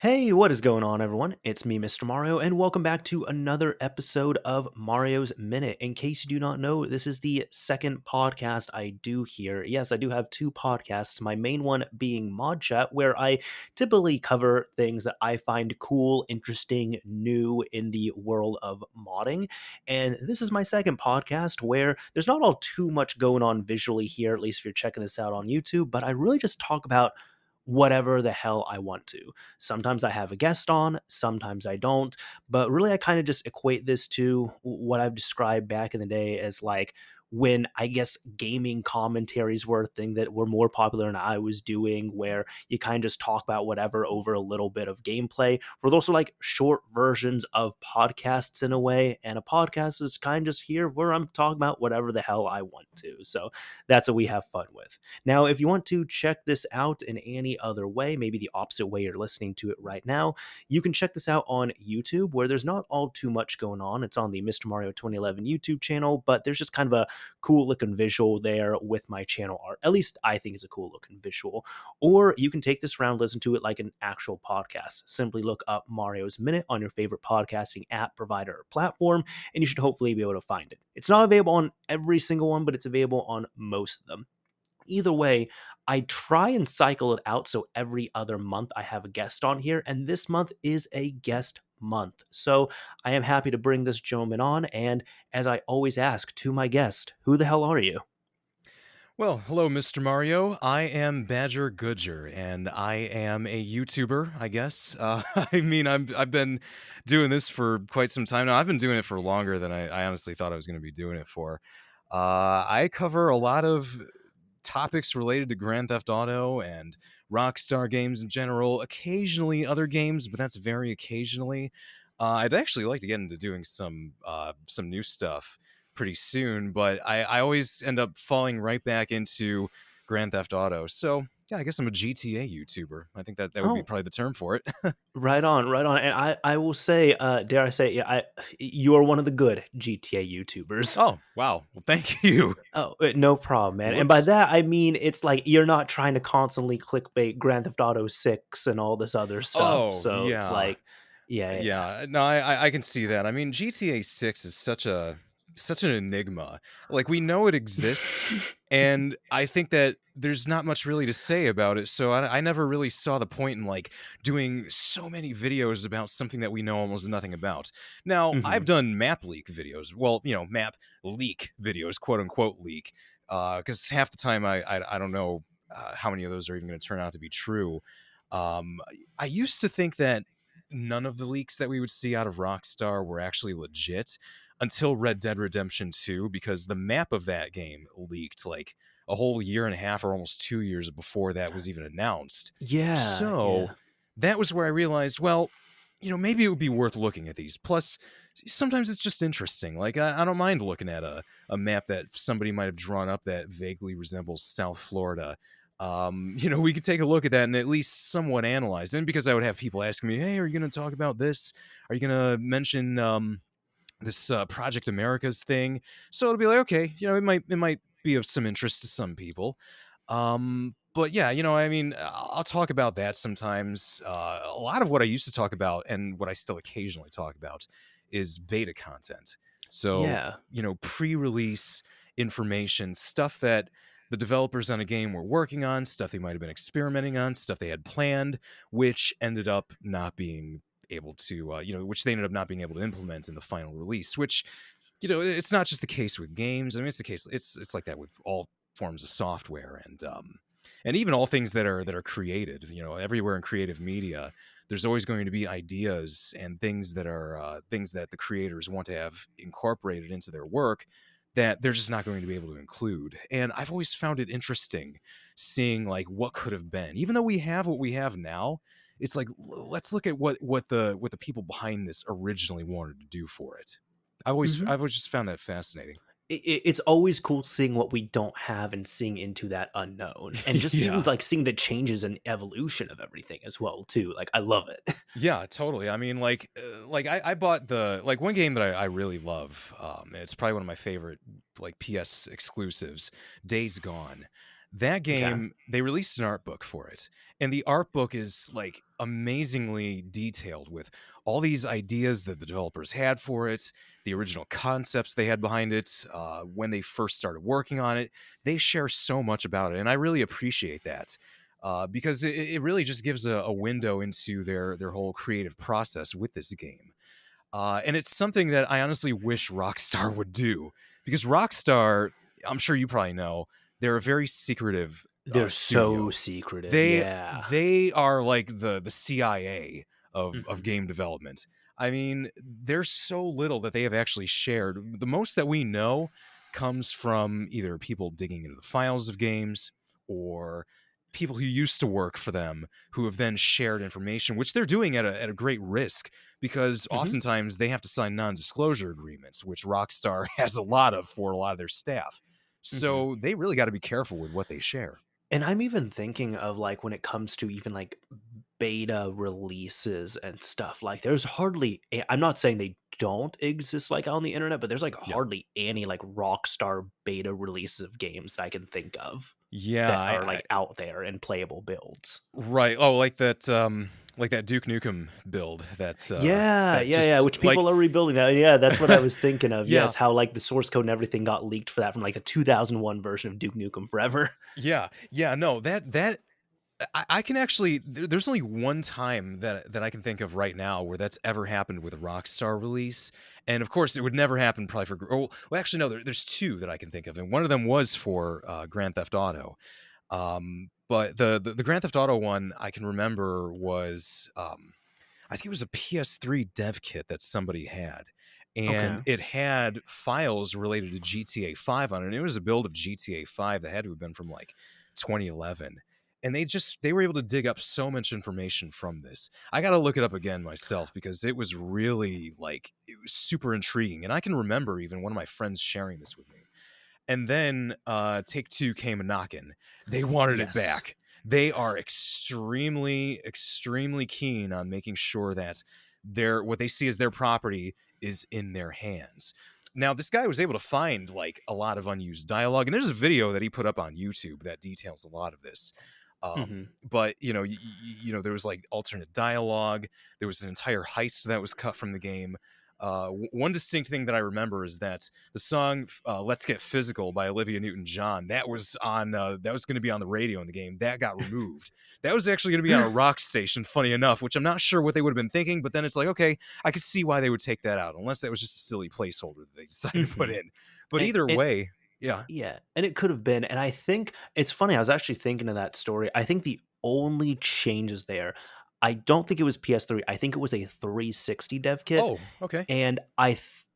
Hey, what is going on, everyone? It's me, Mr. Mario, and welcome back to another episode of Mario's Minute. In case you do not know, this is the second podcast I do here. Yes, I do have two podcasts, my main one being Mod Chat, where I typically cover things that I find cool, interesting, new in the world of modding. And this is my second podcast where there's not all too much going on visually here, at least if you're checking this out on YouTube, but I really just talk about whatever the hell I want to. Sometimes I have a guest on, sometimes I don't. But really, I kind of just equate this to what I've described back in the day as like when I guess gaming commentaries were a thing that were more popular than I was doing, where you kind of just talk about whatever over a little bit of gameplay. Where those are like short versions of podcasts in a way. And a podcast is kind of just here where I'm talking about whatever the hell I want to. So that's what we have fun with. Now, if you want to check this out in any other way, maybe the opposite way you're listening to it right now, you can check this out on YouTube, where there's not all too much going on. It's on the Mr. Mario 2011 YouTube channel, but there's just kind of a cool looking visual there with my channel art. At least I think it's a cool looking visual. Or you can take this around, listen to it like an actual podcast. Simply look up Mario's Minute on your favorite podcasting app, provider, or platform, and you should hopefully be able to find it. It's not available on every single one, but it's available on most of them. Either way, I try and cycle it out so every other month I have a guest on here, and this month is a guest month. So I am happy to bring this gentleman on, and as I always ask to my guest, who the hell are you? Well, hello, Mr. Mario. I am Badger Goodger, and I am a YouTuber, I guess. I've been doing this for quite some time now. I've been doing it for longer than I honestly thought I was going to be doing it for. I cover a lot of topics related to Grand Theft Auto and Rockstar Games in general. Occasionally other games, but that's very occasionally. I'd actually like to get into doing some new stuff pretty soon, but I always end up falling right back into Grand Theft Auto. So yeah, I guess I'm a GTA YouTuber. I think that would be Oh, probably the term for it. right on, right on. And I will say, dare I say, yeah, you are one of the good GTA YouTubers. Oh wow, well thank you. Oh, no problem, man. And by Whoops. that I mean it's like you're not trying to constantly clickbait Grand Theft Auto 6 and all this other stuff. Oh So it's yeah. like, yeah, yeah, yeah. Yeah, no, I can see that. I mean, GTA 6 is such an enigma. Like we know it exists, and I think that there's not much really to say about it. So I never really saw the point in like doing so many videos about something that we know almost nothing about. Now, I've Mhm. done map leak videos. Well, map leak videos, quote unquote leak, because half the time I don't know how many of those are even going to turn out to be true. Um, I used to think that none of the leaks that we would see out of Rockstar were actually legit until Red Dead Redemption 2, because the map of that game leaked like a whole year and a half or almost 2 years before that was even announced. Yeah, So yeah. that was where I realized, well, maybe it would be worth looking at these. Plus, sometimes it's just interesting. Like, I don't mind looking at a map that somebody might have drawn up that vaguely resembles South Florida. We could take a look at that and at least somewhat analyze it. And because I would have people asking me, hey, are you going to talk about this? Are you going to mention this Project America's thing? So it'll be like, okay, it might be of some interest to some people. But yeah, I'll talk about that sometimes. A lot of what I used to talk about and what I still occasionally talk about is beta content. So, Yeah. pre-release information, stuff that the developers on a game were working on, stuff they might have been experimenting on, stuff they had planned, which ended up not being able to, which they ended up not being able to implement in the final release, which, it's not just the case with games. I mean, it's the case. It's like that with all forms of software and even all things that are created. Everywhere in creative media, there's always going to be ideas and things that are things that the creators want to have incorporated into their work that they're just not going to be able to include. And I've always found it interesting seeing like what could have been, even though we have what we have now. It's like let's look at what the people behind this originally wanted to do for it. Mhm. I've always just found that fascinating. It's always cool seeing what we don't have and seeing into that unknown, and just even Yeah. like seeing the changes and evolution of everything as well too. Like I love it. Yeah, totally. I mean, I bought the like one game that I really love. It's probably one of my favorite like PS exclusives, Days Gone. That Okay. game, they released an art book for it. And the art book is like amazingly detailed with all these ideas that the developers had for it, the original concepts they had behind it, when they first started working on it. They share so much about it. And I really appreciate that. Because it really just gives a window into their whole creative process with this game. And it's something that I honestly wish Rockstar would do, because Rockstar, I'm sure you probably know, they're a very secretive They're so studio. secretive. They Yeah. they are like the CIA of Mhm. game development. I mean, there's so little that they have actually shared. The most that we know comes from either people digging into the files of games or people who used to work for them who have then shared information, which they're doing at a great risk, because Mhm. oftentimes they have to sign non-disclosure agreements, which Rockstar has a lot of for a lot of their staff. Mhm. So they really got to be careful with what they share. And I'm even thinking of, like, when it comes to even, like, beta releases and stuff, like, there's hardly I'm not saying they don't exist, like, on the internet, but there's, like, Yeah. hardly any, like, Rockstar beta releases of games that I can think of Yeah, that are, like, out there and playable builds. right. Oh, like that Duke Nukem build Yeah, that yeah, yeah, just which like people are rebuilding that. Yeah, that's what I was thinking of. yeah, Yes, how, like, the source code and everything got leaked for that from, like, the 2001 version of Duke Nukem Forever. yeah, no, that I can actually there's only one time that I can think of right now where that's ever happened with a Rockstar release. And of course it would never happen probably for well actually no, there's two that I can think of, and one of them was for Grand Theft Auto. But the Grand Theft Auto one I can remember was I think it was a PS3 dev kit that somebody had. And Okay. it had files related to GTA 5 on it. And it was a build of GTA 5 that had to have been from like 2011. And they were able to dig up so much information from this. I got to look it up again myself because it was really like it was super intriguing. And I can remember even one of my friends sharing this with me. And then Take-Two came a knocking. They wanted it Yes. back. They are extremely, extremely keen on making sure that what they see as their property is in their hands. Now, this guy was able to find like a lot of unused dialogue, and there's a video that he put up on YouTube that details a lot of this. Mhm. But there was like alternate dialogue. There was an entire heist that was cut from the game. One distinct thing that I remember is that the song "Let's Get Physical" by Olivia Newton-John that was going to be on the radio in the game. That got removed. That was actually going to be on a rock station. Funny enough, which I'm not sure what they would have been thinking. But then it's like, okay, I could see why they would take that out, unless that was just a silly placeholder that they decided to put Mhm. in. But And either and way, yeah. yeah, and it could have been, and I think it's funny, I was actually thinking of that story. I think the only changes there, I don't think it was PS3, I think it was a 360 dev kit, Oh, okay. and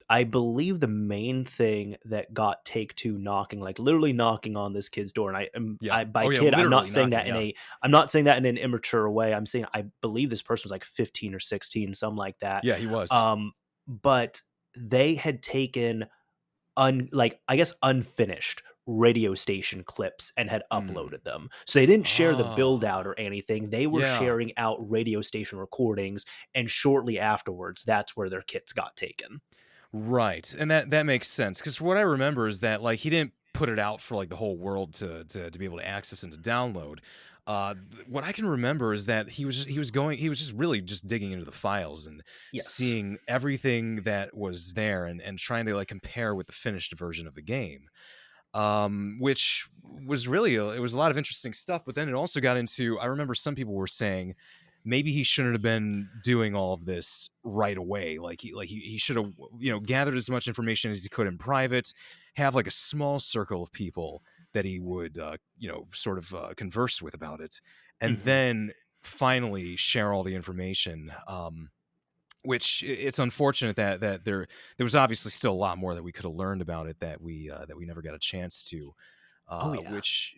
I believe the main thing that got Take-Two knocking, like, literally knocking on this kid's door, and Yeah. I by Oh, yeah. kid, Literally knocking. Yeah. I'm not saying that in an immature way, I'm saying I believe this person was, like, 15 or 16, something like that, Yeah. He was. um, but they had taken like, I guess, unfinished radio station clips and had Hmm. uploaded them. So they didn't share the build out Oh, or anything. They were yeah. sharing out radio station recordings, and shortly afterwards, that's where their kits got taken. Right, and that makes sense because what I remember is that like he didn't put it out for like the whole world to be able to access and to download. What I can remember is that he was just really just digging into the files and Yes. seeing everything that was there and trying to like compare with the finished version of the game, which was really it was a lot of interesting stuff. But then it also got into I remember some people were saying maybe he shouldn't have been doing all of this right away. He should have gathered as much information as he could in private, have like a small circle of people that he would sort of converse with about it, and Mhm. then finally share all the information. Which it's unfortunate that there was obviously still a lot more that we could have learned about it that we never got a chance to. Oh, yeah.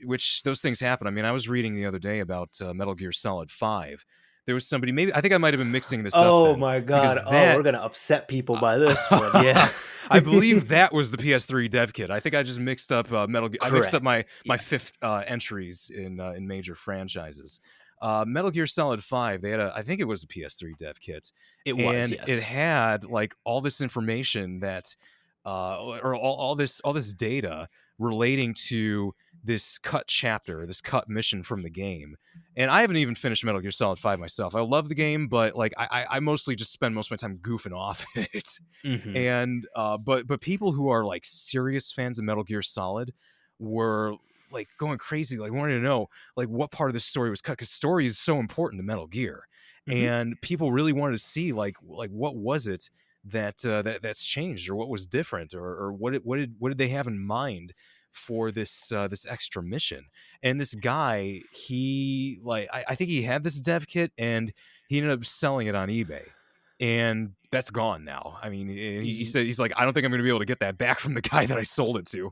Which those things happen. I mean, I was reading the other day about Metal Gear Solid 5. There was somebody, maybe I think I might have been mixing this up Oh then my god. because Oh, we're that gonna upset people by this one. Yeah. I believe that was the PS3 dev kit. I think I just mixed up Metal Gear. I mixed up Correct. my Yeah. fifth entries in major franchises. Metal Gear Solid 5, they had I think it was a PS3 dev kit, It was, and it yes. had like all this information that or all this data relating to this cut chapter, this cut mission from the game. And I haven't even finished Metal Gear Solid 5 myself. I love the game, but like I mostly just spend most of my time goofing off it. Hmm. And but people who are like serious fans of Metal Gear Solid were like going crazy, like wanting to know like what part of the story was cut, because story is so important to Metal Gear. Hmm. And people really wanted to see like what was it that's changed, or what was different, or what did they have in mind for this extra mission. And this guy, he like I think he had this dev kit, and he ended up selling it on eBay, and that's gone now. I mean, he said, he's like, I don't think I'm going to be able to get that back from the guy that I sold it to.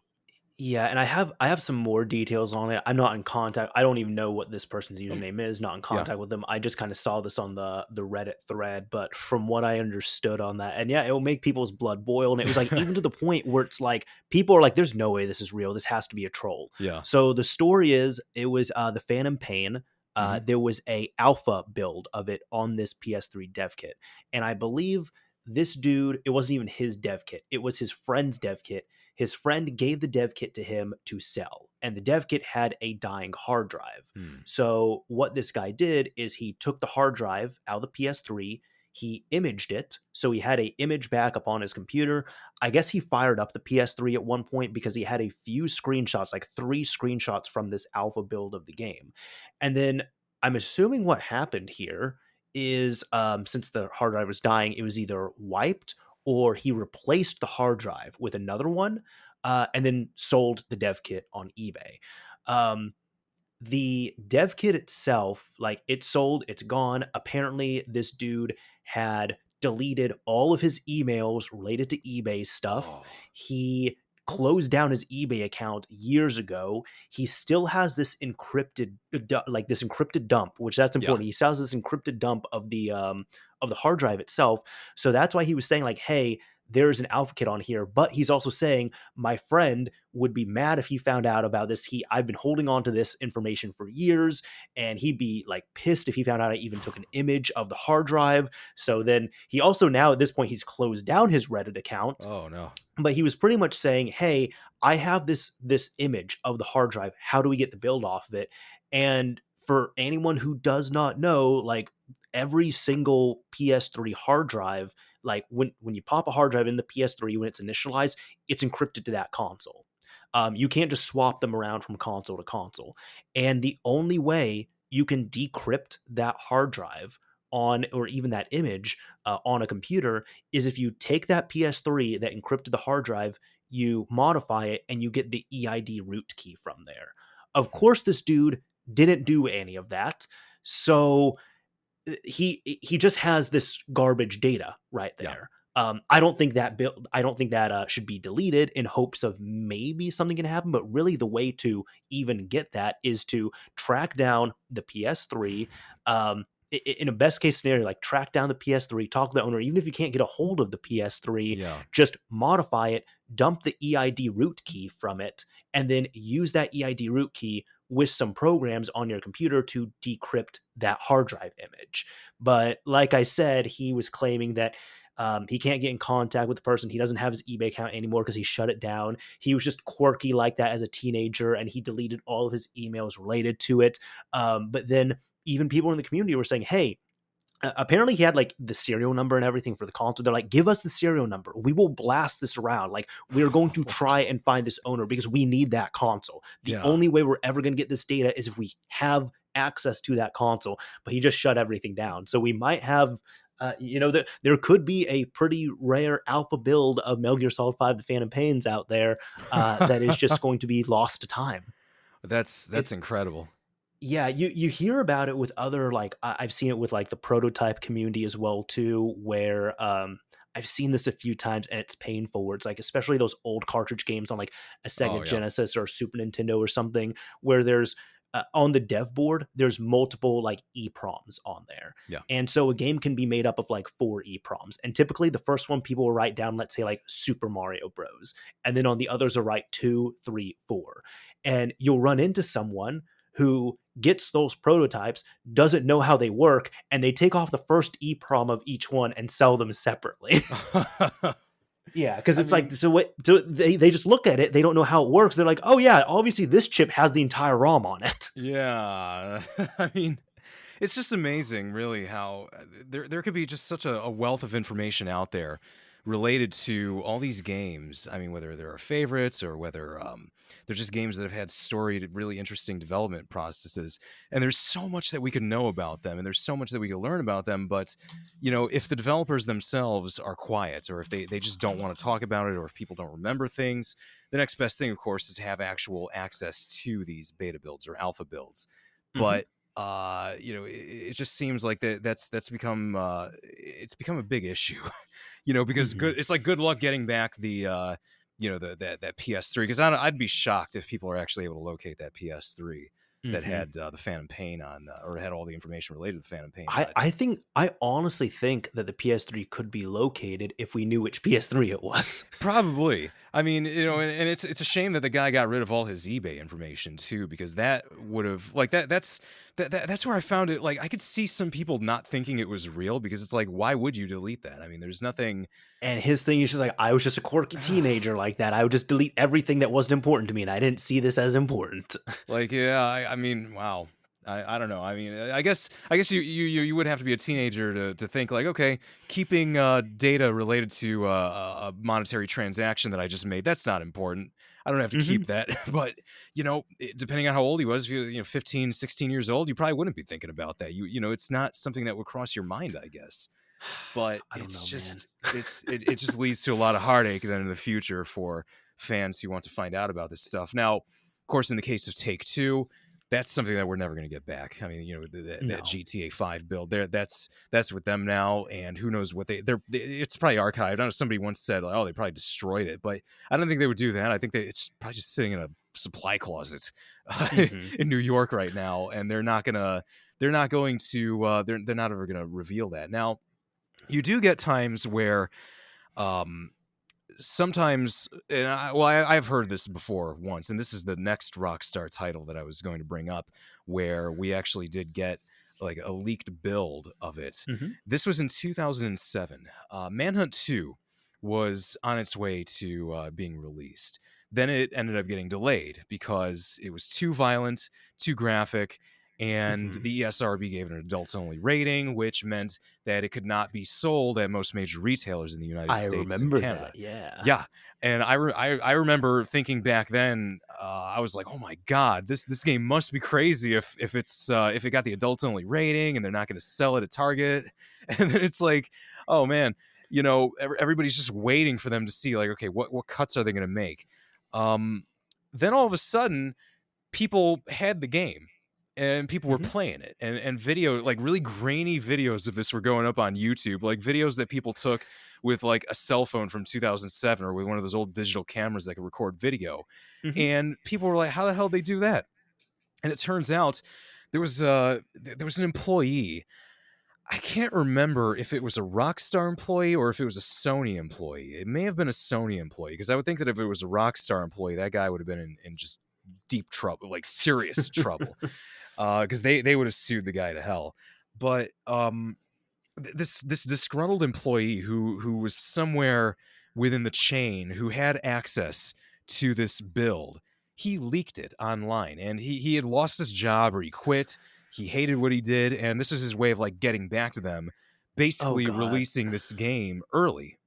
Yeah, and I have some more details on it. I'm not in contact. I don't even know what this person's username is. Not in Yeah. contact with them. I just kind of saw this on the Reddit thread, but from what I understood on that, and yeah, it will make people's blood boil. And it was like even to the point where it's like people are like, "There's no way this is real. This has to be a troll." Yeah. So the story is, it was the Phantom Pain. Hmm. There was a alpha build of it on this PS3 dev kit, and I believe this dude, it wasn't even his dev kit. It was his friend's dev kit. His friend gave the dev kit to him to sell, and the dev kit had a dying hard drive. Hmm. So, what this guy did is he took the hard drive out of the PS3, he imaged it, so he had a image backup on his computer. I guess he fired up the PS3 at one point because he had a few screenshots, like 3 screenshots from this alpha build of the game. And then I'm assuming what happened here is since the hard drive was dying, it was either wiped or he replaced the hard drive with another one, and then sold the dev kit on eBay. Um, the dev kit itself, like it sold, it's gone. Apparently, this dude had deleted all of his emails related to eBay stuff. Oh. He closed down his eBay account years ago. He still has this encrypted, like this encrypted dump, which that's Yeah. important. He still has this encrypted dump of the hard drive itself. So that's why he was saying like, "Hey, there's an alpha kit on here," but he's also saying my friend would be mad if he found out about this. I've been holding on to this information for years, and he'd be like pissed if he found out I even took an image of the hard drive. So then he also, now at this point, he's closed down his Reddit account, Oh no. but he was pretty much saying, "Hey, I have this image of the hard drive. How do we get the build off of it?" And for anyone who does not know, like every single PS3 hard drive, like when you pop a hard drive in the PS3 when it's initialized, it's encrypted to that console. You can't just swap them around from console to console. And the only way you can decrypt that hard drive on, or even that image on a computer, is if you take that PS3 that encrypted the hard drive, you modify it, and you get the EID root key from there. Of course, this dude didn't do any of that. So he just has this garbage data right Yeah. there. I don't think that build. I don't think that should be deleted in hopes of maybe something can happen. But really, the way to even get that is to track down the PS3. In a best case scenario, like track down the PS3, talk to the owner. Even if you can't get a hold of the PS3, Yeah. just modify it, dump the EID root key from it, and then use that EID root key with some programs on your computer to decrypt that hard drive image. But like I said, he was claiming that he can't get in contact with the person. He doesn't have his eBay account anymore because he shut it down. He was just quirky like that as a teenager, and he deleted all of his emails related to it. But then even people in the community were saying, "Hey, apparently he had like the serial number and everything for the console. They're like, give us the serial number. We will blast this around. Like, we're going to try and find this owner because we need that console. The Yeah. only way we're ever going to get this data is if we have access to that console." But he just shut everything down. So we might have, there could be a pretty rare alpha build of Metal Gear Solid 5 The Phantom Pains out there that is just going to be lost to time. That's It's incredible. Yeah, you hear about it with other, like I've seen it with like the prototype community as well too, where I've seen this a few times and it's painful. Where it's like, especially those old cartridge games on like a Oh Sega yeah. Genesis or Super Nintendo or something, where there's on the dev board there's multiple like EPROMs on there, Yeah. and so a game can be made up of like 4 EPROMs, and typically the first one people will write down, let's say like Super Mario Bros, and then on the others will write 2, 3, 4, and you'll run into someone who gets those prototypes, doesn't know how they work, and they take off the first EPROM of each one and sell them separately. Yeah, because I it's like, mean, so they just look at it, they don't know how it works. They're like, oh yeah, obviously this chip has the entire ROM on it. yeah. I mean, it's just amazing, really, how there could be just such a wealth of information out there related to all these games. I mean, whether they're our favorites or whether they're just games that have had storied, really interesting development processes. And there's so much that we could know about them, and there's so much that we could learn about them. But if the developers themselves are quiet, or if they just don't want to talk about it, or if people don't remember things, the next best thing, of course, is to have actual access to these beta builds or alpha builds. Hmm. But it just seems like that's become it's become a big issue. Because Hmm. it's like good luck getting back the that PS3, because I'd be shocked if people are actually able to locate that PS3 that Hmm. had the Phantom Pain on, or had all the information related to the Phantom Pain on I, it. I think I honestly think that the PS3 could be located if we knew which PS3 it was. Probably. I mean, and it's a shame that the guy got rid of all his eBay information too, because that would have, like, that's where I found it. Like, I could see some people not thinking it was real, because it's like, why would you delete that? I mean, there's nothing. And his thing is just like, I was just a quirky teenager like that. I would just delete everything that wasn't important to me, and I didn't see this as important. Like, yeah, I mean, wow. I don't know. I mean, I guess you would have to be a teenager to think like, okay, keeping data related to a monetary transaction that I just made, that's not important. I don't have to Hmm. keep that. But depending on how old he was, if you 15, 16 years old, you probably wouldn't be thinking about that. It's not something that would cross your mind, I guess. But I don't know, man. it just leads to a lot of heartache then in the future for fans who want to find out about this stuff. Now, of course, in the case of Take-Two, that's something that we're never going to get back. I mean, that No. GTA 5 build there, that's with them now, and who knows what it's probably archived. I know somebody once said, like, oh, they probably destroyed it, but I don't think they would do that. I think that it's probably just sitting in a supply closet Hmm. in New York right now, and they're not going to they're not ever going to reveal that. Now, you do get times where um sometimes, and I've heard this before once, and this is the next Rockstar title that I was going to bring up, where we actually did get like a leaked build of it. Hmm. This was in 2007. Manhunt 2 was on its way to being released. Then it ended up getting delayed because it was too violent, too graphic, and Hmm. the ESRB gave it an adults only rating, which meant that it could not be sold at most major retailers in the United I States and remember that. Canada. Yeah. Yeah, and I remember thinking back then, I was like, oh my god, this game must be crazy if it got the adults only rating and they're not going to sell it at Target. And then it's like, oh man, everybody's just waiting for them to see, like, okay, what cuts are they going to make? Um, then all of a sudden, people had the game and people were Hmm. playing it, and video, like really grainy videos of this were going up on YouTube, like videos that people took with like a cell phone from 2007 or with one of those old digital cameras that could record video. Hmm. And people were like, how the hell did they do that? And it turns out there was an employee. I can't remember if it was a Rockstar employee or if it was a Sony employee. It may have been a Sony employee, because I would think that if it was a Rockstar employee, that guy would have been in just deep trouble, like serious trouble, because they would have sued the guy to hell. But this disgruntled employee who was somewhere within the chain, who had access to this build, he leaked it online, and he had lost his job, or he quit. He hated what he did, and this was his way of like getting back to them, Oh basically God. releasing this game early.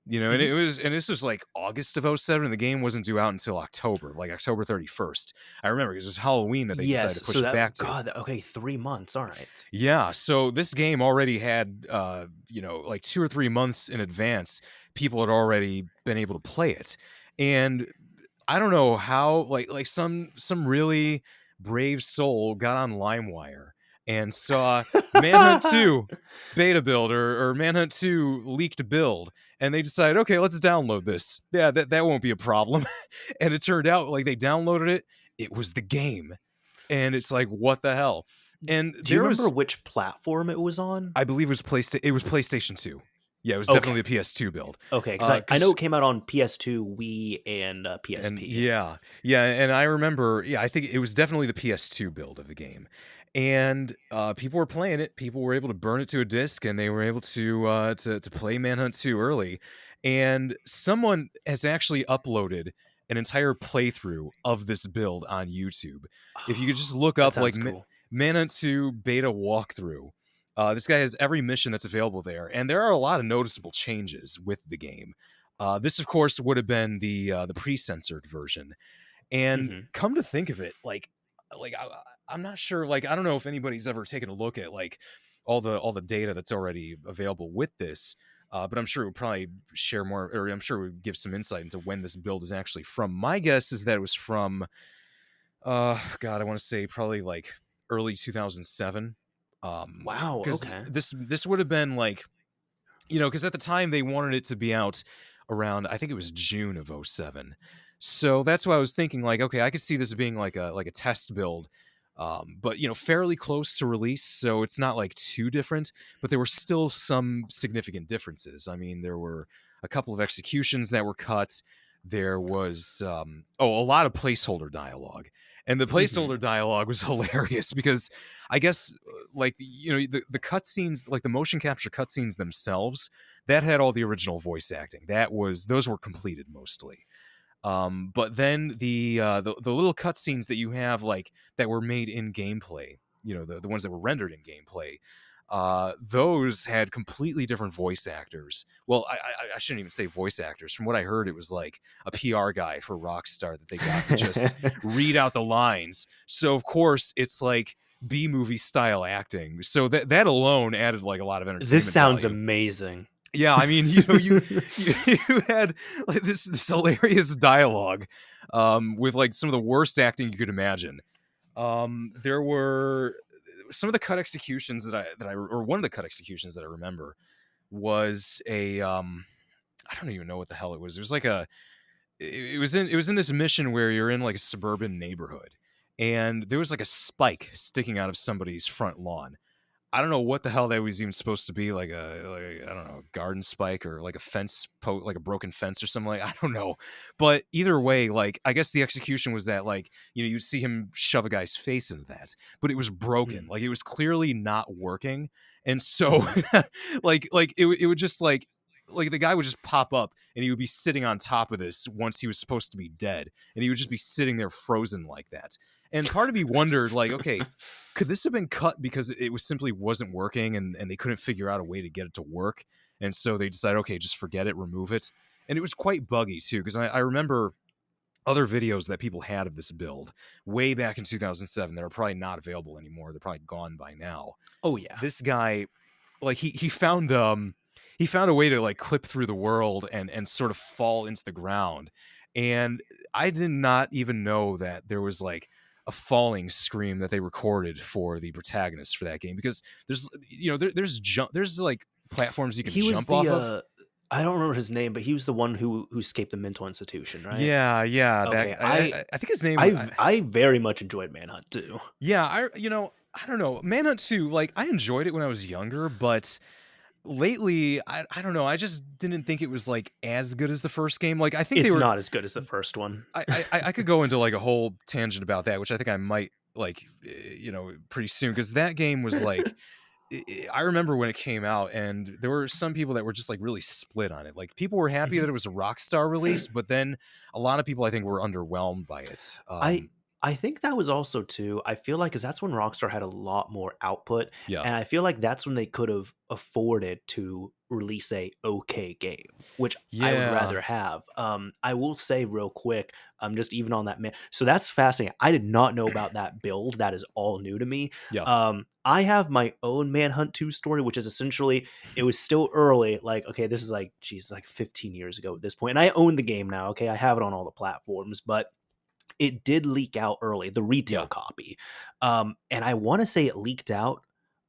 And Hmm. this was like August of '07, and the game wasn't due out until October, like October 31st. I remember, because it was Halloween that they decided to Yes. push So it back that to. God. Okay, 3 months. All right. Yeah, so this game already had, like 2 or 3 months in advance, people had already been able to play it, and I don't know how, like some really brave soul got on LimeWire and saw Manhunt 2 beta build, or Manhunt 2 leaked build, and they decided, okay, let's download this. Yeah, that won't be a problem. And it turned out, like, they downloaded it, it was the game, and it's like, what the hell? And Do you there remember was, which platform it was on? I believe it was PlayStation 2. Yeah, it was Okay. definitely a PS2 build. Okay, because I know Cuz it came out on PS2, Wii, and and PSP. yeah. Yeah, and I remember, yeah, I think it was definitely the PS2 build of the game. And people were playing it. People were able to burn it to a disc, and they were able to play Manhunt 2 early. And someone has actually uploaded an entire playthrough of this build on YouTube. If you could just look That up like sounds cool. Mana 2 beta walkthrough, this guy has every mission that's available there, and there are a lot of noticeable changes with the game. This, of course, would have been the pre-censored version, and Hmm. come to think of it, I'm not sure. Like, I don't know if anybody's ever taken a look at like all the data that's already available with this. But I'm sure it would probably share more, or I'm sure it would give some insight into when this build is actually from. My guess is that it was from, God, I want to say probably like early 2007. Wow. Because Okay. this would have been like, because at the time they wanted it to be out around, I think it was June of '07. So that's why I was thinking, like, okay, I could see this being like a test build, but fairly close to release, so it's not like too different. But there were still some significant differences. I mean, there were a couple of executions that were cut. There was a lot of placeholder dialogue, and the Hmm. placeholder dialogue was hilarious because I guess like the cutscenes, like the motion capture cutscenes themselves, that had all the original voice acting. Those were completed mostly. But then the little cutscenes that you have, like, that were made in gameplay, the ones that were rendered in gameplay, those had completely different voice actors. Well, I shouldn't even say voice actors. From what I heard, it was like a PR guy for Rockstar that they got to just read out the lines. So of course it's like B movie style acting. So that alone added like a lot of This entertainment sounds value. amazing. Yeah, I mean, you had like this hilarious dialogue, with like some of the worst acting you could imagine. There were some of the cut executions or one of the cut executions that I remember was I don't even know what the hell it was. It was like it was in this mission where you're in like a suburban neighborhood, and there was like a spike sticking out of somebody's front lawn. I don't know what the hell that was even supposed to be, like I don't know, a garden spike or like a like a broken fence or something, like, I don't know. But either way, like, I guess the execution was that, like, you'd see him shove a guy's face into that, but it was broken. Like, it was clearly not working. And so Hmm. it would just like the guy would just pop up and he would be sitting on top of this once he was supposed to be dead, and he would just be sitting there frozen like that. And part of me wondered, like, okay, could this have been cut because it was simply wasn't working, and they couldn't figure out a way to get it to work? And so they decided, okay, just forget it, remove it. And it was quite buggy too, because I remember other videos that people had of this build way back in 2007 that are probably not available anymore. They're probably gone by now. Oh yeah. This guy, like, he found a way to like clip through the world and sort of fall into the ground. And I did not even know that there was like a falling scream that they recorded for the protagonist for that game, because there's like platforms you can He was jump off of. I don't remember his name, but he was the one who escaped the mental institution, right? Yeah, that Okay. I think his name. I very much enjoyed Manhunt too. Yeah, I don't know, Manhunt 2. Like, I enjoyed it when I was younger, but lately, I don't know. I just didn't think it was like as good as the first game. Like, I think they It's were. not as good as the first one. I could go into like a whole tangent about that, which I think I might like, pretty soon, because that game was like. I remember when it came out, and there were some people that were just like really split on it. Like, people were happy Mhm. that it was a Rockstar release, but then a lot of people, I think, were underwhelmed by it. I I think that was also too. I feel like because that's when Rockstar had a lot more output, Yeah, and I feel like that's when they could have afforded to release a okay game, which I would yeah, rather have. I will say real quick, just even on that man. So that's fascinating. I did not know about that build. That is all new to me. yeah, I have my own Manhunt 2 story, which is essentially it was still early. Like, okay, this is like, geez, like 15 years ago at this point, and I own the game now. Okay, I have it on all the platforms, but it did leak out early, the retail yeah, copy. And I want to say it leaked out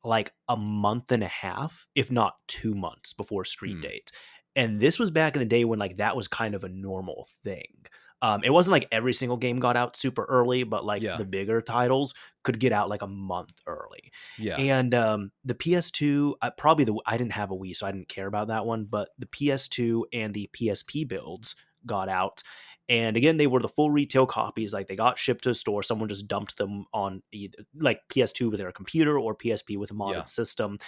like a month and a half, if not 2 months before street hmm, date. And this was back in the day when like that was kind of a normal thing. It wasn't like every single game got out super early, but like yeah, the bigger titles could get out like a month early. yeah, And the PS2, probably I didn't have a Wii, so I didn't care about that one. But the PS2 and the PSP builds got out, And again, they were the full retail copies. Like they got shipped to a store. Someone just dumped them on either like PS2 with their computer or PSP with a Yeah. modded system.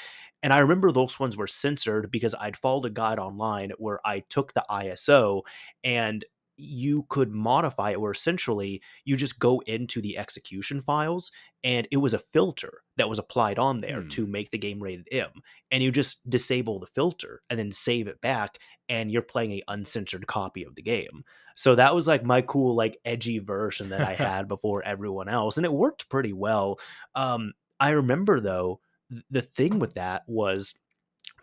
And I remember those ones were censored because I'd followed a guide online where I took the ISO and you could modify it, where essentially you just go into the execution files and it was a filter that was applied on there Hmm. to make the game rated M. And you just disable the filter and then save it back, and you're playing a uncensored copy of the game. So that was like my cool, like edgy version that I had before everyone else, and it worked pretty well. I remember though, the thing with that was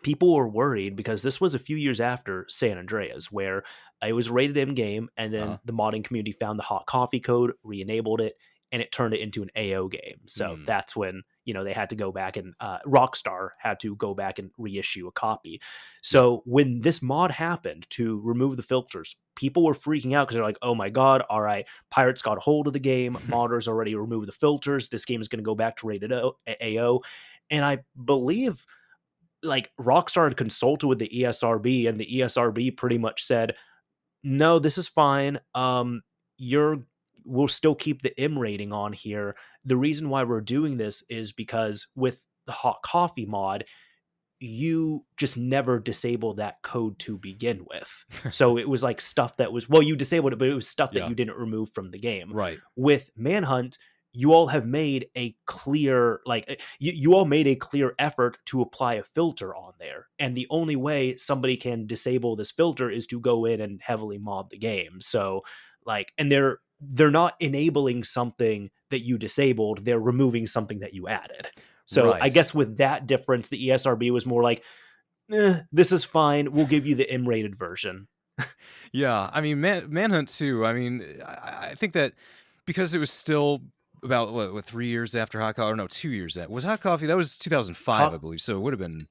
people were worried because this was a few years after San Andreas, where it was rated M game, and Uh-huh. then the modding community found the hot coffee code, re-enabled it, and it turned it into an AO game. So Hmm. that's when they had to go back and Rockstar had to go back and reissue a copy. Yep. So when this mod happened to remove the filters, people were freaking out because they're like, "Oh my god! All right, pirates got hold of the game. Modders already removed the filters. This game is going to go back to rated AO." And I believe like Rockstar had consulted with the ESRB, and the ESRB pretty much said, "No, this is fine. You're we'll still keep the M rating on here. The reason why we're doing this is because with the hot coffee mod, you just never disabled that code to begin with. So it was like stuff that was, well, you disabled it, but it was stuff that Yeah. you didn't remove from the game. Right. With Manhunt, you all have made a clear, you all made a clear effort to apply a filter on there. And the only way somebody can disable this filter is to go in and heavily mod the game. So and they're not enabling something that you disabled, they're removing something that you added. So I Right. guess with that difference, the ESRB was more like, this is fine. We'll give you the M-rated version. Yeah, I mean, Manhunt too. I mean, I think that because it was still about what 3 years after Hot Coffee, or no, 2 years at was Hot Coffee. That was 2005, I Hot, believe. So it would have been.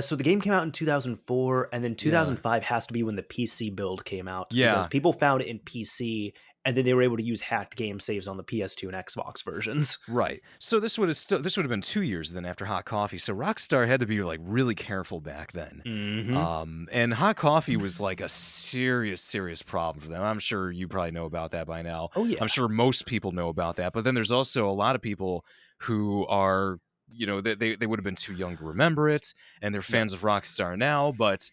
so the game came out in 2004, and then Yeah, 2005 has to be when the PC build came out because yeah, people found it in PC, and then they were able to use hacked game saves on the PS2 and Xbox versions. right. So this would have been 2 years then after Hot Coffee. So Rockstar had to be like really careful back then. Mm-hmm. And Hot Coffee was like a serious, serious problem for them. I'm sure you probably know about that by now. Oh yeah. I'm sure most people know about that. But then there's also a lot of people who are, they would have been too young to remember it, and they're Yep. fans of Rockstar now. But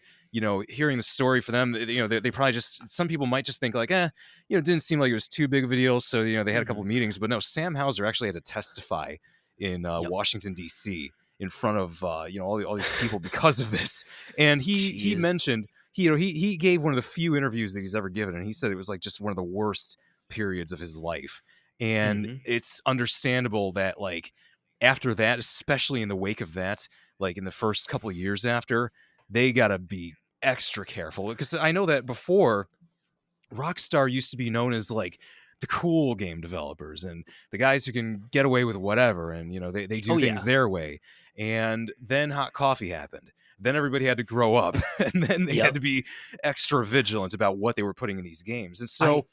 hearing the story for them, they probably just, some people might just think like, it didn't seem like it was too big of a deal. So they had a couple Mm-hmm. of meetings, but no, Sam Hauser actually had to testify in Yep. Washington D.C. in front of all these people because of this. And he Jeez. mentioned he gave one of the few interviews that he's ever given, and he said it was like just one of the worst periods of his life. And Mm-hmm. it's understandable that like after that, especially in the wake of that, like in the first couple of years after, they gotta be extra careful, because I know that before Rockstar used to be known as like the cool game developers and the guys who can get away with whatever, and they do Oh things yeah. their way. And then Hot Coffee happened. Then everybody had to grow up, and then they had Yep. to be extra vigilant about what they were putting in these games. And I so,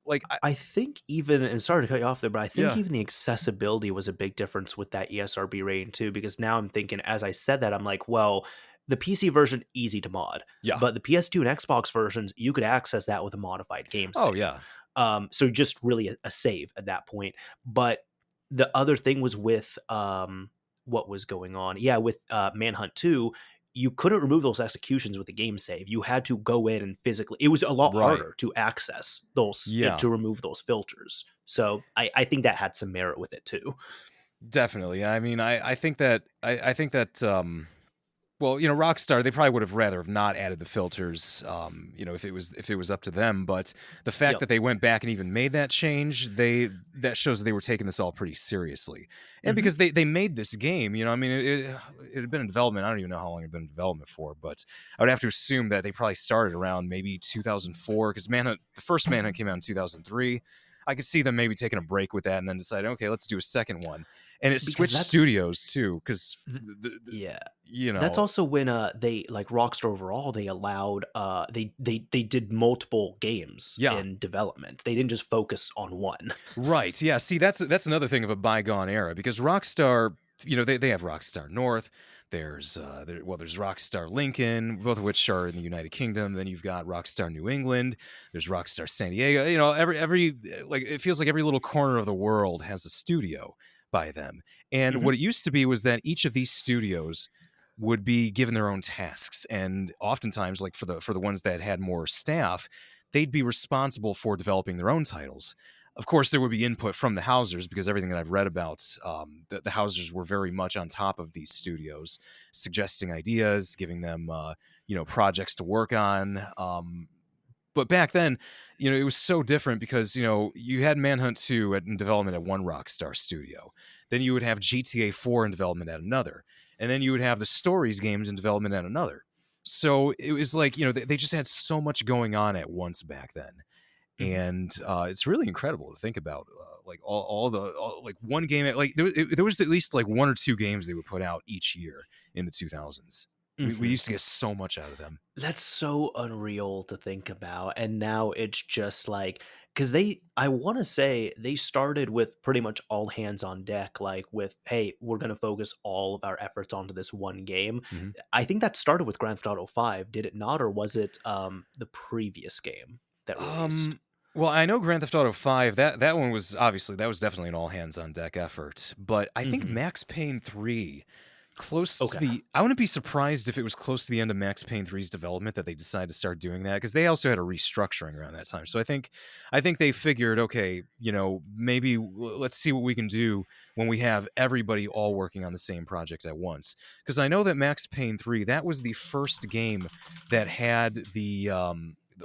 like, I think even, and sorry to cut you off there, but I think yeah, even the accessibility was a big difference with that ESRB rating too, because now I'm thinking, as I said that, I'm like, well, the PC version, easy to mod, yeah, but the PS2 and Xbox versions, you could access that with a modified game oh save. yeah, So just really a save at that point. But the other thing was with what was going on. Yeah, with Manhunt 2, you couldn't remove those executions with a game save. You had to go in and physically, it was a lot right, harder to access those, yeah, to remove those filters. So I think that had some merit with it too. definitely. I mean, I think that well, Rockstar, they probably would have rather have not added the filters, if it was up to them. But the fact Yep. that they went back and even made that change, that shows that they were taking this all pretty seriously. And Hmm. because they made this game, I mean, it had been in development. I don't even know how long it had been in development for, but I would have to assume that they probably started around maybe 2004, because the first Manhunt came out in 2003. I could see them maybe taking a break with that and then deciding, okay, let's do a second one. And it Because switched studios too, because th- yeah. you That's know also when they like Rockstar overall, they allowed they did multiple games yeah. in development. They didn't just focus on one. Right. Yeah. See, that's another thing of a bygone era, because Rockstar, they have Rockstar North, There's Rockstar Lincoln, both of which are in the United Kingdom. Then you've got Rockstar New England. There's Rockstar San Diego. Every like it feels like every little corner of the world has a studio by them. And Mhm. what it used to be was that each of these studios would be given their own tasks, and oftentimes, like for the ones that had more staff, they'd be responsible for developing their own titles. Of course, there would be input from the housers because everything that I've read about, the housers were very much on top of these studios, suggesting ideas, giving them, projects to work on. But back then, it was so different because, you had Manhunt 2 in development at one Rockstar studio. Then you would have GTA 4 in development at another. And then you would have the Stories games in development at another. So it was like, they just had so much going on at once back then. Mhm. And it's really incredible to think about, like like one game, like there was at least like one or two games they would put out each year in the 2000s. We Mhm. used to get so much out of them. That's so unreal to think about, and now it's just like, because I wanna say they started with pretty much all hands on deck, like, with, "Hey, we're gonna focus all of our efforts onto this one game." Mhm. I think that started with Grand Theft Auto 5, did it not? Or was it, the previous game that released? Um, well, I know Grand Theft Auto 5, that one was obviously that was definitely an all hands on deck effort, but I think Mhm. Max Payne 3 close to Okay. the I wouldn't be surprised if it was close to the end of Max Payne 3's development that they decided to start doing that because they also had a restructuring around that time. So I think they figured, okay, maybe let's see what we can do when we have everybody all working on the same project at once. Because I know that Max Payne 3, that was the first game that had the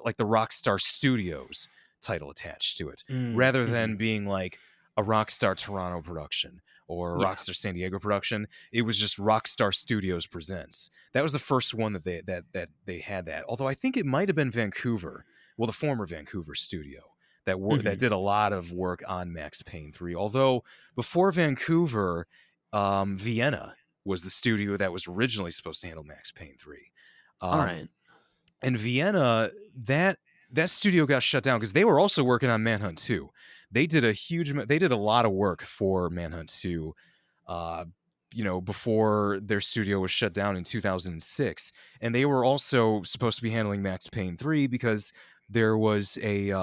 Rockstar Studios title attached to it, Mm, rather mhm. than being like a Rockstar Toronto production or a Yeah. Rockstar San Diego production. It was just Rockstar Studios presents. That was the first one that they had that. Although I think it might have been Vancouver, well, the former Vancouver studio that Mhm. did a lot of work on Max Payne 3. Although before Vancouver, Vienna was the studio that was originally supposed to handle Max Payne 3. Um, Alright. and Vienna, that studio got shut down because they were also working on Manhunt 2. They did a lot of work for Manhunt 2, uh, before their studio was shut down in 2006. And they were also supposed to be handling Max Payne 3 because there was a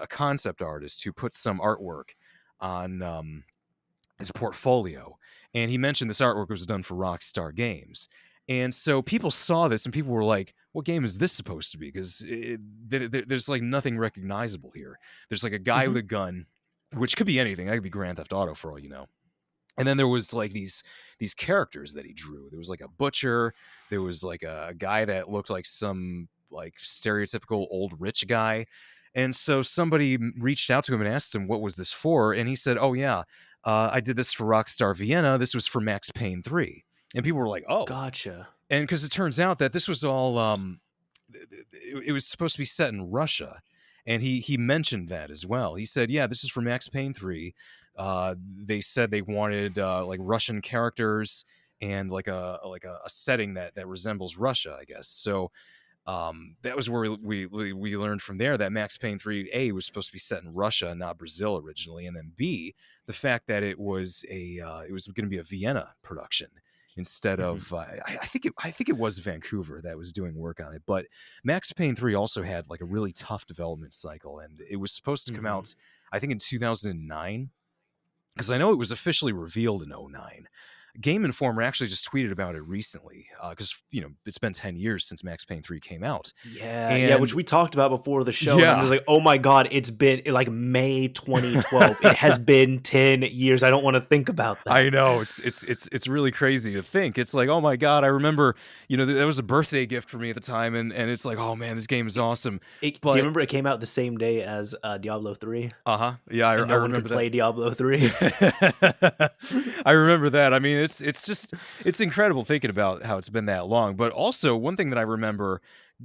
concept artist who put some artwork on his portfolio, and he mentioned this artwork was done for Rockstar Games. And so people saw this and people were like, what game is this supposed to be? Because there's like nothing recognizable here. There's like a guy with Mhm. a gun, which could be anything. That could be Grand Theft Auto for all you know. And then there was like these characters that he drew. There was like a butcher. There was like a guy that looked like some like stereotypical old rich guy. And so somebody reached out to him and asked him what was this for, and he said, "Oh yeah, I did this for Rockstar Vienna. This was for Max Payne 3." And people were like, "Oh," Gotcha. and because it turns out that this was all it was supposed to be set in Russia, and he mentioned that as well. He said, "Yeah, this is for Max Payne 3. They said they wanted like Russian characters and like a setting that resembles Russia, I guess." So that was where we learned from there that Max Payne 3 A was supposed to be set in Russia, not Brazil originally, and then B, the fact that it was going to be a Vienna production instead Mhm. of I think it was Vancouver that was doing work on it. But Max Payne 3 also had like a really tough development cycle, and it was supposed to come Mhm. out I think in 2009 because I know it was officially revealed in '09. Game Informer actually just tweeted about it recently because it's been 10 years since Max Payne 3 came out, Yeah, yeah, which and we talked about before the show, and I'm just yeah, like, "Oh my god, it's been, like, May 2012. It has been 10 years, I don't wanna think about that." I know it's really crazy to think. It's like, oh my god, I remember that was a birthday gift for me at the time, and it's like, oh man, this game is It awesome. do you But remember it came out the same day as, Diablo 3? yeah, And I no one could remember that. play Diablo 3? I remember that. I mean, it's incredible thinking about how it's been that long. But also, one thing that I remember,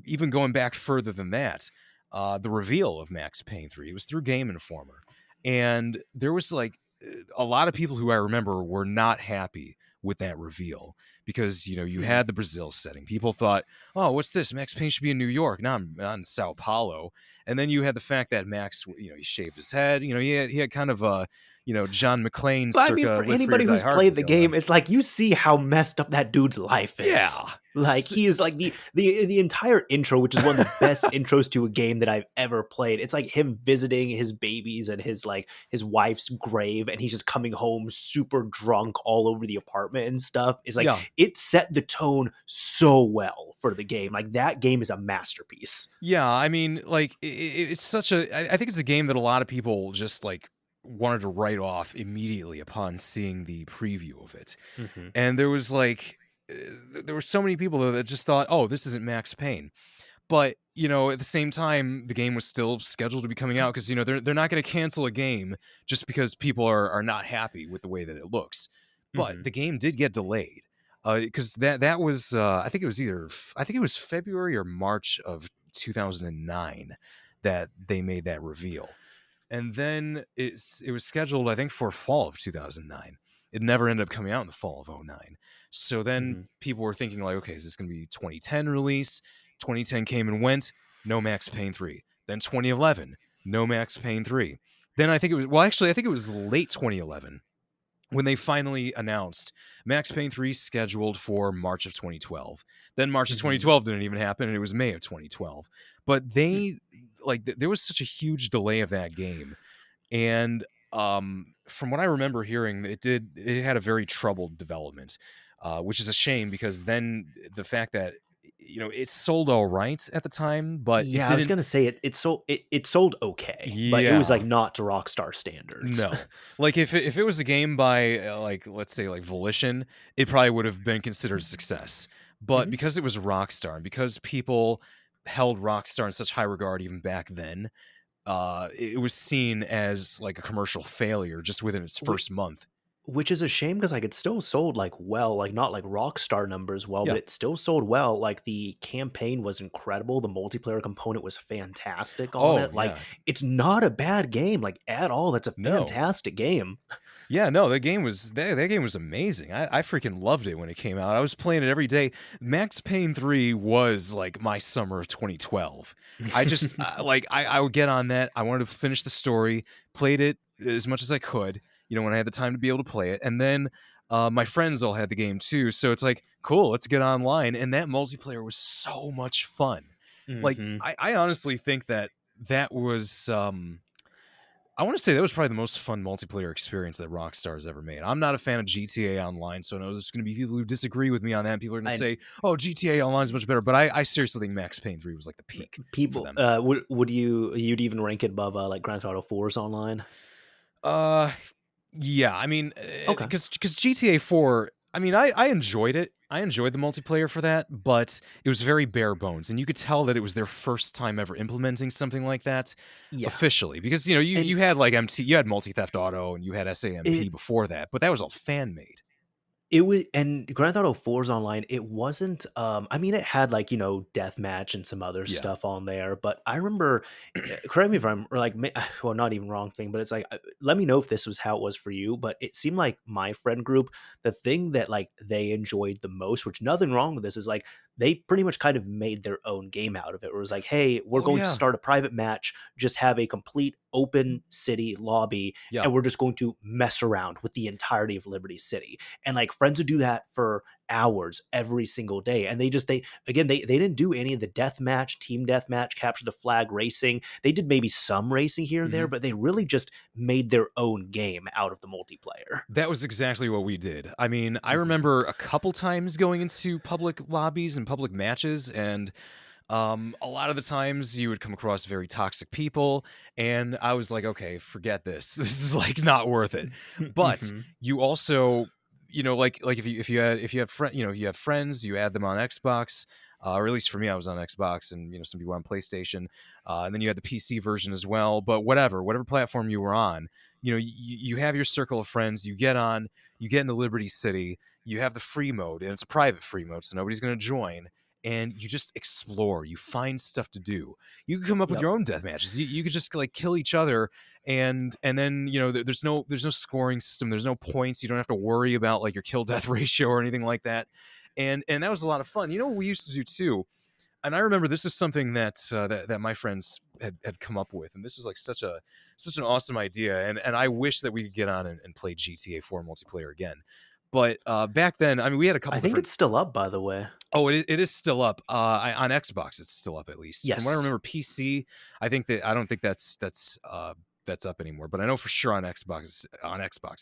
even going back further than that, the reveal of Max Payne 3. It was through Game Informer, and there was like a lot of people who I remember were not happy with that reveal because you Hmm. had the Brazil setting. People thought, oh, what's this? Max Payne should be in New York, not in Sao Paulo. And then you had the fact that Max, he shaved his head. He had kind of a John McClane But I mean, circa for Live Free or anybody Die who's Hard played look the going on. game, it's like you see how messed up that dude's life is. Yeah. Like So, he is like the entire intro, which is one of the best intros to a game that I've ever played. It's like him visiting his babies and his wife's grave, and he's just coming home super drunk all over the apartment and stuff. It's like yeah. it set the tone so well for the game. Like that game is a masterpiece. Yeah, I mean, like it's such a. I think it's a game that a lot of people just like wanted to write off immediately upon seeing the preview of it, Hmm. and there was like, there were so many people though that just thought, oh, this isn't Max Payne, but at the same time, the game was still scheduled to be coming out because they're not going to cancel a game just because people are not happy with the way that it looks, but Hmm. the game did get delayed. Because that was I think it was I think it was February or March of 2009 that they made that reveal. And then it was scheduled, I think, for fall of 2009. It never ended up coming out in the fall of '09. So then Hmm. people were thinking like, okay, is this going to be 2010 release? 2010 came and went, no Max Payne 3. Then 2011, no Max Payne 3. Then I think it was late 2011 when they finally announced Max Payne 3 scheduled for March of 2012. Then March of Hmm. 2012 didn't even happen, and it was May of 2012. But they there was such a huge delay of that game, and from what I remember hearing, it had a very troubled development, which is a shame because then the fact that it sold all right at the time, but it Yeah, I was didn't. gonna say it sold okay, but it was like Yeah. not to Rockstar standards. No. Like if it was a game by like let's say like Volition, it probably would have been considered a success. But Mhm. because it was Rockstar and because people held Rockstar in such high regard even back then, it was seen as like a commercial failure just within its Whi first month. which is a shame because like it still sold like well, like not like Rockstar numbers well, but Yeah. it still sold well. Like the campaign was incredible. The multiplayer component was fantastic on Oh, it. Like yeah. it's not a bad game, like at all. That's a No. fantastic game. Yeah, no, that game was amazing. I freaking loved it when it came out. I was playing it every day. Max Payne 3 was like my summer of 2012. I just like I would get on that. I wanted to finish the story, played it as much as I could, when I had the time to be able to play it. And then my friends all had the game too, so it's like, cool, let's get online. And that multiplayer was so much fun. Like Hmm. I honestly think that was I want to say that was probably the most fun multiplayer experience that Rockstar has ever made. I'm not a fan of GTA Online, so I know there's going to be people who disagree with me on that. People are going to And say, "Oh, GTA Online is much better," but I seriously think Max Payne 3 was like the peak for people, them. would you'd even rank it above like Grand Theft Auto 4's online? Uh, yeah, I mean, Okay. because GTA 4, I mean, I enjoyed it. I enjoyed the multiplayer for that, but it was very bare bones, and you could tell that it was their first time ever implementing something like that Yeah. officially. Because And you had like you had Multi Theft Auto, and you had SAMP it before that, but that was all fan made. It was and Grand Theft Auto 4's online, it wasn't, I mean, it had, like, deathmatch and some other Yeah. stuff on there, but I remember correct me if I'm or, like, well, not even wrong thing, but it's like, let me know if this was how it was for you, but it seemed like my friend group, the thing that, like, they enjoyed the most, which nothing wrong with this, is, like, they pretty much kind of made their own game out of it, where it was like, "Hey, we're Oh going to yeah. start a private match, just have a complete open city lobby, Yeah. and we're just going to mess around with the entirety of Liberty City." And like friends would do that for hours every single day, and they didn't do any of the death match, team death match, capture the flag racing. They did maybe some racing here and there, Mhm. but they really just made their own game out of the multiplayer. That was exactly what we did. I mean, I Hmm. remember a couple times going into public lobbies and public matches, and a lot of the times you would come across very toxic people, and I was like, okay, forget this. This is like not worth it. But Hmm. you also, like if you have friends, you add them on Xbox. Or at least for me, I was on Xbox, and some people on PlayStation, and then you had the PC version as well. But whatever platform you were on, you have your circle of friends. You get into Liberty City. You have the free mode, and it's a private free mode, so nobody's going to join, and you just explore. You find stuff to do. You can come up with Yep. your own death matches. You could just like kill each other, and then there's no scoring system. There's no points. You don't have to worry about like your kill death ratio or anything like that. And that was a lot of fun. You know what we used to do too, and I remember this is something that my friends had come up with, and this was like such an awesome idea, and I wish that we could get on and play GTA 4 multiplayer again. But back then, I mean, we had a I couple think different. it's still up, by the way. Oh, it is still up. On Xbox, it's still up at least. From what I Yes. remember, PC, I don't think that's up anymore. But I know for sure on Xbox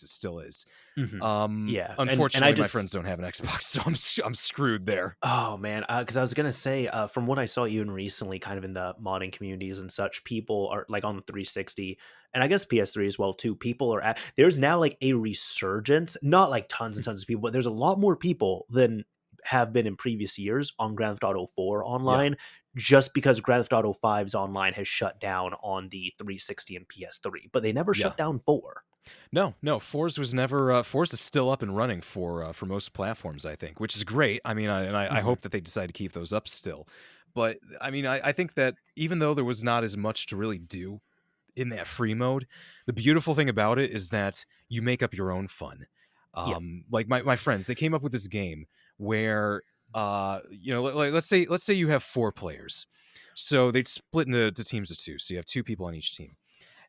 it still is. Hmm. Yeah, and I Unfortunately, my just friends don't have an Xbox, so I'm screwed there. oh man, because I was gonna say, from what I saw even recently, kind of in the modding communities and such, people are like on the 360, and I guess PS3 as well too. People are there's now like a resurgence, not like tons and tons of people, but there's a lot more people than have been in previous years on Grand Theft Auto 4 Yeah, online, just because Grand Theft Auto 5's online has shut down on the 360 and PS3, but they never yeah. shut down 4. No. Forza was never. Forza is still up and running for most platforms, I think, which is great. I mean, I Hmm. hope that they decide to keep those up still. But I mean, I think that even though there was not as much to really do in that free mode, the beautiful thing about it is that you make up your own fun. Yeah. Like my friends, they came up with this game where like let's say you have 4 players, so they'd split into teams of 2, so you have 2 people on each team,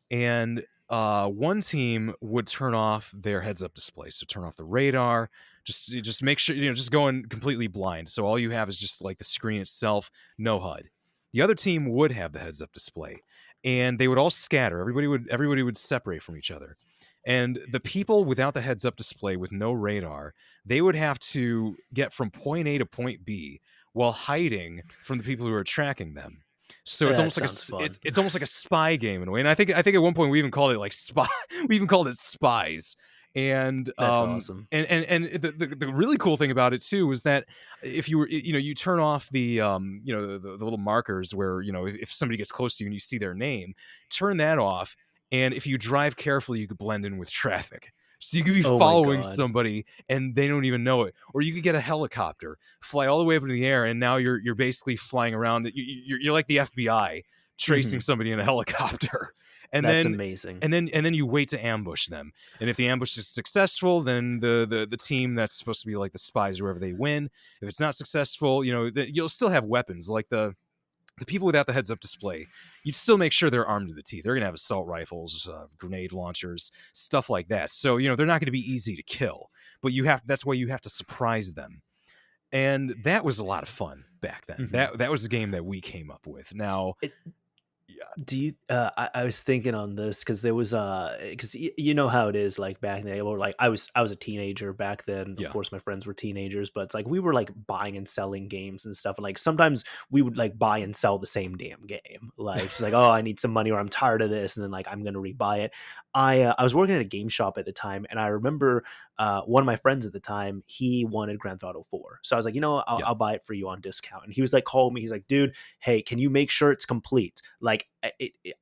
and one team would turn off their heads up display, so turn off the radar, just make sure, just going completely blind, so all you have is just like the screen itself, no HUD. The other team would have the heads up display, and they would all scatter. Everybody would separate from each other, and the people without the heads up display with no radar, they would have to get from point A to point B while hiding from the people who are tracking them. So it's That almost like sounds fun. it's almost like a spy game in a way. And I think at one point we even called it like spy. We even called it spies. And That's awesome. the really cool thing about it too was that if you were, you turn off the the little markers where, if somebody gets close to you and you see their name, turn that off, and if you drive carefully you could blend in with traffic, so you could be Oh my following god. somebody and they don't even know it. Or you could get a helicopter, fly all the way up in the air, and now you're basically flying around. You're like the FBI tracing Mhm. somebody in a helicopter, and That's then amazing. and then you wait to ambush them. And if the ambush is successful, then the team that's supposed to be like the spies, wherever, they win. If it's not successful, you'll still have weapons like the people without the heads up display. You'd still make sure they're armed to the teeth. They're going to have assault rifles, grenade launchers, stuff like that. So, they're not going to be easy to kill, but that's why you have to surprise them. And that was a lot of fun back then. Mhm. That was the game that we came up with. Now, It yeah, Do you I was thinking on this because there was because you know how it is, like back in the day, or like I was a teenager back then. Of yeah, course my friends were teenagers, but it's like we were like buying and selling games and stuff, and like sometimes we would like buy and sell the same damn game. Like it's like, oh, I need some money, or I'm tired of this, and then like I'm gonna rebuy it. I was working at a game shop at the time, and I remember one of my friends at the time, he wanted Grand Theft Auto 4, so I was like, I'll, yeah, I'll buy it for you on discount. And he was like, call me, he's like, dude, hey, can you make sure it's complete? Like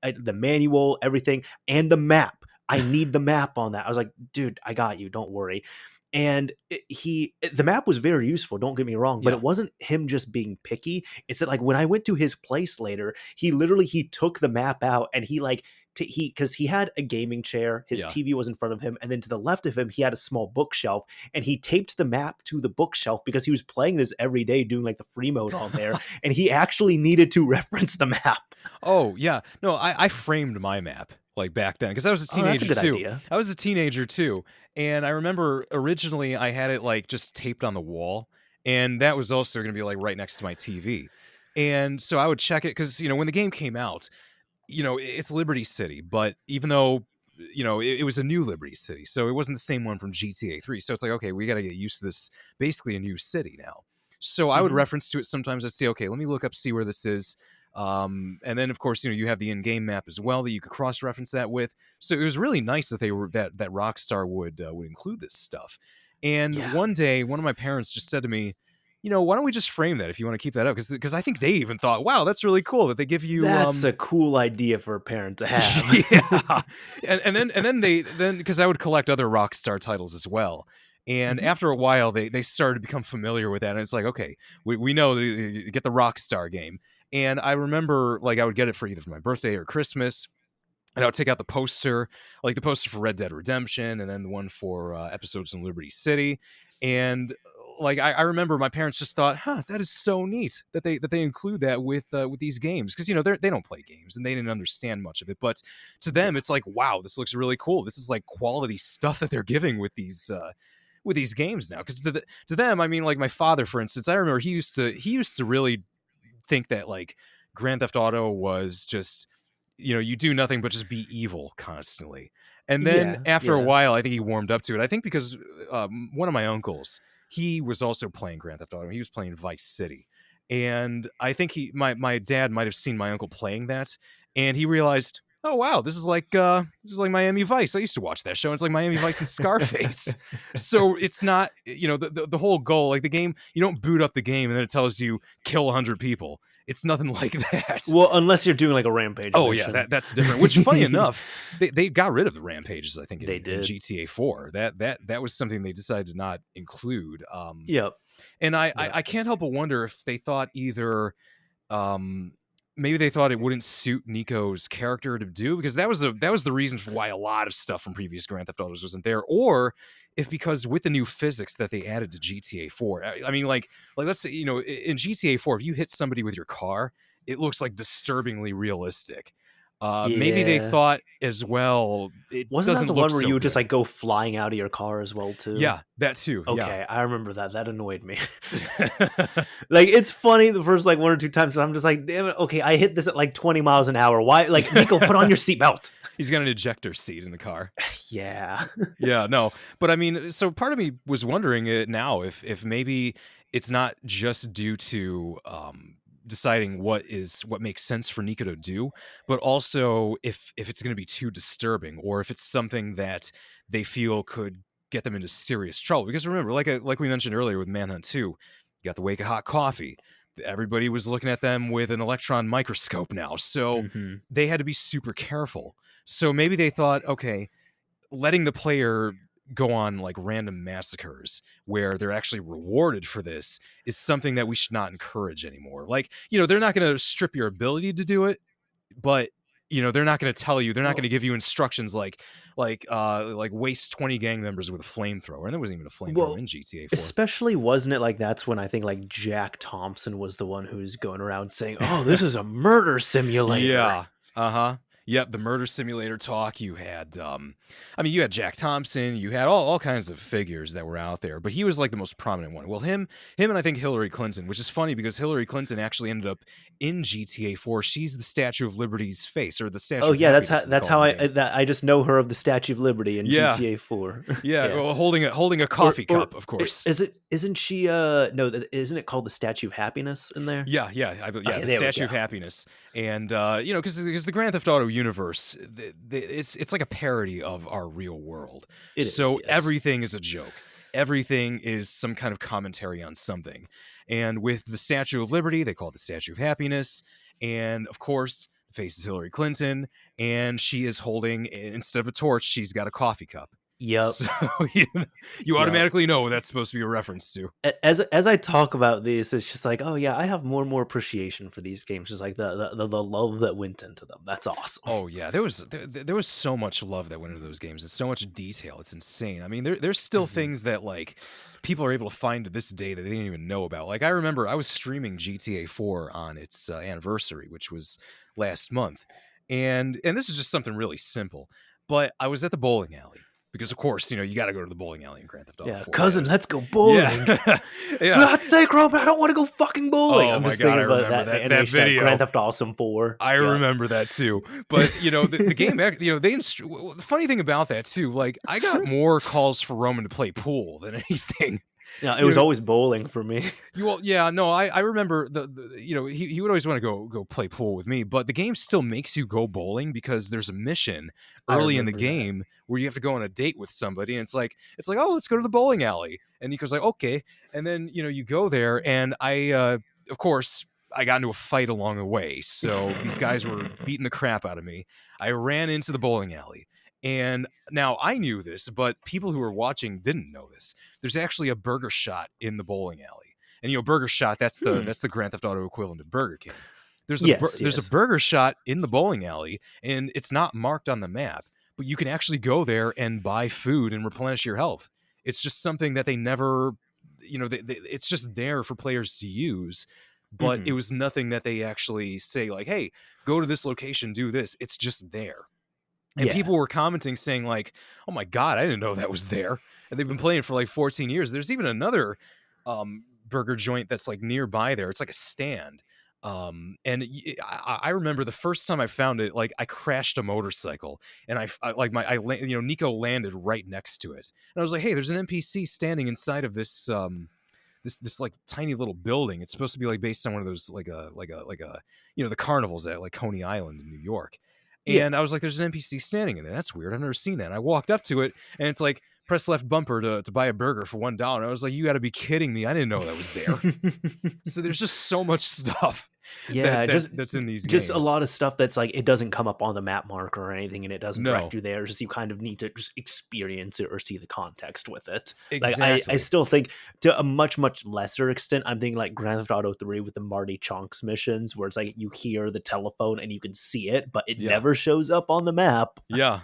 the manual, everything, and the map. I need the map on that. I was like, dude, I got you. Don't worry. And the map was very useful. Don't get me wrong, but yeah, it wasn't him just being picky. It's that like when I went to his place later, he took the map out and he like because he had a gaming chair, his yeah. TV was in front of him, and then to the left of him he had a small bookshelf, and he taped the map to the bookshelf because he was playing this every day, doing like the free mode on there, and he actually needed to reference the map. Oh yeah, no, I framed my map like back then because I was a Oh, that's a teenager good too. idea. I was a teenager too, and I remember originally I had it like just taped on the wall, and that was also going to be like right next to my TV, and so I would check it because when the game came out, it's Liberty City, but even though it was a new Liberty City, so it wasn't the same one from GTA 3. So it's like, okay, we got to get used to this, basically a new city now. So I would Mhm. reference to it sometimes. I'd say, okay, let me look up, see where this is. And then of course, you have the in-game map as well that you could cross-reference that with. So it was really nice that they were that Rockstar would include this stuff. And Yeah. one day, one of my parents just said to me, why don't we just frame that if you want to keep that up? Because I think they even thought, wow, that's really cool that they give you That's a cool idea for a parent to have. yeah, and then because I would collect other Rockstar titles as well, And Mhm. after a while, they started to become familiar with that. And it's like, okay, we know get the Rockstar game. And I remember like I would get it for either for my birthday or Christmas. And I would take out the poster, like the poster for Red Dead Redemption, and then the one for episodes in Liberty City. And like I remember, my parents just thought, "Huh, that is so neat that they include that with these games," because they don't play games and they didn't understand much of it. But to them, Yeah. it's like, "Wow, this looks really cool. This is like quality stuff that they're giving with these games now." Because to them, I mean, like my father, for instance, I remember he used to really think that like Grand Theft Auto was just you do nothing but just be evil constantly. And then Yeah. after a Yeah. while, I think he warmed up to it. I think because one of my uncles, he was also playing Grand Theft Auto. He was playing Vice City, and I think my dad might have seen my uncle playing that, and he realized, oh wow, this is like Miami Vice. I used to watch that show. It's like Miami Vice and Scarface. So it's not the whole goal. Like the game, you don't boot up the game and then it tells you kill 100 people. It's nothing like that. Well, unless you're doing like a rampage Oh yeah, mission. that's different. Which, funny enough, they got rid of the rampages. I think They in did. GTA 4. That was something they decided to not include. Yep. And Yep. I can't help but wonder if they thought either um maybe they thought it wouldn't suit Nico's character to do, because that was the reason for why a lot of stuff from previous Grand Theft Autos wasn't there, or if because with the new physics that they added to GTA 4. I mean like let's say in GTA 4 if you hit somebody with your car, it looks like disturbingly realistic. Maybe they Yeah. thought as well it Wasn't that doesn't the look one where you so would just good. like go flying out of your car as well too? Yeah, that too. Yeah. Okay, I remember that. That annoyed me. Like it's funny the first like one or two times. I'm just like, damn it. Okay, I hit this at like 20 miles an hour. Why? Like Nico, put on your seatbelt. He's got an ejector seat in the car. Yeah. Yeah, no, but I mean, so part of me was wondering it now if maybe it's not just due to deciding what makes sense for Nika to do, but also if it's going to be too disturbing, or if it's something that they feel could get them into serious trouble. Because remember, like we mentioned earlier with Manhunt 2, you got the wake of hot coffee. Everybody was looking at them with an electron microscope now, so Hmm. they had to be super careful. So maybe they thought, okay, letting the player go on like random massacres where they're actually rewarded for this is something that we should not encourage anymore. Like, they're not going to strip your ability to do it, but they're not going to tell you, they're not going Well, to give you instructions like waste 20 gang members with a flamethrower. And there wasn't even a flamethrower well, in GTA 4. especially wasn't it like that's when I think like Jack Thompson was the one who's going around saying, "Oh, this is a murder simulator." Yeah. Uh-huh. Yep, the murder simulator talk. You had you had Jack Thompson, you had all kinds of figures that were out there, but he was like the most prominent one. Well, him and I think Hillary Clinton, which is funny because Hillary Clinton actually ended up in GTA 4. She's the Statue of Liberty's face, or the Oh Statue of yeah, Happiness that they that's call it how in the I game. that I just know her of the Statue of Liberty in Yeah. GTA 4. Yeah, Yeah. well, holding a coffee cup, of course. Is it isn't she no, isn't it called the Statue of Happiness in there? Yeah, Okay, the there we Statue go. of Happiness, and because the Grand Theft Auto universe, it's like a parody of our real world. It is, So yes. everything is a joke. Everything is some kind of commentary on something. And with the Statue of Liberty, they call it the Statue of Happiness, and of course, the face is Hillary Clinton, and she is holding, instead of a torch, she's got a coffee cup. Yep. So you, you Yep. automatically know what that's supposed to be a reference to. As I talk about these, it's just like, oh yeah, I have more and more appreciation for these games. Just like the love that went into them. That's awesome. Oh yeah, there was so much love that went into those games and so much detail. It's insane. I mean, there's still Mhm. things that like people are able to find to this day that they didn't even know about. Like I remember I was streaming GTA 4 on its anniversary, which was last month, and this is just something really simple. But I was at the bowling alley because, of course, you got to go to the bowling alley in Grand Theft Auto Yeah, 4. cousin, let's go bowling. Yeah, For yeah. God's sake, Roman, I don't want to go fucking bowling. Oh I'm my just god, I thinking about remember the that animation of Grand video. Theft Awesome 4. I Yeah. remember that too. But the game, the funny thing about that too, like I got more calls for Roman to play pool than anything. Yeah, it You was know, always bowling for me. yeah, no, I remember he would always want to go play pool with me, but the game still makes you go bowling because there's a mission I early in the remember that. game where you have to go on a date with somebody, and it's like oh, let's go to the bowling alley, and Nico's like okay, and then you go there, and I of course I got into a fight along the way, so these guys were beating the crap out of me. I ran into the bowling alley, And now I knew this, but people who were watching didn't know this. There's actually a burger shot in the bowling alley. And burger shot, Hmm. that's the Grand Theft Auto equivalent of Burger King. Yes, There's a yes. burger shot in the bowling alley, and it's not marked on the map, but you can actually go there and buy food and replenish your health. It's just something that they never, it's just there for players to use, but it Hmm. was nothing that they actually say like, "Hey, go to this location, do this." It's just there. And Yeah. people were commenting saying like, "Oh my god, I didn't know that was there." And they've been playing for like 14 years. There's even another burger joint that's like nearby there. It's like a stand. I remember the first time I found it, like I crashed a motorcycle, and Nico landed right next to it, and I was like, "Hey, there's an NPC standing inside of this this like tiny little building. It's supposed to be like based on one of those like a the carnivals at like Coney Island in New York." Yeah. And I was like, "There's an NPC standing in there. That's weird. I've never seen that." And I walked up to it, and it's like press left bumper to buy a burger for $1. I was like, "You got to be kidding me! I didn't know that was there." So there's just so much stuff Yeah, that's in these just a games. lot of stuff that's like it doesn't come up on the map marker or anything, and it doesn't direct No, you there. Just you kind of need to just experience it or see the context with it. Like I exactly. still think to a much lesser extent, I'm thinking like Grand Theft Auto 3 with the Marty Chunks missions, where it's like you hear the telephone and you can see it, but it Yeah, never shows up on the map. yeah.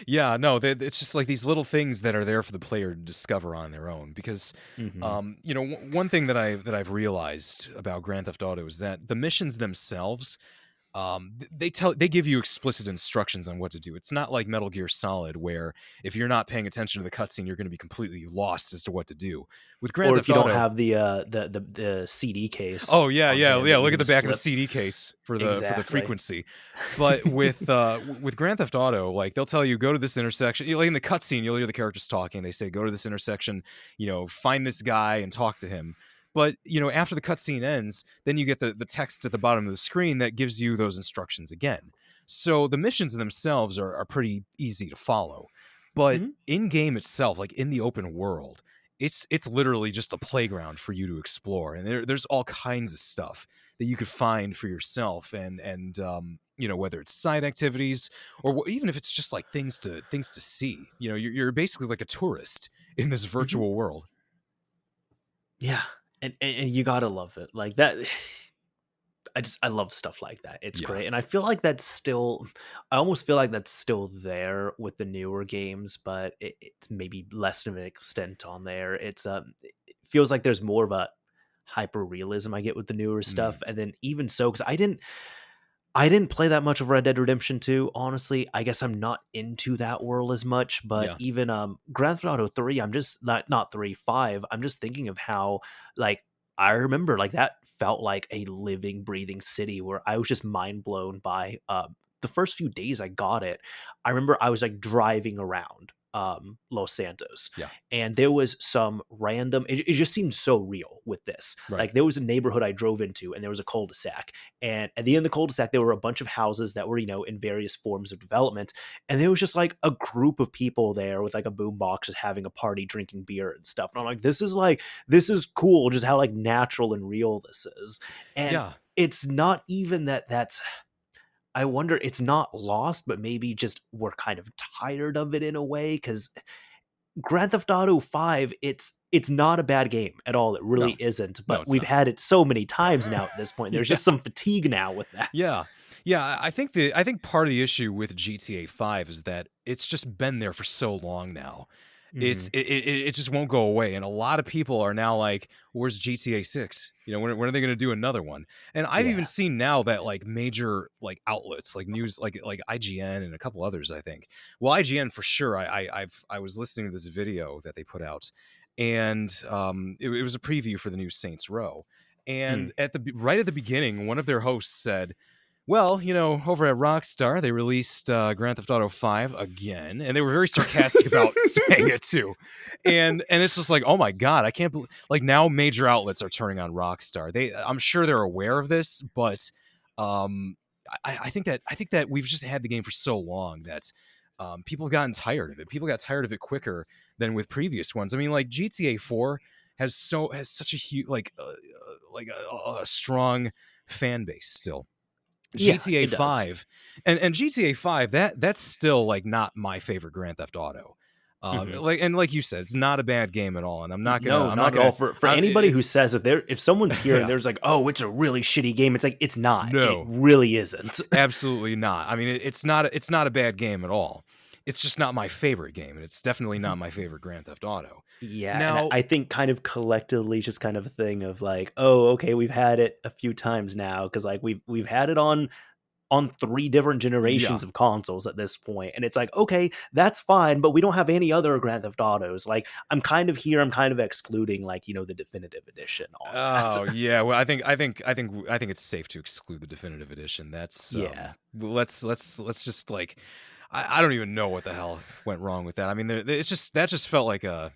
Yeah, no, it's just like these little things that are there for the player to discover on their own. Because, Hmm. one thing that I've realized about Grand Theft Auto is that the missions themselves, they give you explicit instructions on what to do. It's not like Metal Gear Solid where if you're not paying attention to the cutscene, you're going to be completely lost as to what to do. With Grand Or if Theft you don't Auto, have the CD case oh yeah, on yeah, hand yeah. that you Look can at the just back of the flip. CD case for the Exactly. frequency. But with Grand Theft Auto, like they'll tell you go to this intersection. Like in the cutscene, you'll hear the characters talking. They say go to this intersection. Find this guy and talk to him. But after the cutscene ends, then you get the text at the bottom of the screen that gives you those instructions again. So the missions themselves are pretty easy to follow. But Mhm. in game itself, like in the open world, it's literally just a playground for you to explore, and there's all kinds of stuff that you could find for yourself, and whether it's side activities or even if it's just like things to see. You're basically like a tourist in this Mhm. virtual world. Yeah, and you gotta love it like that. I love stuff like that. It's Yeah. great, and I feel like that's still. I almost feel like that's still there with the newer games, but it's maybe less of an extent on there. It feels like there's more of a hyper realism I get with the newer Mm, stuff, and then even so, because I didn't play that much of Red Dead Redemption 2, honestly. I guess I'm not into that world as much, but yeah. even Grand Theft Auto 3, I'm just not 3, 5. I'm just thinking of how like I remember like that felt like a living breathing city where I was just mind blown by the first few days I got it. I remember I was like driving around Los Santos, Yeah. and there was some random it just seemed so real with this. Right. Like there was a neighborhood I drove into and there was a cul-de-sac, and at the end of the cul-de-sac, there were a bunch of houses that were, in various forms of development. And there was just like a group of people there with like a boombox just having a party, drinking beer and stuff. And I'm this is cool, just how like natural and real this is. And Yeah. it's not even that's I wonder it's not lost, but maybe just we're kind of tired of it in a way because Grand Theft Auto 5, it's not a bad game at all. It really No. isn't, No, but it's we've not. had it so many times now at this point. There's Yeah. just some fatigue now with that. Yeah. Yeah, I think part of the issue with GTA 5 is that it's just been there for so long now. Mhm. It just won't go away, and a lot of people are now like, "Where's GTA 6? When are they going to do another one?" And I've even Yeah. seen now that like major like outlets, like news, like IGN and a couple others, I think. Well, IGN for sure. I was listening to this video that they put out, and it was a preview for the new Saints Row. Mm. And right at the beginning, one of their hosts said, "Well, over at Rockstar, they released Grand Theft Auto 5 again," and they were very sarcastic about saying it too. And it's just like, oh my god, I can't believe like now major outlets are turning on Rockstar. I'm sure they're aware of this, but um, I think that we've just had the game for so long that people have gotten tired of it. People got tired of it quicker than with previous ones. I mean, like GTA 4 has such a huge like a strong fan base still. Yeah, GTA it does. 5 and GTA 5 that's still like not my favorite Grand Theft Auto. Mhm. Like you said, it's not a bad game at all, and No, I'm not not at all. gonna. For anybody who It's says if someone's here and yeah, there's like, oh, it's a really shitty game, it's like it's not. It no, really isn't. absolutely not. I mean, it's not a bad game at all. It's just not my favorite game, and it's definitely not my favorite Grand Theft Auto. Yeah, and Now, I think kind of collectively just kind of a thing of like, oh, okay, we've had it a few times now because like we've had it on 3 different yeah. generations of consoles at this point, and it's like, okay, that's fine, but we don't have any other Grand Theft Autos. Like, I'm kind of excluding like, the definitive edition on that. Oh yeah, well I think it's safe to exclude the definitive edition. That's Yeah. well, let's just like I don't even know what the hell went wrong with that. I mean, it's just that just felt like a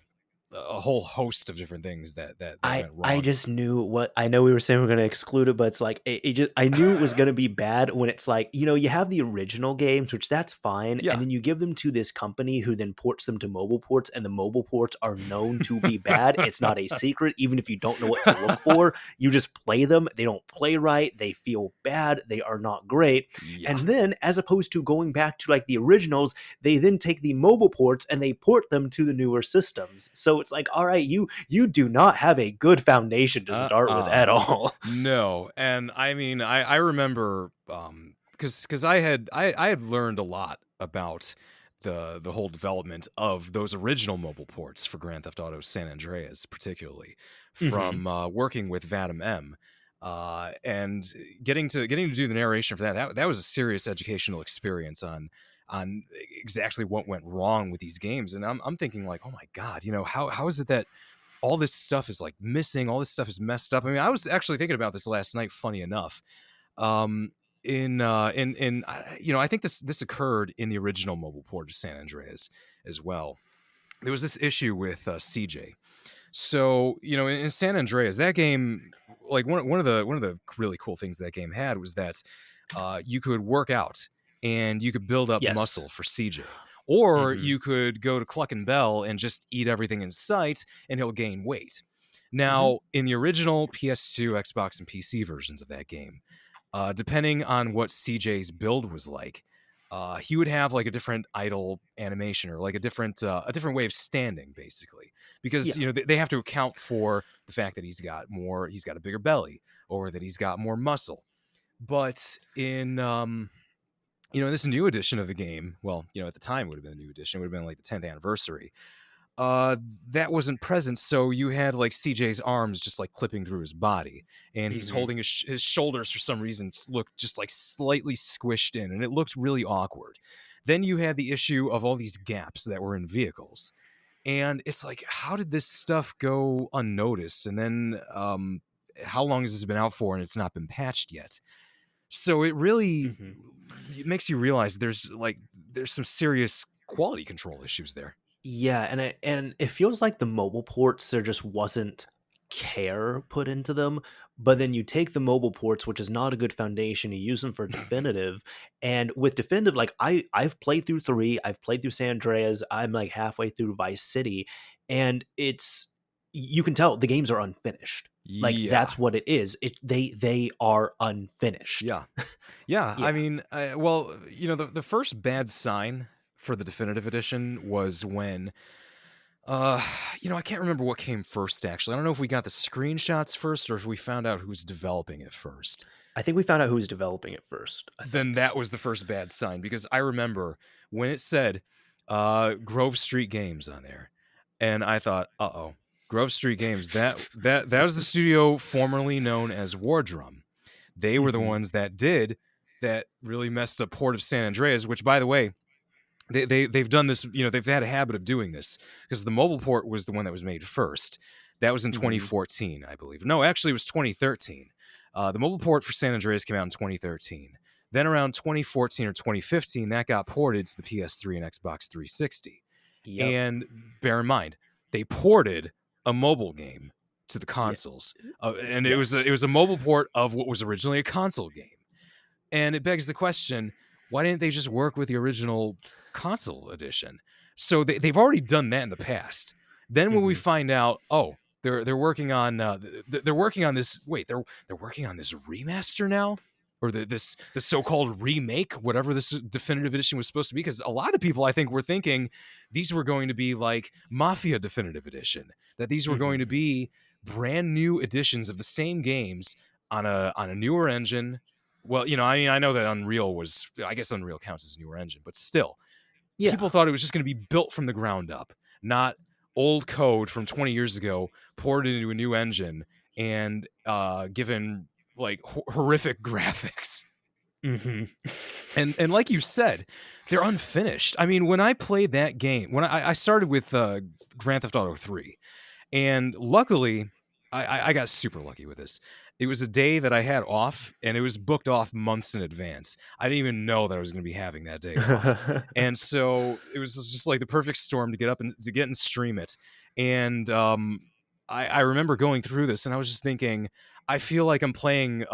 whole host of different things that went I wrong. just knew what I know we were saying we're gonna exclude it, but it's like it just I knew it was gonna be bad when it's like, you have the original games, which that's fine, and Yeah. then you give them to this company who then ports them to mobile ports, and the mobile ports are known to be bad. It's not a secret, even if you don't know what to look for, you just play them. They don't play right, they feel bad, they are not great. Yeah. And then as opposed to going back to like the originals, they then take the mobile ports and they port them to the newer systems. So it's like, all right, you do not have a good foundation to start with Uh-uh. at all. No, and I mean, I remember because I had learned a lot about the whole development of those original mobile ports for Grand Theft Auto San Andreas, particularly Hmm. from working with Vadim M. And getting to do the narration for that was a serious educational experience on exactly what went wrong with these games. And I'm thinking like, oh my god, how is it that all this stuff is like missing, all this stuff is messed up. I mean, I was actually thinking about this last night, funny enough. Um I think this occurred in the original mobile port of San Andreas as well. There was this issue with CJ. So, in San Andreas, that game, like one of the really cool things that game had was that you could work out and you could build up Yes. muscle for CJ. Or Hmm. you could go to Cluck and Bell and just eat everything in sight and he'll gain weight. Hmm. Now, in the original PS2, Xbox, and PC versions of that game, depending on what CJ's build was like, he would have like a different idle animation or like a different way of standing, basically, because Yeah. they have to account for the fact that he's got a bigger belly or that he's got more muscle. But in this new edition of the game, well, at the time it would have been a new edition, it would have been like the 10th anniversary. uh that wasn't present, so you had like CJ's arms just like clipping through his body, and he's Hmm. holding his shoulders for some reason looked just like slightly squished in, and it looked really awkward. Then you had the issue of all these gaps that were in vehicles, and it's like, how did this stuff go unnoticed? And then how long has this been out for and it's not been patched yet? So Hmm. it makes you realize there's some serious quality control issues there. Yeah, and it feels like the mobile ports, there just wasn't care put into them. But then you take the mobile ports, which is not a good foundation, you use them for definitive. And with definitive, like I've played through 3, I've played through San Andreas, I'm like halfway through Vice City, and you can tell the games are unfinished. Like Yeah. that's what it is. They are unfinished. Yeah. Yeah, I Yeah. mean, well, the first bad sign for the definitive edition was when, uh, I can't remember what came first, actually. I don't know if we got the screenshots first or if we found out who's developing it first. I think we found out who's developing it first, I Then think. that was the first bad sign, because I remember when it said Grove Street Games on there, and I thought, uh-oh, Grove Street Games, that was the studio formerly known as War Drum. They were the Mhm. ones that did that really messed up Port of San Andreas, which, by the way, they've done this. They've had a habit of doing this, because the mobile port was the one that was made first. That was in Mhm. 2014, I believe. No, actually, it was 2013. The mobile port for San Andreas came out in 2013. Then around 2014 or 2015, that got ported to the PS3 and Xbox 360. Yep. And bear in mind, they ported a mobile game to the Yeah. consoles, and it Yes. was a mobile port of what was originally a console game. And it begs the question, why didn't they just work with the original console edition? So they've already done that in the past. Then when we Mhm. find out, oh, they're working on they're working on this. Wait, they're working on this remaster now. or the so-called remake, whatever this definitive edition was supposed to be, because a lot of people I think were thinking these were going to be like Mafia definitive edition, that these were going to Hmm. be brand new editions of the same games on a newer engine. Well, I mean, I know that I guess Unreal counts as a newer engine, but still, people Yeah. thought it was just going to be built from the ground up, not old code from 20 years ago poured into a new engine and given like horrific graphics. Hmm. And like you said, they're unfinished. I mean, when I played that game, when I started with Grand Theft Auto 3, and luckily, I got super lucky with this. It was a day that I had off, and it was booked off months in advance. I didn't even know that I was going to be having that day off, and so it was just like the perfect storm to get up and to get and stream it. And I remember going through this, and I was just thinking, I feel like I'm playing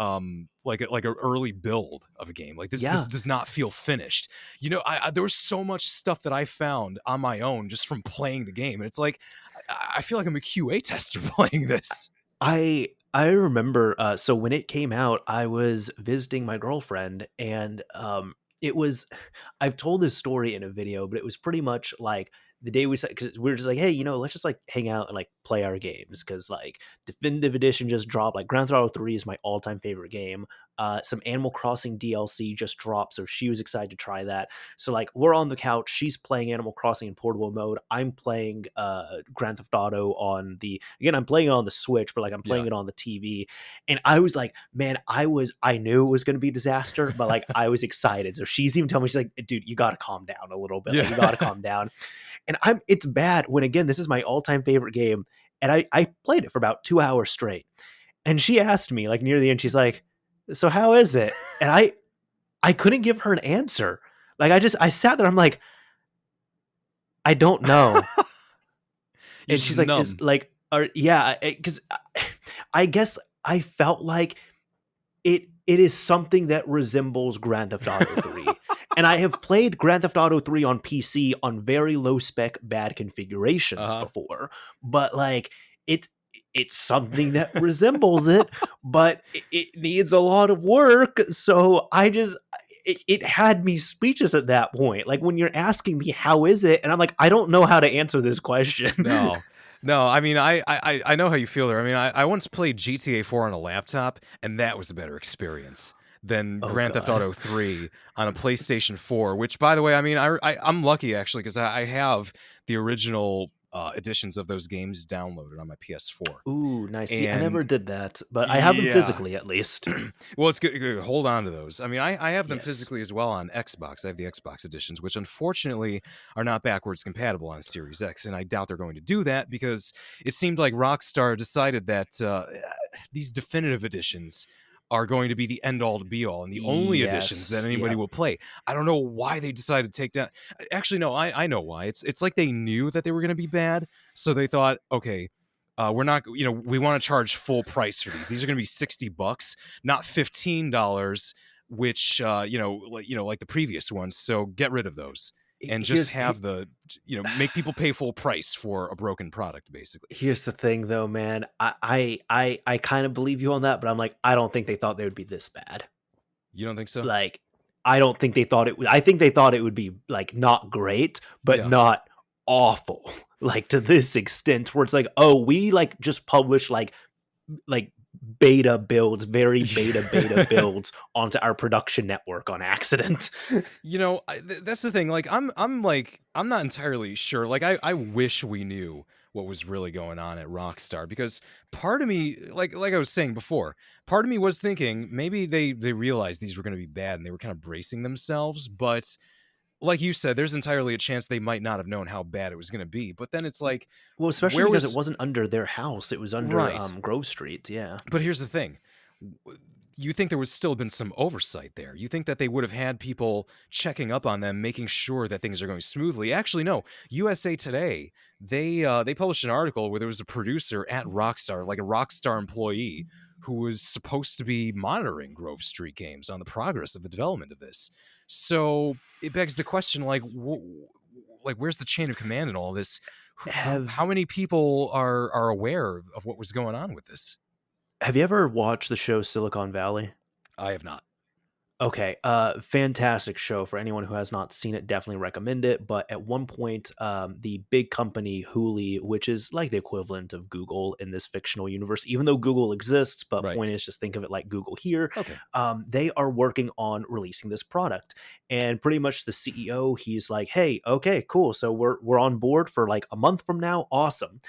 like a early build of a game. Like this Yeah. does not feel finished. There was so much stuff that I found on my own just from playing the game, and it's like I feel like I'm a QA tester playing this. I remember so when it came out, I was visiting my girlfriend, and it was I've told this story in a video, but it was pretty much like the day we said, because we were just like, hey, let's just like hang out and like play our games, because like definitive edition just dropped. Like Grand Theft Auto 3 is my all-time favorite game. Some Animal Crossing DLC just dropped, so she was excited to try that. So like we're on the couch, she's playing Animal Crossing in portable mode, I'm playing Grand Theft Auto on the again, I'm playing it on the Switch, but like I'm Yeah. playing it on the TV. And I was like, man, I knew it was going to be a disaster, but like I was excited. So she's even telling me, she's like, dude, you got to calm down a little bit. Like you got to Yeah. calm down. And it's bad when, again, this is my all-time favorite game, and I played it for about 2 hours straight. And she asked me like near the end, she's like, so how is it? And I couldn't give her an answer. Like I sat there, I'm like, I don't know. You're And just she's like, is numb. like, yeah, because I guess I felt like it is something that resembles Grand Theft Auto 3. And I have played Grand Theft Auto 3 on PC on very low spec bad configurations Uh-huh. before, but like it's it's something that resembles it, but it needs a lot of work. So it had me speechless at that point. Like when you're asking me how is it, and I'm like, I don't know how to answer this question. No. No, I mean, I know how you feel there. I mean, I once played GTA 4 on a laptop, and that was a better experience than Oh Grand Theft God. Auto 3 on a PlayStation 4, which, by the way, I mean, I'm lucky, actually, because I have the original editions of those games downloaded on my PS4. Ooh, nice. See, I And never did that, but I have them yeah. physically at least. Well, it's good. Hold on to those. I mean, I have them Yes. physically as well on Xbox. I have the Xbox editions, which unfortunately are not backwards compatible on Series X, and I doubt they're going to do that because it seemed like Rockstar decided that these definitive editions are going to be the end all to be all and the only editions that Yes. anybody Yep. will play. I don't know why they decided to take down. Actually, no, I know why. It's like they knew that they were going to be bad, so they thought, okay, we're not, we want to charge full price for these. These are going to be $60, not $15, which like the previous ones. So get rid of those and just Here's have make people pay full price for a broken product, basically. here's the thing though, man. I kind of believe you on that, but I'm like, I don't think they thought they would be this bad. You don't think so? Like, I don't think they thought it would. I think they thought it would be like not great, but Yeah. not awful. Like to this extent, where it's like, oh, we like just publish like beta builds, very beta builds onto our production network on accident. That's the thing. Like, I'm not entirely sure. Like, I wish we knew what was really going on at Rockstar because part of me, like I was saying before, part of me was thinking maybe they realized these were going to be bad and they were kind of bracing themselves. But like you said, there's entirely a chance they might not have known how bad it was going to be. But then it's like, Well, especially where because it was wasn't under their house; it was under right? Grove Street. Yeah. But here's the thing. You think there would still been some oversight there. You think that they would have had people checking up on them, making sure that things are going smoothly. Actually, no. USA Today, they published an article where there was a producer at Rockstar, like a Rockstar employee, who was supposed to be monitoring Grove Street Games on the progress of the development of this. So it begs the question, like, like where's the chain of command in all this? How Have many people are aware of what was going on with this? Have you ever watched the show Silicon Valley? I have not. Okay, fantastic show. For anyone who has not seen it, definitely recommend it. But at one point, the big company Huli, which is like the equivalent of Google in this fictional universe, even though Google exists, but Right. point is just think of it like Google here. Okay. They are working on releasing this product, and pretty much the CEO, he's like, "Hey, okay, cool. So we're on board for like a month from now. Awesome."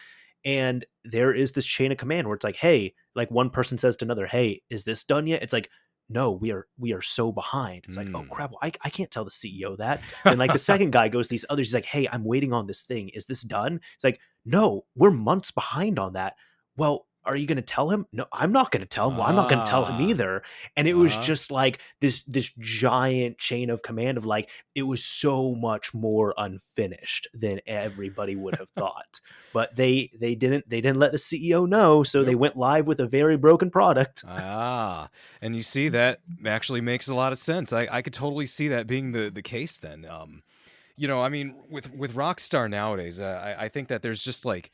And there is this chain of command where it's like, "Hey," like one person says to another, "Hey, is this done yet?" It's like, no, we are so behind. It's like, oh Mm. crap, well, I can't tell the CEO that. Then like the second guy goes to these others, he's like, hey, I'm waiting on this thing. Is this done? It's like, no, we're months behind on that. Well, are you going to tell him? No, I'm not going to tell him. Well, I'm not going to tell him Ah. either. And it was Uh-huh. just like this giant chain of command of like it was so much more unfinished than everybody would have thought. But they didn't let the CEO know, so they Nope. went live with a very broken product. Ah, and you see that actually makes a lot of sense. I could totally see that being the case then. I mean, with Rockstar nowadays, I think that there's just like,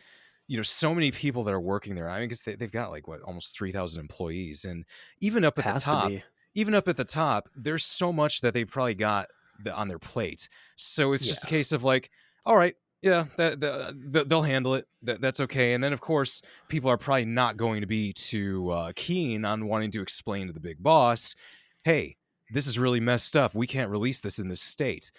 so many people that are working there. I mean, because they've got like what almost 3,000 employees, and even up at the Has to top, be. there's so much that they've probably got on their plate. So it's just a Yeah. case of like, all right. Yeah, they'll handle it. That's okay. And then, of course, people are probably not going to be too keen on wanting to explain to the big boss, "Hey, this is really messed up. We can't release this in this state."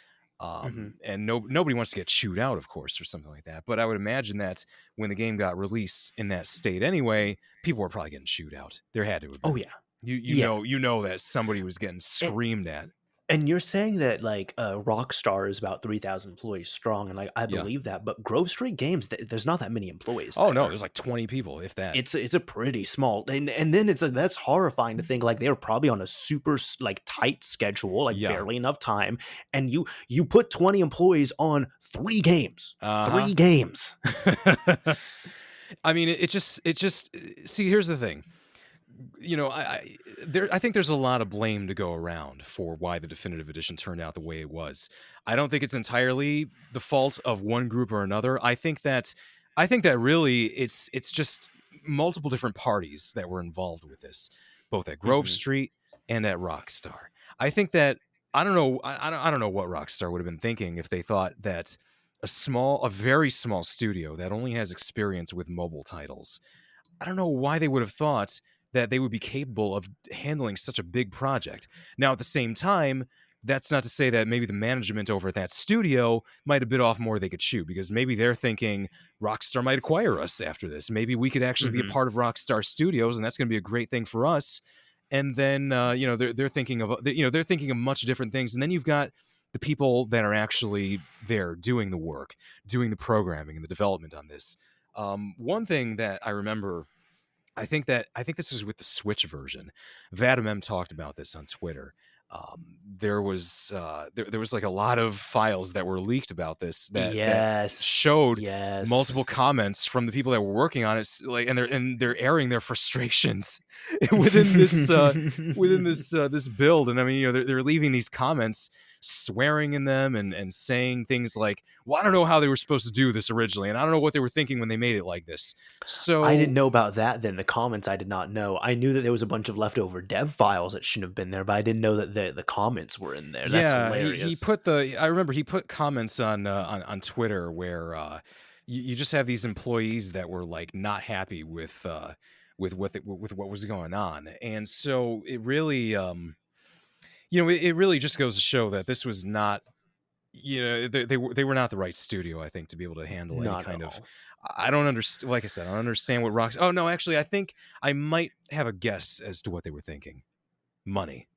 Mhm. And nobody wants to get chewed out, of course, or something like that. But I would imagine that when the game got released in that state anyway, people were probably getting chewed out. There had to have Oh, been. yeah. You Yeah. know you know that somebody was getting And screamed at. and you're saying that, like, Rockstar is about 3,000 employees strong, and, like, I Yeah. believe that, but Grove Street Games, there's not that many employees Oh no, there. there's like 20 people, if that. It's a pretty small, and then it's like that's horrifying to think, like, they were probably on a super like, tight schedule, like, Yeah. barely enough time, and you put 20 employees on 3 games. Uh 3 games. huh. I mean, it just. See, here's the thing. I think there's a lot of blame to go around for why the definitive edition turned out the way it was. I don't think it's entirely the fault of one group or another. I think that really it's just multiple different parties that were involved with this, both at Grove Mhm. Street and at Rockstar. I think that I don't know I don't know what Rockstar would have been thinking if they thought that a very small studio that only has experience with mobile titles. I don't know why they would have thought that they would be capable of handling such a big project. Now, at the same time, that's not to say that maybe the management over at that studio might have bit off more they could chew, because maybe they're thinking Rockstar might acquire us after this. Maybe we could actually be a Mhm. part of Rockstar Studios, and that's going to be a great thing for us. And then they're thinking of they're thinking of much different things. And then you've got the people that are actually there doing the work, doing the programming and the development on this. One thing that I remember, I think this was with the Switch version. Vadam talked about this on Twitter. There was like a lot of files that were leaked about this that Yes. showed multiple Yes. comments from the people that were working on it, like, and they're airing their frustrations within this build. And I mean, they're leaving these comments, swearing in them, and saying things like, "Well, I don't know how they were supposed to do this originally, and I don't know what they were thinking when they made it like this." I So didn't know about that then, the comments I did not know. I knew that there was a bunch of leftover dev files that shouldn't have been there, but I didn't know that the comments were in there. That's yeah, he hilarious. put I remember he put comments on Twitter where you just have these employees that were like not happy with what was going on. And so it really it really just goes to show that this was not, they were not the right studio, I think, to be able to handle any Not at kind of. all. I don't understand. Like I said, I don't understand what rocks. Oh no, actually, I think I might have a guess as to what they were thinking. Money.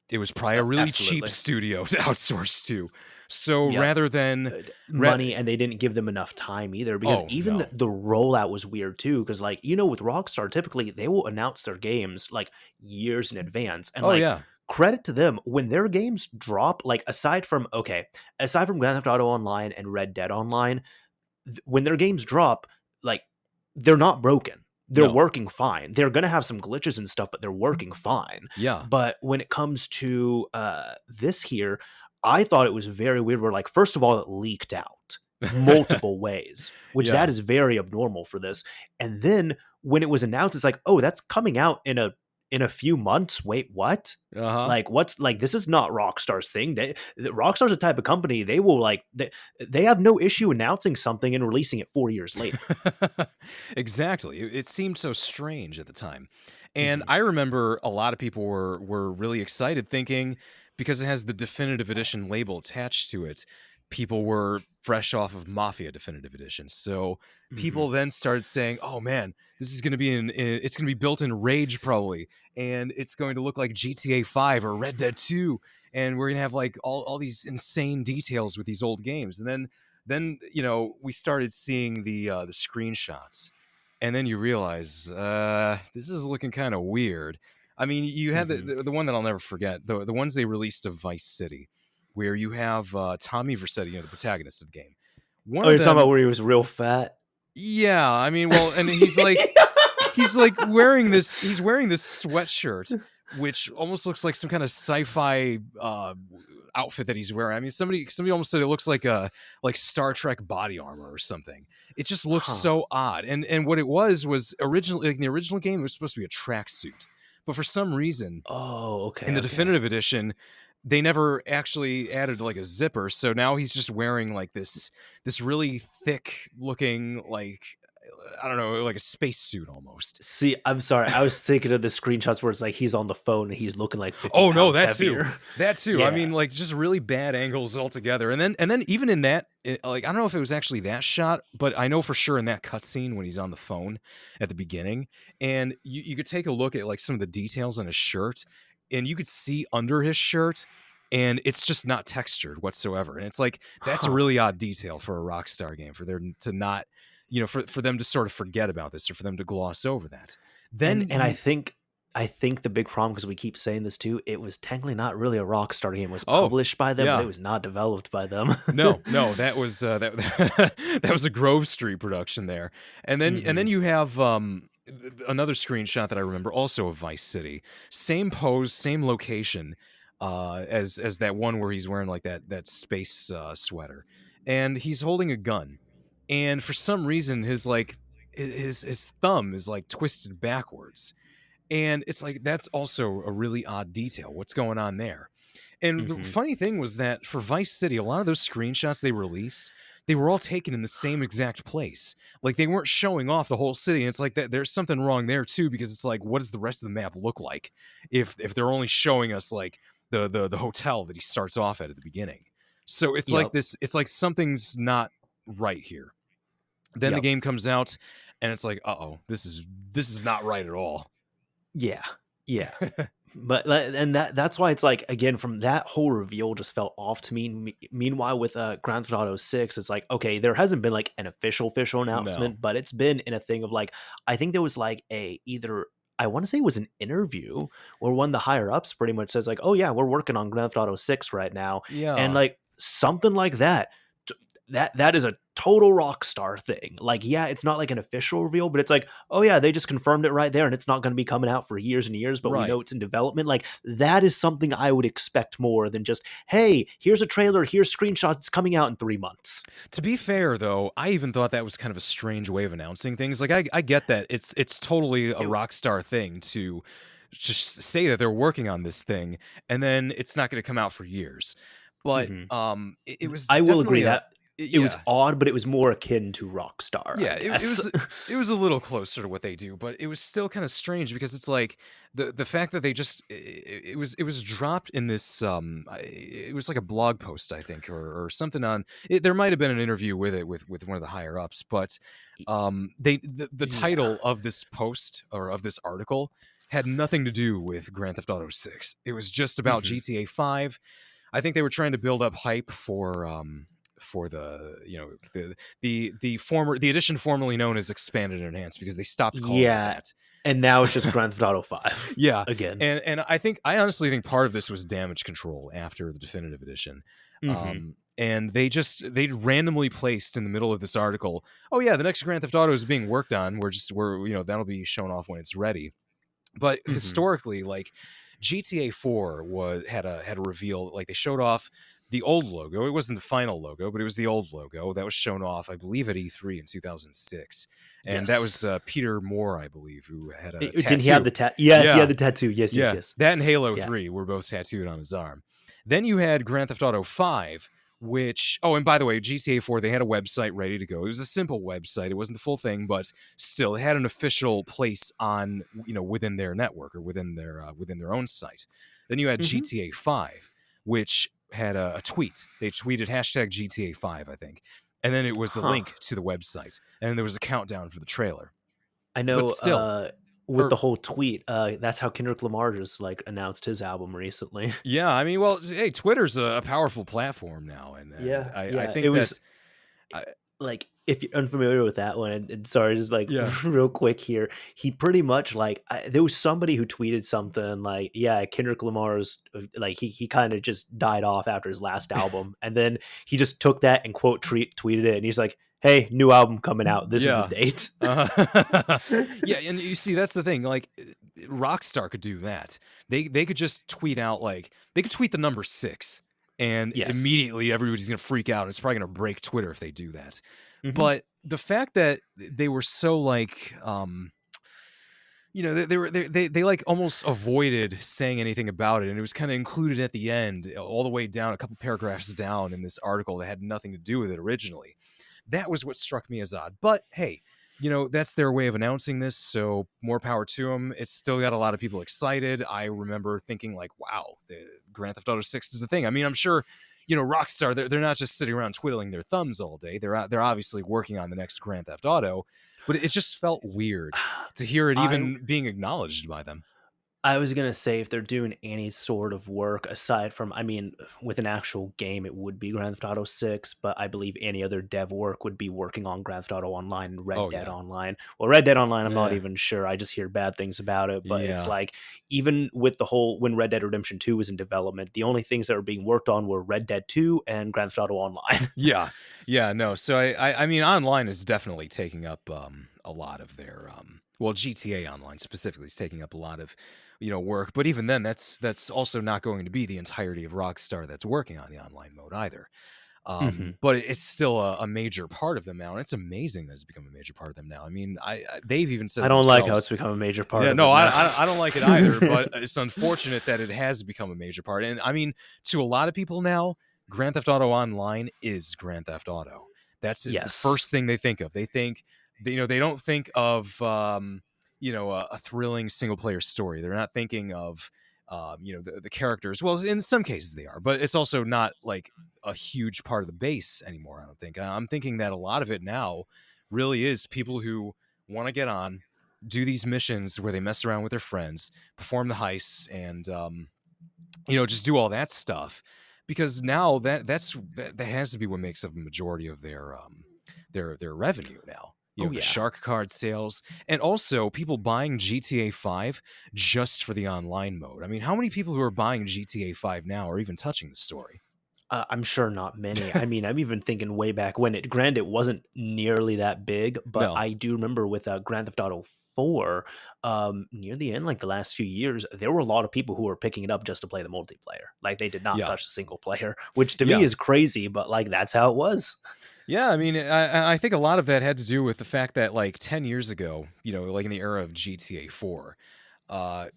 It was probably a really cheap Absolutely. studio to outsource to. So Yep. rather than ra- Money, and they didn't give them enough time either, because oh even the, no. the rollout was weird too, because like with Rockstar, typically they will announce their games like years in advance, and Oh like yeah. credit to them when their games drop, like aside from Grand Theft Auto Online and Red Dead Online, when their games drop, like they're not broken. They're No. working fine. They're gonna have some glitches and stuff, but they're working fine. Yeah. But when it comes to this here, I thought it was very weird. Where like first of all, it leaked out multiple ways, which that Yeah. is very abnormal for this. And then when it was announced, it's like, oh, that's coming out in a in a few months. Wait, what? Uh-huh. Like, what's like, this is not Rockstar's thing. Rockstar's a type of company, they will like they have no issue announcing something and releasing it 4 years later. Exactly. It seemed so strange at the time. And Hmm. I remember a lot of people were really excited thinking because it has the definitive edition label attached to it, people were fresh off of Mafia definitive edition. So Hmm. people then started saying, "Oh man, this is going to be it's going to be built in Rage probably, and it's going to look like GTA 5 or Red Dead 2, and we're going to have like all these insane details with these old games." And then we started seeing the screenshots, and then you realize this is looking kind of weird. I mean, you had Hmm. the one that I'll never forget, the ones they released of Vice City, where you have Tommy Vercetti, the protagonist of the game. One Oh, of you're talking about them, where he was real fat? yeah, I mean, well, and he's like he's wearing this sweatshirt which almost looks like some kind of sci-fi outfit that he's wearing. I mean, somebody almost said it looks like a like Star Trek body armor or something. It just looks Huh. so odd. And what it was originally, like in the original game, it was supposed to be a tracksuit, but for some reason Oh, in okay, the okay. definitive edition they never actually added like a zipper, so now he's just wearing like this really thick looking, like, I don't know, like a space suit almost. See, I'm sorry. I was thinking of the screenshots where it's like he's on the phone and he's looking like 50 Oh no, pounds that too. heavier. That too. I Yeah. mean, like, just really bad angles altogether. And then even in that, like, I don't know if it was actually that shot, but I know for sure in that cutscene when he's on the phone at the beginning, and you could take a look at like some of the details on his shirt, and you could see under his shirt, and it's just not textured whatsoever. And it's like that's a Huh. really odd detail for a Rockstar game, for there to not, for them to sort of forget about this, or for them to gloss over that. And Then and I you think I think the big problem, because we keep saying this too, it was technically not really a Rockstar game. It was oh published by them, but it yeah. was not developed by them. No, that was that that was a Grove Street production there. And then Hmm. you have another screenshot that I remember, also of Vice City. Same pose, same location, as that one where he's wearing like that space sweater, and he's holding a gun. And for some reason his like his thumb is like twisted backwards. And it's like that's also a really odd detail. What's going on there? And the Hmm. funny thing was that for Vice City, a lot of those screenshots they released, they were all taken in the same exact place. Like they weren't showing off the whole city. And it's like that there's something wrong there too, because it's like, what does the rest of the map look like if they're only showing us like the hotel that he starts off at the beginning? So it's like Yep. this, it's like something's not right here. Then the Yep. game comes out and it's like, uh-oh, this is not right at all. Yeah. Yeah. But and that's why it's like, again, from that whole reveal just felt off to me. Meanwhile, with Grand Theft Auto 6, it's like, okay, there hasn't been like an official No. announcement, but it's been in a thing of like, I think there was like a either, I want to say it was an interview where one of the higher ups pretty much says like, oh yeah, we're working on Grand Theft Auto 6 right now, and Yeah. like something like that. That is a total Rockstar thing. Like, yeah, it's not like an official reveal, but it's like, oh yeah, they just confirmed it right there, and it's not going to be coming out for years and years, but we know Right. it's in development. Like, that is something I would expect more than just, hey, here's a trailer, here's screenshots, it's coming out in 3 months. To be fair, though, I even thought that was kind of a strange way of announcing things. Like, I get that it's totally a It, Rockstar thing to just say that they're working on this thing, and then it's not going to come out for years. But mhm. it was I will agree definitely that it was yeah. odd, but it was more akin to Rockstar, I Yeah, it guess. was a little closer to what they do, but it was still kind of strange because it's like the fact that they just it was dropped in this it was like a blog post, I think, or something on it. There might have been an interview with it with one of the higher ups, but the Yeah. title of this post, or of this article, had nothing to do with Grand Theft Auto 6. It was just about Mhm. GTA 5. I think they were trying to build up hype for the the edition formerly known as Expanded and Enhanced, because they stopped calling it Yeah. that. And now it's just Grand Theft Auto 5 Yeah, again. and I honestly think part of this was damage control after the definitive edition. Hmm. And they randomly placed in the middle of this article, oh yeah, the next Grand Theft Auto is being worked on. We're that'll be shown off when it's ready. But Hmm. historically, like GTA 4 had a reveal. Like they showed off the old logo. It wasn't the final logo, but it was the old logo that was shown off, I believe, at E3 in 2006. And that was Yes. Peter Moore, I believe, who had a Didn't he have tattoo. the Yes, he had Yeah, the tattoo. Yes, yes, yeah. yes. That and Halo Yeah. 3 were both tattooed on his arm. Then you had Grand Theft Auto 5, which, oh, and by the way, GTA 4, they had a website ready to go. It was a simple website. It wasn't the full thing, but still, it had an official place on, within their network or within their own site. Then you had Hmm. GTA 5, which had a tweet. They tweeted hashtag GTA 5, I think. And then it was a Huh. link to the website. And then there was a countdown for the trailer. I But know still, with or the whole tweet, that's how Kendrick Lamar just like announced his album recently. yeah, I mean, well, hey, Twitter's a powerful platform now, and Yeah, I yeah. think It that was I, like, if you're unfamiliar with that one, and sorry, just like yeah, real quick here, he pretty much like there was somebody who tweeted something like, "Yeah, Kendrick Lamar's like he kind of just died off after his last album," and then he just took that and tweeted it, and he's like, "Hey, new album coming out. This is the yeah, date." yeah, and you see, that's the thing. Like, Rockstar could do that. They could just tweet out, like, they could tweet the number 6, and Yes. immediately everybody's gonna freak out. And it's probably gonna break Twitter if they do that. Hmm. But the fact that they were so like, they like almost avoided saying anything about it, and it was kind of included at the end, all the way down, a couple paragraphs down in this article that had nothing to do with it originally. That was what struck me as odd. But hey, that's their way of announcing this, so more power to them. It's still got a lot of people excited. I remember thinking like, wow, the Grand Theft Auto 6 is a thing. I mean, I'm sure, Rockstar, they're not just sitting around twiddling their thumbs all day. They're obviously working on the next Grand Theft Auto, but it just felt weird to hear it I even being acknowledged by them. I was gonna say, if they're doing any sort of work aside from, I mean, with an actual game, it would be Grand Theft Auto 6, but I believe any other dev work would be working on Grand Theft Auto Online and Red Oh Dead yeah. Online. Well, Red Dead Online, I'm not Yeah. even sure. I just hear bad things about it, but it's Yeah. like, even with the whole, when Red Dead Redemption 2 was in development, the only things that were being worked on were Red Dead 2 and Grand Theft Auto Online. Yeah. Yeah, no. So I mean, online is definitely taking up a lot of their well, GTA Online specifically is taking up a lot of work, but even then that's also not going to be the entirety of Rockstar that's working on the online mode either. Hmm. But it's still a major part of them now, and it's amazing that it's become a major part of them now. I mean, they've even said I it don't like how it's themselves. become a major part Yeah, of no, it now. I don't like it either, but it's unfortunate that it has become a major part. And I mean, to a lot of people now, Grand Theft Auto Online is Grand Theft Auto. That's the Yes. first thing they think of. They think, they don't think of, a thrilling single player story. They're not thinking of, the characters. Well, in some cases they are, but it's also not like a huge part of the base anymore. I don't think. I'm thinking that a lot of it now really is people who want to get on, do these missions where they mess around with their friends, perform the heists, and just do all that stuff. Because now that has to be what makes up a majority of their revenue now. Oh, The yeah. shark card sales, and also people buying GTA 5 just for the online mode. I mean, how many people who are buying GTA 5 now are even touching the story? I'm sure not many. I mean, I'm even thinking way back when granted, it wasn't nearly that big, but No. I do remember with Grand Theft Auto 4, near the end, like the last few years, there were a lot of people who were picking it up just to play the multiplayer. Like, they did not Yeah. touch the single player, which to me Yeah. is crazy, but like that's how it was. Yeah, I mean, I think a lot of that had to do with the fact that like 10 years ago, like in the era of GTA 4,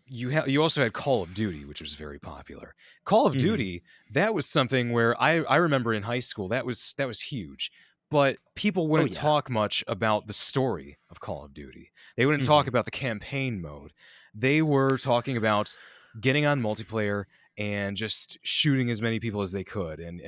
you also had Call of Duty, which was very popular. Call of Hmm. Duty, that was something where I remember in high school that was huge, but people Oh, wouldn't yeah. talk much about the story of Call of Duty. They wouldn't talk Hmm. about the campaign mode. They were talking about getting on multiplayer and just shooting as many people as they could, and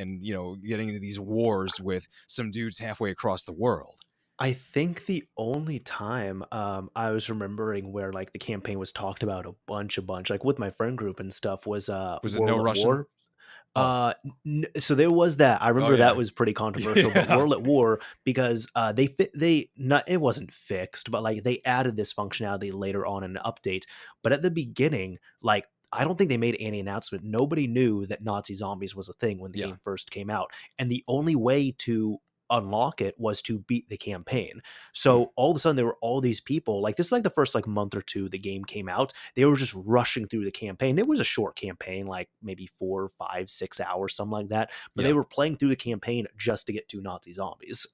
getting into these wars with some dudes halfway across the world. I think the only time I was remembering where like the campaign was talked about a bunch, like with my friend group and stuff, was Was it No World at Russian? War. Oh. So there was that. I Oh remember that yeah. was pretty controversial, but Yeah. World at War, because they not it wasn't fixed, but like they added this functionality later on in an update. But at the beginning, like I don't think they made any announcement. Nobody knew that Nazi zombies was a thing when the Yeah. game first came out, and the only way to unlock it was to beat the campaign. Hmm. So all of a sudden there were all these people, like this is like the first like month or two the game came out. They were just rushing through the campaign. It was a short campaign, like maybe 4, 5, 6 hours, something like that. But they Yeah. were playing through the campaign just to get to Nazi zombies.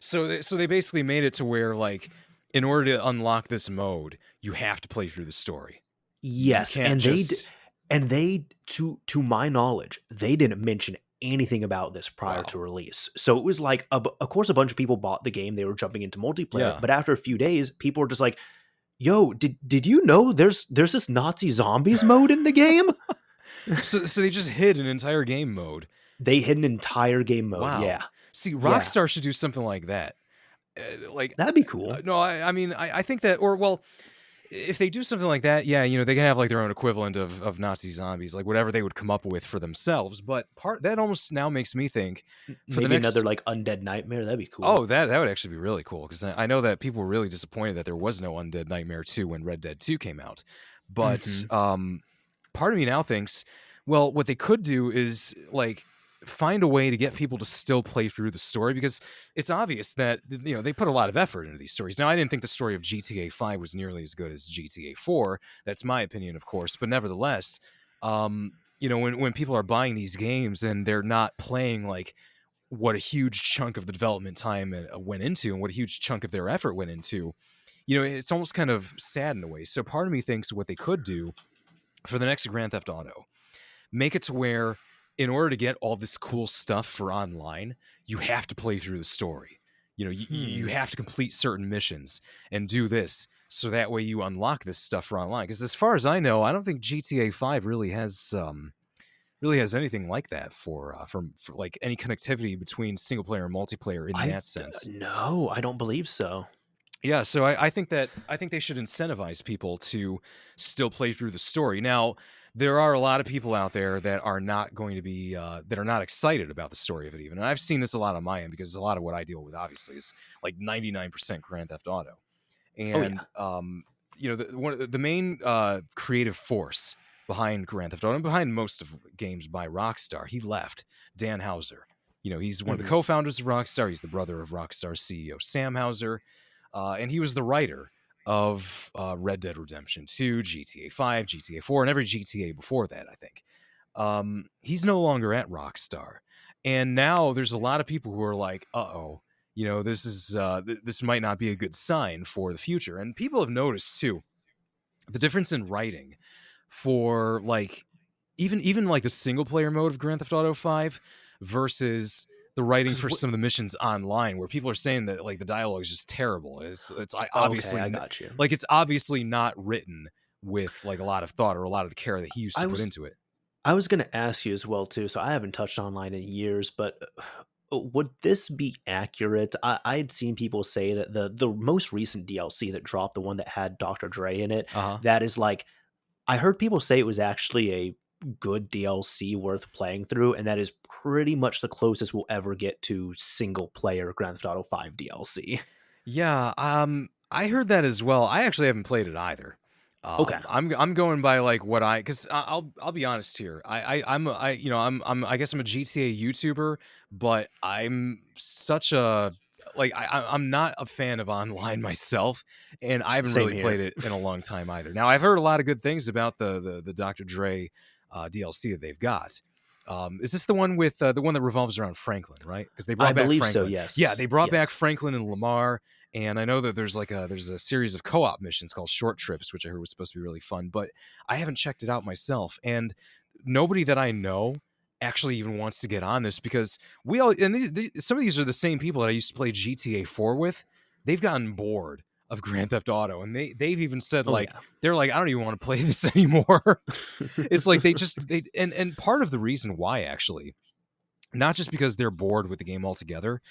So they basically made it to where, like, in order to unlock this mode, you have to play through the story. You Yes, can't and just they to my knowledge, they didn't mention anything about this prior wow. to release. So it was like, of course, a bunch of people bought the game. They were jumping into multiplayer, Yeah. but after a few days, people were just like, "Yo, did you know there's this Nazi zombies mode in the game?" So they just hid an entire game mode. They hid an entire game mode. Wow. Yeah, See, yeah, Rockstar should do something like that. Like, that'd be cool. no, I mean, I think that, or well, if they do something like that, yeah, they can have like their own equivalent of Nazi zombies, like whatever they would come up with for themselves. But part that almost now makes me think for the Maybe another next. like undead nightmare. That'd be Oh, cool. that would actually be really cool because I know that people were really disappointed that there was no Undead Nightmare 2 when Red Dead 2 came out. But Hmm. part of me now thinks, well, what they could do is like find a way to get people to still play through the story because it's obvious that they put a lot of effort into these stories. Now, I didn't think the story of GTA 5 was nearly as good as GTA 4. That's my opinion, of course, but nevertheless, when people are buying these games and they're not playing like what a huge chunk of the development time went into and what a huge chunk of their effort went into, it's almost kind of sad in a way. So part of me thinks what they could do for the next Grand Theft Auto, make it to where in order to get all this cool stuff for online, you have to play through the story. You Hmm. have to complete certain missions and do this so that way you unlock this stuff for online. Because as far as I know, I don't think GTA 5 really has anything like that for like any connectivity between single player and multiplayer in I that sense. no, I don't believe so. Yeah, so I think they should incentivize people to still play through the story. Now, there are a lot of people out there that are not going to be that are not excited about the story of it even. And I've seen this a lot on my end because a lot of what I deal with obviously is like 99% Grand Theft Auto. Oh yeah. And one of the main creative force behind Grand Theft Auto and behind most of games by Rockstar, he left. Dan Houser. He's one of the Hmm. co-founders of Rockstar. He's the brother of Rockstar CEO Sam Houser, and he was the writer of Red Dead Redemption 2, GTA 5, GTA 4, and every GTA before that, I think. He's no longer at Rockstar. And now there's a lot of people who are like, uh-oh, this might not be a good sign for the future. And people have noticed too the difference in writing for like even like the single player mode of Grand Theft Auto 5 versus the writing Because for what? some of the missions online, where people are saying that like the dialogue is just terrible. It's Okay, obviously I got you. like it's obviously not written with like a lot of thought or a lot of the care that he used I to put was into it. I was gonna ask you as well too. So I haven't touched online in years, but would this be accurate? I had seen people say that the most recent DLC that dropped, the one that had Dr. Dre in it, Uh-huh. that is like I heard people say it was actually a good DLC worth playing through, and that is pretty much the closest we'll ever get to single player Grand Theft Auto 5 DLC. Yeah, I heard that as well. I actually haven't played it either. Okay. I'm going by like what because I'll be honest here. I guess I'm a GTA YouTuber, but I'm such a like I'm not a fan of online myself, and I haven't Same really here. played it in a long time either. Now I've heard a lot of good things about the Dr. Dre DLC that they've got. Is this the one with the one that revolves around Franklin, right? Because they I brought back believe so, Franklin. Yeah, yes. they brought back Yes. Franklin and Lamar, and I know that there's a series of co-op missions called Short Trips, which I heard was supposed to be really fun, but I haven't checked it out myself. And nobody that I know actually even wants to get on this because we all and some of these are the same people that I used to play GTA 4 with. They've gotten bored of Grand Theft Auto, and they've even said Oh like yeah. they're like I don't even want to play this anymore. It's like and part of the reason why actually, not just because they're bored with the game altogether,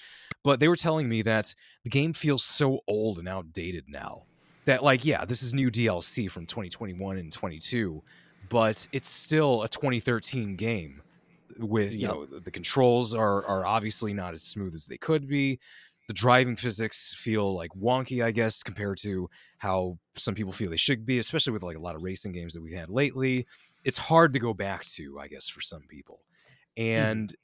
but they were telling me that the game feels so old and outdated now that like yeah, this is new DLC from 2021 and 22, but it's still a 2013 game with Yep. the controls are obviously not as smooth as they could be. The driving physics feel like wonky, I guess, compared to how some people feel they should be, especially with like a lot of racing games that we've had lately. It's hard to go back to, I guess, for some people. Mhm. And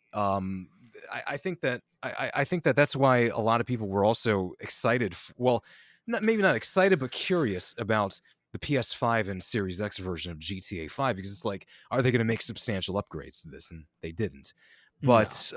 I think that I think that that's why a lot of people were also excited. Well, maybe not excited, but curious about the PS5 and Series X version of GTA 5 because it's like, are they going to make substantial upgrades to this? And they didn't. No. But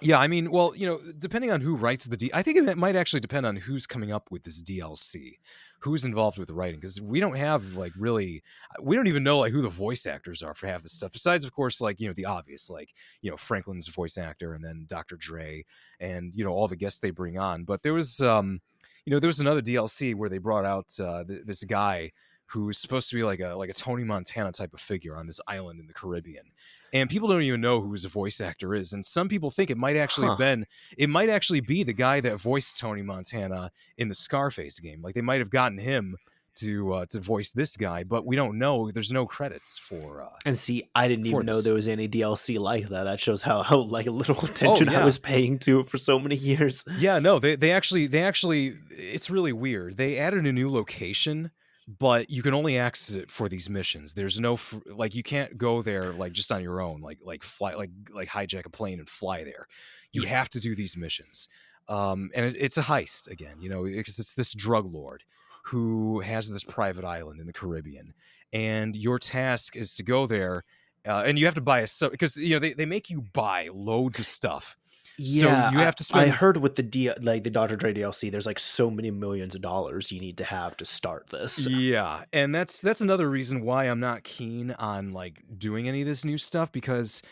yeah, I mean, well, depending on who writes I think it might actually depend on who's coming up with this DLC, who's involved with the writing, because we don't have like really, we don't even know like who the voice actors are for half this stuff. Besides, of course, like the obvious, like Franklin's voice actor, and then Dr. Dre, and all the guests they bring on. But there was, there was another DLC where they brought out this guy who was supposed to be like a Tony Montana type of figure on this island in the Caribbean. And people don't even know who his voice actor is. And some people think it might actually Huh. be the guy that voiced Tony Montana in the Scarface game. Like they might have gotten him to voice this guy, but we don't know. There's no credits And see, I didn't for even know this. there was any DLC like that. That shows how like little Oh attention I yeah. was paying to it for so many years. Yeah, no, they actually it's really weird. They added a new location, but you can only access it for these missions. There's no like you can't go there like just on your own, like fly like hijack a plane and fly there. You Yeah. have to do these missions. And it's a heist again, because it's this drug lord who has this private island in the Caribbean, and your task is to go there, and you have to buy a sub because they make you buy loads of stuff. So Yeah, you have to I spend. heard with like the Dr. Dre DLC, there's like so many millions of dollars you need to have to start this. Yeah, and that's another reason why I'm not keen on like doing any of this new stuff, because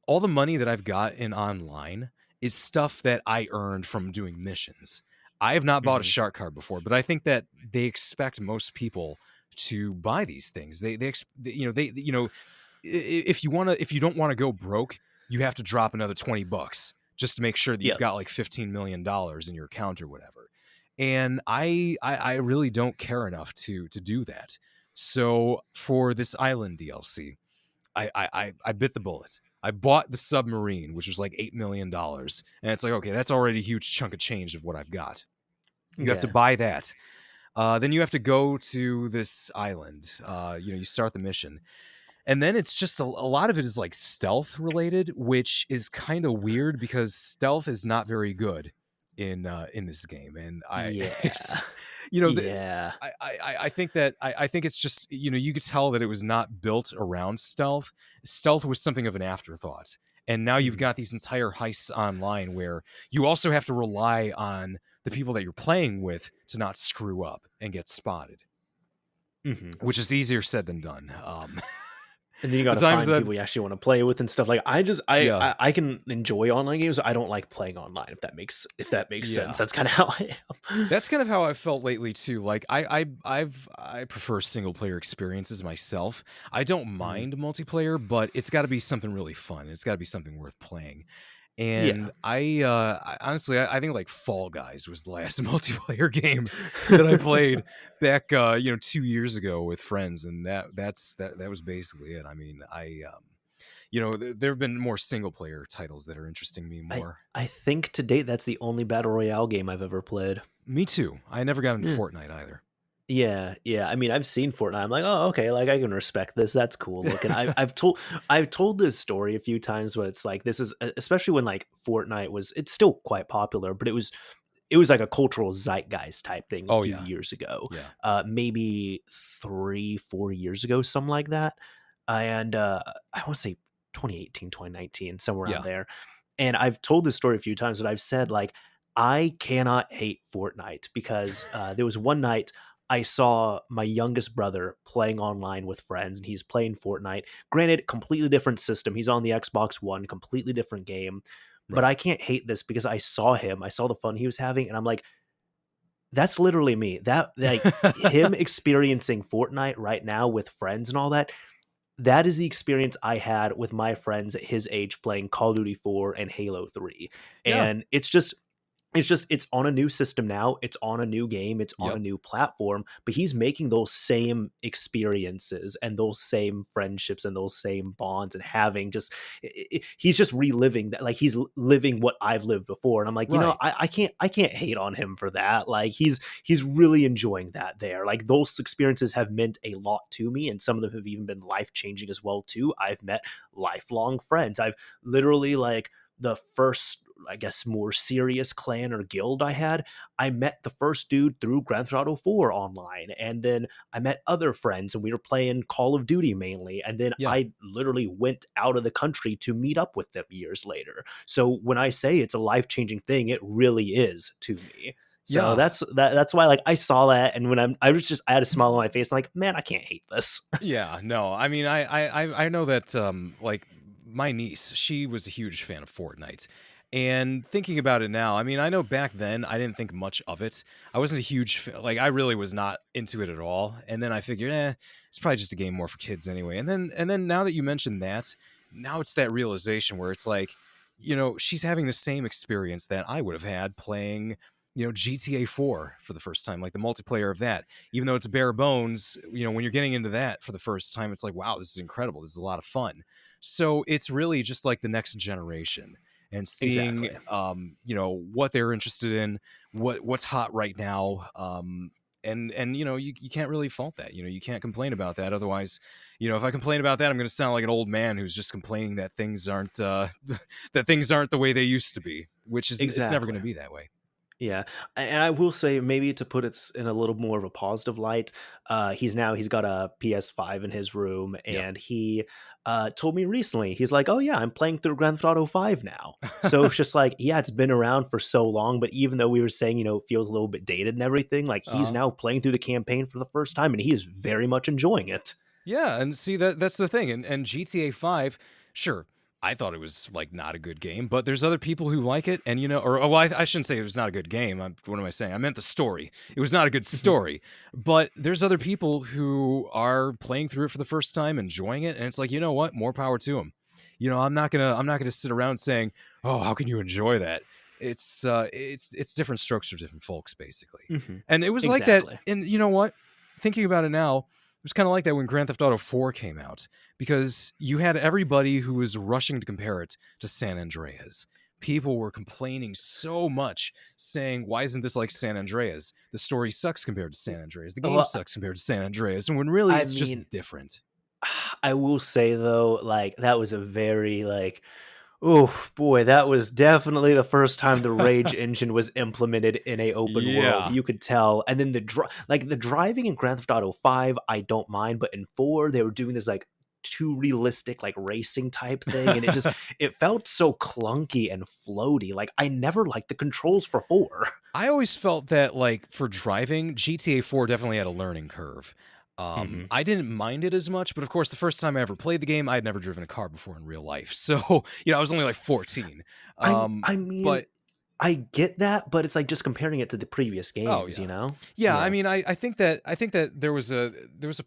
all the money that I've got in online is stuff that I earned from doing missions. I have not bought a Mhm. shark card before, but I think that they expect most people to buy these things. If you don't want to go broke, you have to drop another $20 just to make sure that you've Yep. got like $15 million in your account or whatever. And I really don't care enough to do that. So for this island DLC, I bit the bullet. I bought the submarine, which was like $8 million, and it's like, okay, that's already a huge chunk of change of what I've got. You have to Yeah. buy that. Then you have to go to this island. You start the mission, and then it's just a lot of it is like stealth related, which is kind of weird because stealth is not very good in this game, and Yeah. it's you know the, Yeah. I think that I think it's just you could tell that it was not built around stealth. Stealth was something of an afterthought, and now you've Mhm. got these entire heists online where you also have to rely on the people that you're playing with to not screw up and get spotted, Mhm. which is easier said than done. And then you The gotta times find that people you actually want to play with and stuff. Like I just yeah I can enjoy online games. I don't like playing online. If that makes sense. yeah That's kind of how I am. that's kind of how I felt lately too. Like I prefer single player experiences myself. I don't Mhm. mind multiplayer, but it's got to be something really fun. It's got to be something worth playing. Yeah. And honestly, I think like Fall Guys was the last multiplayer game that I played back 2 years ago with friends, and that was basically it. I mean, there have been more single player titles that are interesting me I more. I think to date that's the only battle royale game I've ever played. Me too. I never got into Yeah. Fortnite either. Yeah, yeah. I mean, I've seen Fortnite. I'm like, oh, okay. Like, I can respect this. That's cool looking. I've told this story a few times, but it's like this is especially when like Fortnite was. It's still quite popular, but it was like a cultural zeitgeist type thing a Oh few yeah, years ago, yeah, maybe 3 4 years ago, something like that. And I want to say 2018, 2019, somewhere around yeah. there. And I've told this story a few times, but I've said like I cannot hate Fortnite because there was one night I saw my youngest brother playing online with friends, and he's playing Fortnite. Granted, completely different system. He's on the Xbox One, completely different game. But Right. I can't hate this because I saw him. I saw the fun he was having, and I'm like, that's literally me. That like him experiencing Fortnite right now with friends and all that. That is the experience I had with my friends at his age playing Call of Duty 4 and Halo 3. Yeah. And it's on a new system now. It's on a new game. It's on a Yep. new platform, but he's making those same experiences and those same friendships and those same bonds and having just he's just reliving that. Like he's living what I've lived before. And I'm like, Right. I can't hate on him for that. Like he's really enjoying that there. Like those experiences have meant a lot to me, and some of them have even been life changing as well too. I've met lifelong friends. I've literally like the first, I guess, more serious clan or guild I met the first dude through Grand Theft Auto 4 online, and then I met other friends, and we were playing Call of Duty mainly, and then Yeah. I literally went out of the country to meet up with them years later. So when I say it's a life-changing thing, it really is to me. So Yeah. that's why, like, I saw that, and when I had a smile on my face. I'm like, man, I can't hate this. Yeah, no, I mean, I know that like my niece, she was a huge fan of Fortnite, and thinking about it now, I mean, I know back then I didn't think much of it. I wasn't a huge like I really was not into it at all, and then I figured, it's probably just a game more for kids anyway. And then now that you mentioned that, now it's that realization where it's like, she's having the same experience that I would have had playing. GTA 4 for the first time, like the multiplayer of that, even though it's bare bones, when you're getting into that for the first time, it's like, wow, this is incredible. This is a lot of fun. So it's really just like the next generation and seeing, Exactly. what they're interested in, what's hot right now. And you can't really fault that. You can't complain about that. Otherwise, if I complain about that, I'm going to sound like an old man who's just complaining that things aren't that things aren't the way they used to be, which is it's never going Exactly. to be that way. Yeah, and I will say, maybe to put it in a little more of a positive light, he's got a PS5 in his room, Yeah. and he told me recently, he's like, "Oh yeah, I'm playing through Grand Theft Auto 5 now." So it's just like, yeah, it's been around for so long, but even though we were saying, it feels a little bit dated and everything, like, he's uh now playing through the campaign for the first time, and he is very much enjoying it. Yeah, and see that's the thing. And GTA 5, sure, I thought it was like not a good game, but there's other people who like it, and I shouldn't say it was not a good game. What am I saying? I meant the story. It was not a good Mhm. story, but there's other people who are playing through it for the first time, enjoying it, and it's like, you know what? More power to them. I'm not gonna sit around saying, oh, how can you enjoy that? It's different strokes for different folks, basically. Mhm. And it was like that. Exactly. And you know what? Thinking about it now, it was kind of like that when Grand Theft Auto 4 came out, because you had everybody who was rushing to compare it to San Andreas. People were complaining so much, saying, why isn't this like San Andreas? The story sucks compared to San Andreas. The game Well, sucks compared to San Andreas. And when really I it's just mean, different. I will say though, like, that was a very, like, oh boy, that was definitely the first time the rage engine was implemented in a open world. Yeah. You could tell, and then the driving in Grand Theft Auto 5, I don't mind, but in 4 they were doing this, like, too realistic, like, racing type thing, and it felt so clunky and floaty. Like, I never liked the controls for 4. I always felt that, like, for driving, GTA 4 definitely had a learning curve. Mhm. I didn't mind it as much, but of course, the first time I ever played the game, I had never driven a car before in real life. So, I was only like 14. I mean, But I get that, but it's like just comparing it to the previous oh games, yeah. you know? Yeah, I Yeah. mean, I think that there was a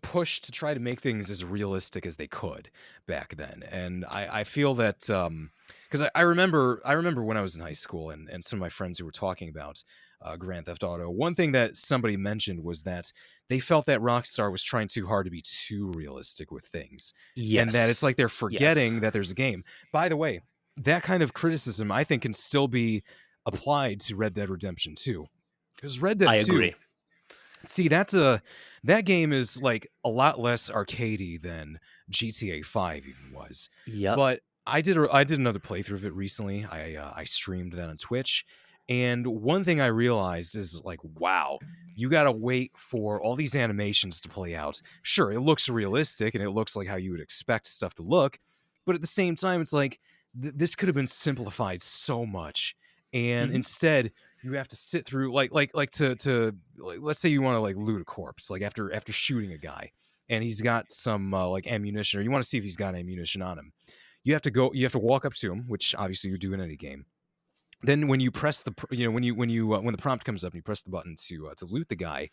push to try to make things as realistic as they could back then, and I feel that because I remember when I was in high school and some of my friends who were talking about Grand Theft Auto. One thing that somebody mentioned was that they felt that Rockstar was trying too hard to be too realistic with things, and that it's Yes. like they're Yes. forgetting that there's a game. By the way, that kind of criticism I think can still be applied to Red Dead Redemption 2. Because Red I Dead 2, agree. see, that game is like a lot less arcadey than GTA 5 even was. Yep. But I did another playthrough of it recently. I streamed that on Twitch, and one thing I realized is like, wow, you got to wait for all these animations to play out. Sure, it looks realistic and it looks like how you would expect stuff to look, but at the same time, it's like this could have been simplified so much, and Mhm. instead you have to sit through like to like, let's say you want to like loot a corpse like after shooting a guy and he's got some like ammunition, or you want to see if he's got ammunition on him. You have to walk up to him, which obviously you do in any game. Then when you press when the prompt comes up and you press the button to loot the guy,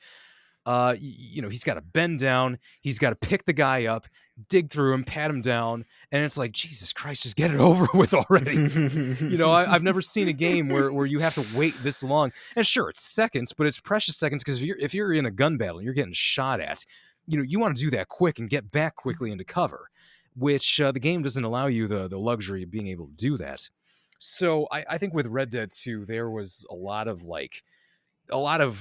he's got to bend down, he's got to pick the guy up, dig through him, pat him down, and it's like, Jesus Christ, just get it over with already. I've never seen a game where you have to wait this long. And sure, it's seconds, but it's precious seconds, because if you're in a gun battle and you're getting shot at, you want to do that quick and get back quickly into cover, which the game doesn't allow you the luxury of being able to do that. So I think with Red Dead 2, there was a lot of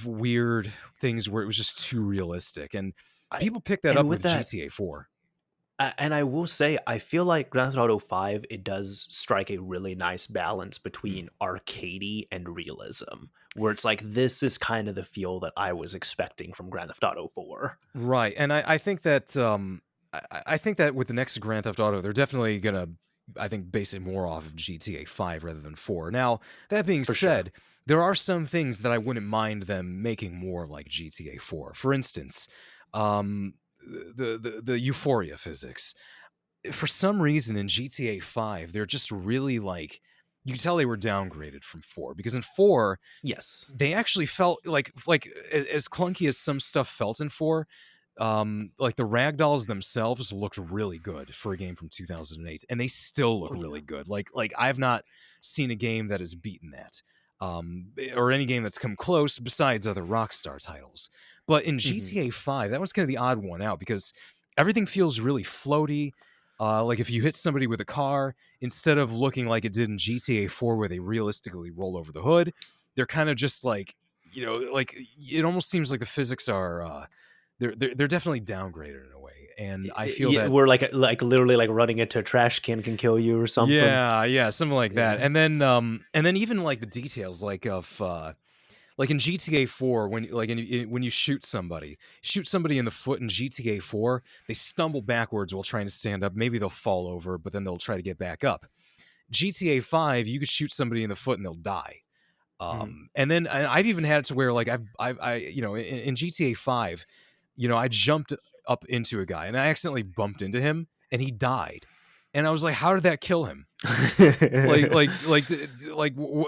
weird things where it was just too realistic, and I people pick that and up with with that GTA 4. And I will say, I feel like Grand Theft Auto 5, it does strike a really nice balance Hmm. between arcadey and realism, where it's like, this is kind of the feel that I was expecting from Grand Theft Auto 4. Right, and I think that I think that with the next Grand Theft Auto, they're definitely gonna, I think, base it more off of GTA 5 rather than 4. Now, that being For sure. said, there are some things that I wouldn't mind them making more like GTA 4. For instance, um, the euphoria physics. For some reason in GTA 5, they're just really like, you can tell they were downgraded from 4, because in 4 Yes. they actually felt like as clunky as some stuff felt in 4, like the ragdolls themselves looked really good for a game from 2008, and they still look Oh, yeah. really good. Like I've not seen a game that has beaten that, or any game that's come close besides other Rockstar titles. But in Hmm. GTA 5, that was kind of the odd one out, because everything feels really floaty. Like if you hit somebody with a car, instead of looking like it did in GTA 4 where they realistically roll over the hood, they're kind of just like, like it almost seems like the physics are they're definitely downgraded in a way, and I feel Yeah, that, we're like literally like running into a trash can kill you or something. yeah, something like that. Yeah. And then even like the details, like of like in GTA 4, when when you shoot somebody in the foot in GTA 4, they stumble backwards while trying to stand up. Maybe they'll fall over, but then they'll try to get back up. GTA 5, you could shoot somebody in the foot and they'll die. Hmm. And then I've even had it to where, like, in GTA 5, I jumped up into a guy and I accidentally bumped into him and he died. And I was like, how did that kill him?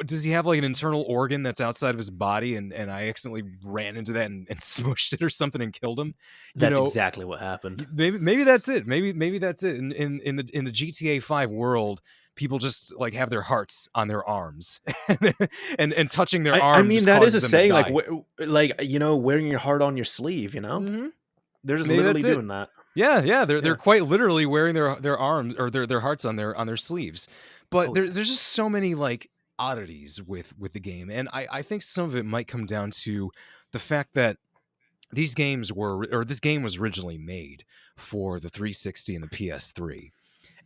Does he have like an internal organ that's outside of his body, and I accidentally ran into that and smushed it or something and killed him? You That's know, exactly what happened. maybe that's it. Maybe that's it. In the GTA 5 world, people just like have their hearts on their arms, and touching their I arm mean, just that is a causes them to saying, like, die. like, wearing your heart on your sleeve. Hmm. They're just Maybe literally that's it. doing that. Yeah. They're Yeah. quite literally wearing their arms or their hearts on their sleeves. But Oh yeah. there's just so many like oddities with the game, and I think some of it might come down to the fact that this game was originally made for the 360 and the PS3.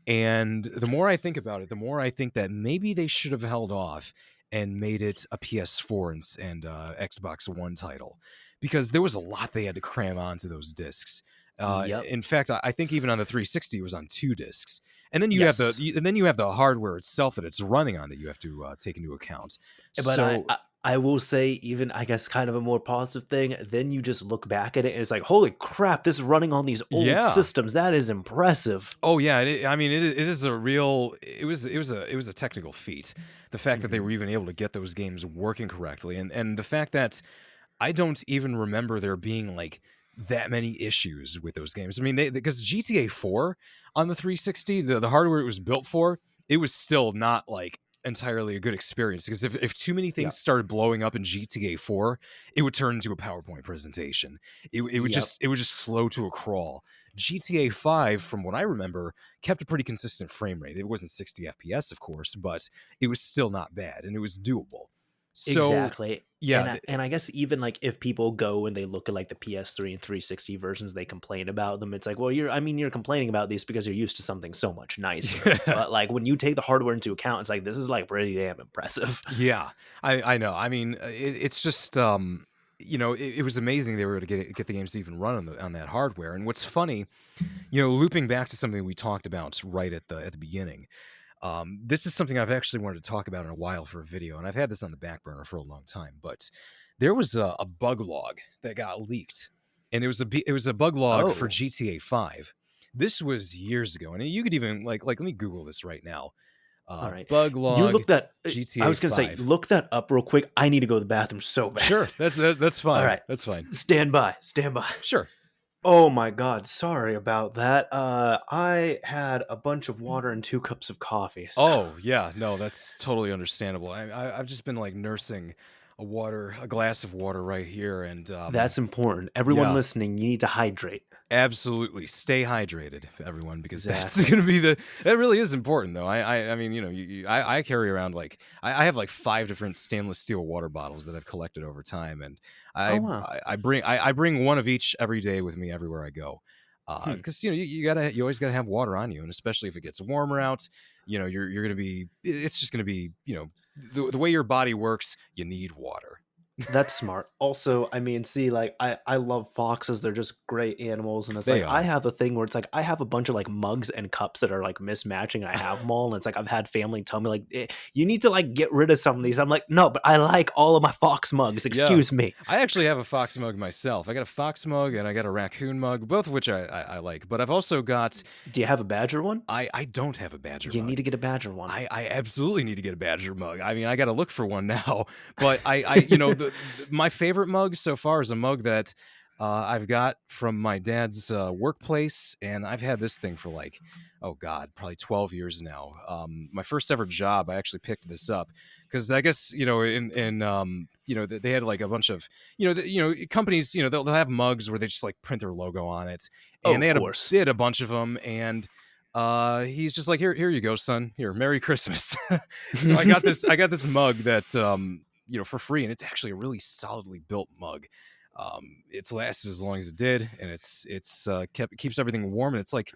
And the more I think about it, the more I think that maybe they should have held off and made it a PS4 and Xbox One title, because there was a lot they had to cram onto those discs. Yep. In fact, I think even on the 360 it was on 2 discs, and then Yes. you have the hardware itself that it's running on that you have to take into account. But So I will say, even I guess kind of a more positive thing, then you just look back at it and it's like, holy crap, this is running on these old yeah. systems. That is impressive. Oh yeah, I mean, it is a real. It was a technical feat. The fact that they Hmm. were even able to get those games working correctly, and the fact that I don't even remember there being like that many issues with those games. I mean, because GTA 4 on the 360, the hardware it was built for, it was still not like entirely a good experience, because if too many Yeah. things started blowing up in GTA 4, it would turn into a PowerPoint presentation. Yep. It would just slow to a crawl. GTA 5, from what I remember, kept a pretty consistent frame rate. It wasn't 60 FPS, of course, but it was still not bad and it was doable. So Exactly. yeah, And I guess even like if people go and they look at like the PS3 and 360 versions, they complain about them. It's like, well, you're complaining about these because you're used to something so much nicer. But like when you take the hardware into account, it's like this is like pretty damn impressive. yeah, I know. I mean, it's just it was amazing they were able to get the games to even run on that hardware. And what's funny, looping back to something we talked about right at the beginning, this is something I've actually wanted to talk about in a while for a video, and I've had this on the back burner for a long time. But there was a bug log that got leaked, and it was a bug log for Oh, GTA 5. This was years ago, and you could even like let me Google this right now. all right. Bug You log look that. I GTA was gonna say, 5. look that up real quick. I need to go to the bathroom so bad. Sure, that's All fine. right, That's fine. stand by. Stand by. Sure. Oh my God, sorry about that. I had a bunch of water and 2 cups of coffee. So Oh yeah, no, that's totally understandable. I've just been like nursing a glass of water right here, and that's important. Everyone yeah, listening, you need to hydrate. absolutely. Stay hydrated, everyone, because that's Exactly. going to be that really is important, though. I mean, I carry around like, I have like 5 different stainless steel water bottles that I've collected over time. And Oh wow. I bring one of each every day with me everywhere I go. Hmm. Because you always gotta have water on you, and especially if it gets warmer out, you're gonna be it's just gonna be the way your body works. You need water. That's smart. Also, I mean, see, like I love foxes. They're just great animals, and it's They like I are. have a thing where it's like I have a bunch of like mugs and cups that are like mismatching. And I have them all, and it's like I've had family tell me like you need to like get rid of some of these. I'm like, no, but I like all of my fox mugs. Yeah. Excuse me. I actually have a fox mug myself. I got a fox mug and I got a raccoon mug, both of which I like. But I've also got Do you have a badger one? I don't have a badger You need mug. to get a badger one. I absolutely need to get a badger mug. I mean, I got to look for one now. But my favorite mug so far is a mug that I've got from my dad's workplace, and I've had this thing for like, oh God, probably 12 years now. My first ever job, I actually picked this up because I guess they had like a bunch of companies, they'll have mugs where they just like print their logo on it, Oh, and of course. they had a bunch of them, and he's just like, here you go, son. Here, Merry Christmas. So I got this mug that for free, and it's actually a really solidly built mug. It's lasted as long as it did, and it keeps everything warm, and it's like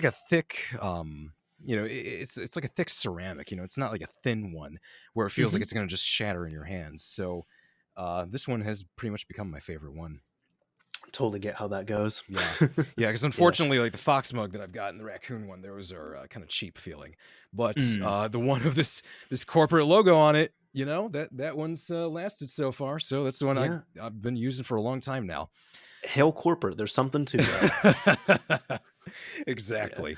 a thick it's like a thick ceramic. It's not like a thin one where it feels like Mhm. it's going to just shatter in your hands. So this one has pretty much become my favorite one. Totally get how that goes. Yeah, yeah. Because Yeah. unfortunately, like the fox mug that I've got and the raccoon one, those are kind of cheap feeling. But Mm. the one of this corporate logo on it, that one's lasted so far. So that's the one Yeah. I've been using for a long time now. Hail corporate. There's something to that. Yeah. Exactly.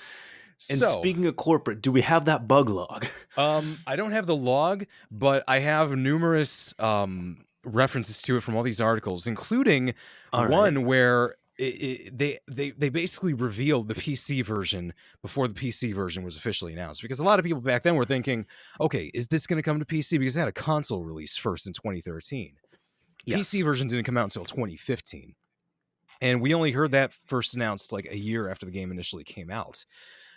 And So, speaking of corporate, do we have that bug log? I don't have the log, but I have numerous references to it from all these articles, including All right. one where they basically revealed the PC version before the PC version was officially announced. Because a lot of people back then were thinking, okay, is this going to come to PC? Because it had a console release first in 2013. PC Yes. version didn't come out until 2015. And we only heard that first announced like a year after the game initially came out.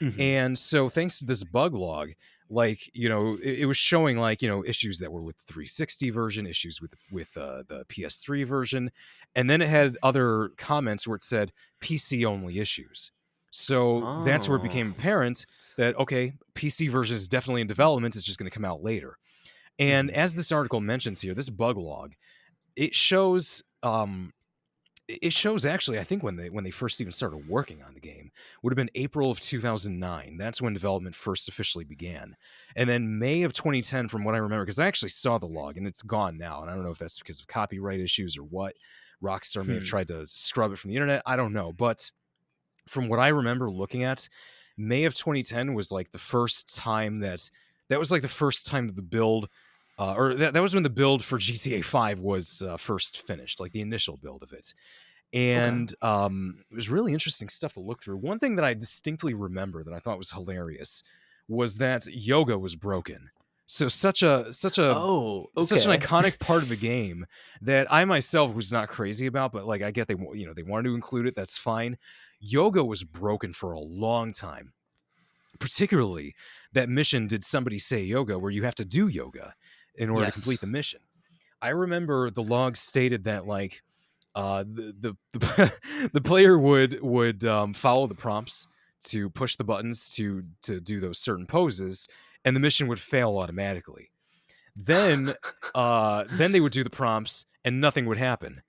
Mhm. And so thanks to this bug log, like, it was showing like, issues that were with the 360 version, issues with the PS3 version. And then it had other comments where it said PC only issues. So that's where it Oh. became apparent that, okay, PC version is definitely in development. It's just going to come out later. And Mhm. as this article mentions here, this bug log, it shows actually, I think when they first even started working on the game would have been April of 2009. That's when development first officially began. And then May of 2010, from what I remember, because I actually saw the log and it's gone now, and I don't know if that's because of copyright issues or what. Rockstar may have Hmm. tried to scrub it from the internet, I don't know. But from what I remember looking at, May of 2010 was like the first time that was like the first time that the build or that was when the build for GTA 5 was first finished, like the initial build of it. Okay. And it was really interesting stuff to look through. One thing that I distinctly remember that I thought was hilarious was that yoga was broken. So Oh, such an okay. iconic part of the game that I myself was not crazy about, but like I get they wanted to include it. That's fine. Yoga was broken for a long time. Particularly that mission, Did Somebody Say Yoga, where you have to do yoga in order to complete Yes. the mission. I remember the log stated that like the player would follow the prompts to push the buttons to do those certain poses, and the mission would fail automatically. Then they would do the prompts and nothing would happen.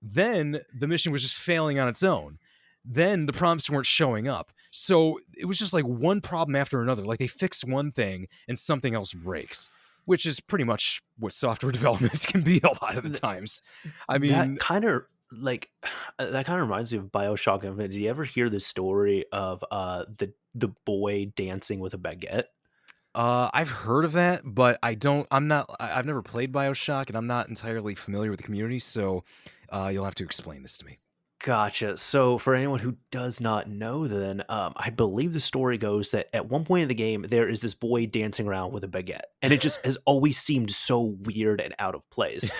Then the mission was just failing on its own. Then the prompts weren't showing up. So it was just like one problem after another. Like they fix one thing and something else breaks, which is pretty much what software development can be a lot of the Th- times. I that mean, kind of like that kind of reminds me of BioShock Infinite. Did you ever hear the story of the boy dancing with a baguette? I've heard of that, but I've never played BioShock and I'm not entirely familiar with the community, so you'll have to explain this to me. Gotcha. So, for anyone who does not know, then I believe the story goes that at one point in the game, there is this boy dancing around with a baguette, and it just has always seemed so weird and out of place.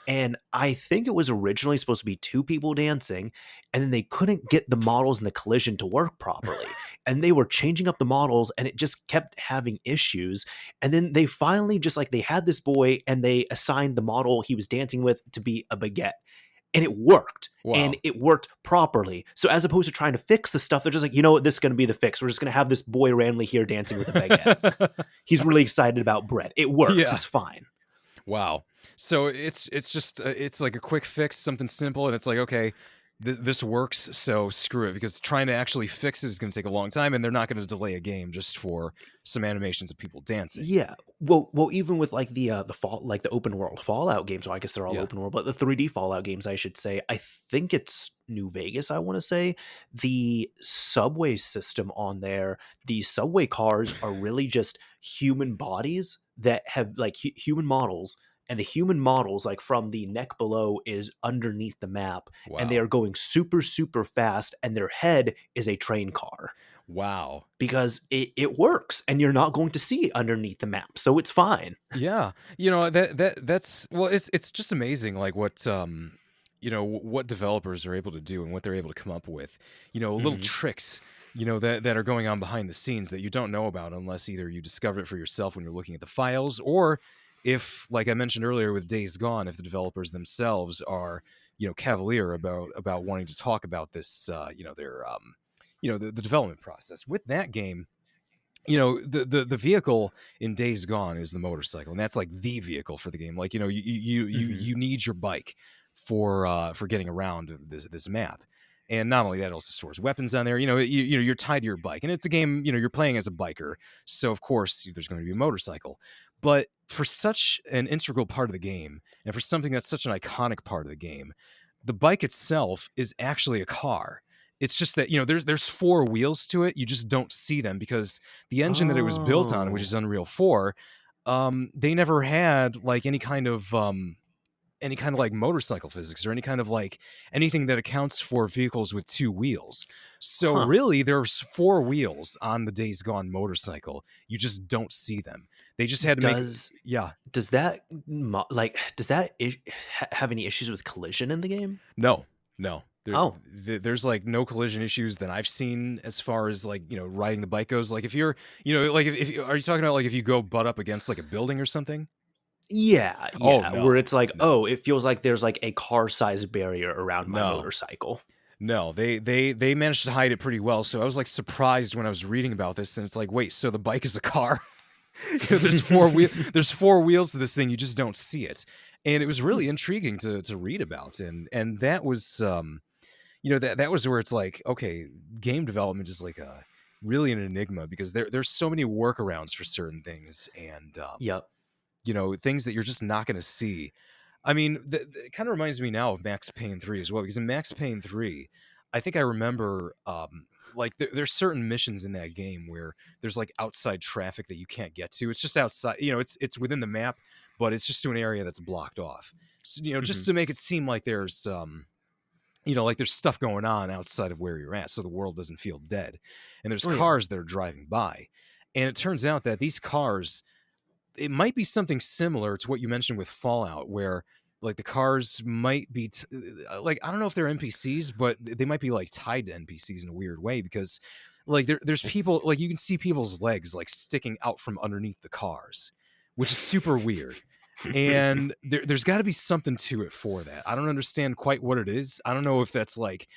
And I think it was originally supposed to be two people dancing, and then they couldn't get the models in the collision to work properly, and they were changing up the models, and it just kept having issues. And then they finally just like they had this boy, and they assigned the model he was dancing with to be a baguette, and it worked. And Wow. it worked properly. So as opposed to trying to fix the stuff, they're just like, you know what, this is going to be the fix. We're just going to have this boy randomly here dancing with a baguette. He's really excited about bread. It works. Yeah. It's fine. Wow. So it's just it's like a quick fix, something simple, and it's like, okay, this works, so screw it, because trying to actually fix it is going to take a long time, and they're not going to delay a game just for some animations of people dancing. Yeah. Well, even with like the fall, like the open world Fallout games. Well, I guess they're all Yeah. open world, but the 3D Fallout games, I should say. I think it's New Vegas. I want to say the subway system on there. The subway cars are really just human bodies that have like human models. And the human models, like from the neck below, is underneath the map, and they Wow. are going super, super fast. And their head is a train car, Wow. because it works and you're not going to see underneath the map, so it's fine. Yeah. That's well, it's just amazing, like what what developers are able to do and what they're able to come up with. Little Hmm. tricks, that are going on behind the scenes that you don't know about unless either you discover it for yourself when you're looking at the files, or if, like I mentioned earlier with Days Gone, if the developers themselves are, cavalier about wanting to talk about this, their the development process with that game. The vehicle in Days Gone is the motorcycle, and that's like the vehicle for the game. Like, Hmm. you need your bike for getting around this map. And not only that, it also stores weapons on there. You're tied to your bike, and it's a game. You're playing as a biker, so of course there's going to be a motorcycle. But for such an integral part of the game, and for something that's such an iconic part of the game, the bike itself is actually a car. It's just that, there's four wheels to it. You just don't see them because the engine that it was built on, which is Oh, Unreal 4, they never had like any kind of like motorcycle physics or any kind of like anything that accounts for vehicles with two wheels. So huh. really, there's four wheels on the Days Gone motorcycle. You just don't see them. They just had to make, does yeah. does that does that have any issues with collision in the game? No, no. Oh, There's like no collision issues that I've seen as far as like, riding the bike goes. Like if you're, like are you talking about like if you go butt up against like a building or something? yeah, Oh, yeah, where no, it's like, no, oh, it feels like there's like a car-sized barrier around my no, motorcycle. no. They managed to hide it pretty well. So I was like surprised when I was reading about this, and it's like, wait, so the bike is a car? There's four wheels to this thing. You just don't see it, and it was Hmm. really intriguing to read about, and that was that was where it's like, okay, game development is like a really an enigma because there's so many workarounds for certain things, and Yep. things that you're just not going to see. I mean, it kind of reminds me now of Max Payne 3 as well, because in Max Payne 3, I think I remember like there's certain missions in that game where there's like outside traffic that you can't get to. It's just outside, it's within the map, but it's just to an area that's blocked off. So, Hmm. just to make it seem like there's like there's stuff going on outside of where you're at, so the world doesn't feel dead. And there's Oh yeah. cars that are driving by. And it turns out that these cars, it might be something similar to what you mentioned with Fallout, where like the cars might be like, I don't know if they're NPCs, but they might be like tied to NPCs in a weird way because like there's people, like you can see people's legs like sticking out from underneath the cars, which is super weird. And there's got to be something to it for that. I don't understand quite what it is. I don't know if that's like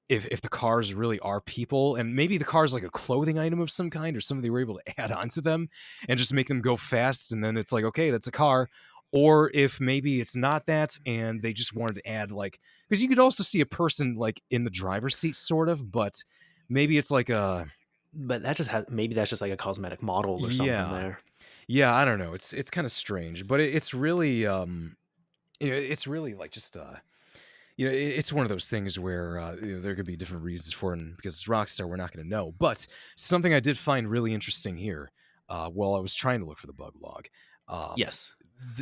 if the cars really are people, and maybe the car is like a clothing item of some kind or something they were able to add onto them and just make them go fast, and then it's like, okay, that's a car. Or if maybe it's not that and they just wanted to add like, because you could also see a person like in the driver's seat sort of, but maybe it's like a, But that just has, maybe that's just like a cosmetic model or something yeah, there. yeah, I don't know, it's kind of strange, but it's really it's really like just it's one of those things where there could be different reasons for it, and because it's Rockstar, we're not going to know. But something I did find really interesting here, while I was trying to look for the bug log, Yes.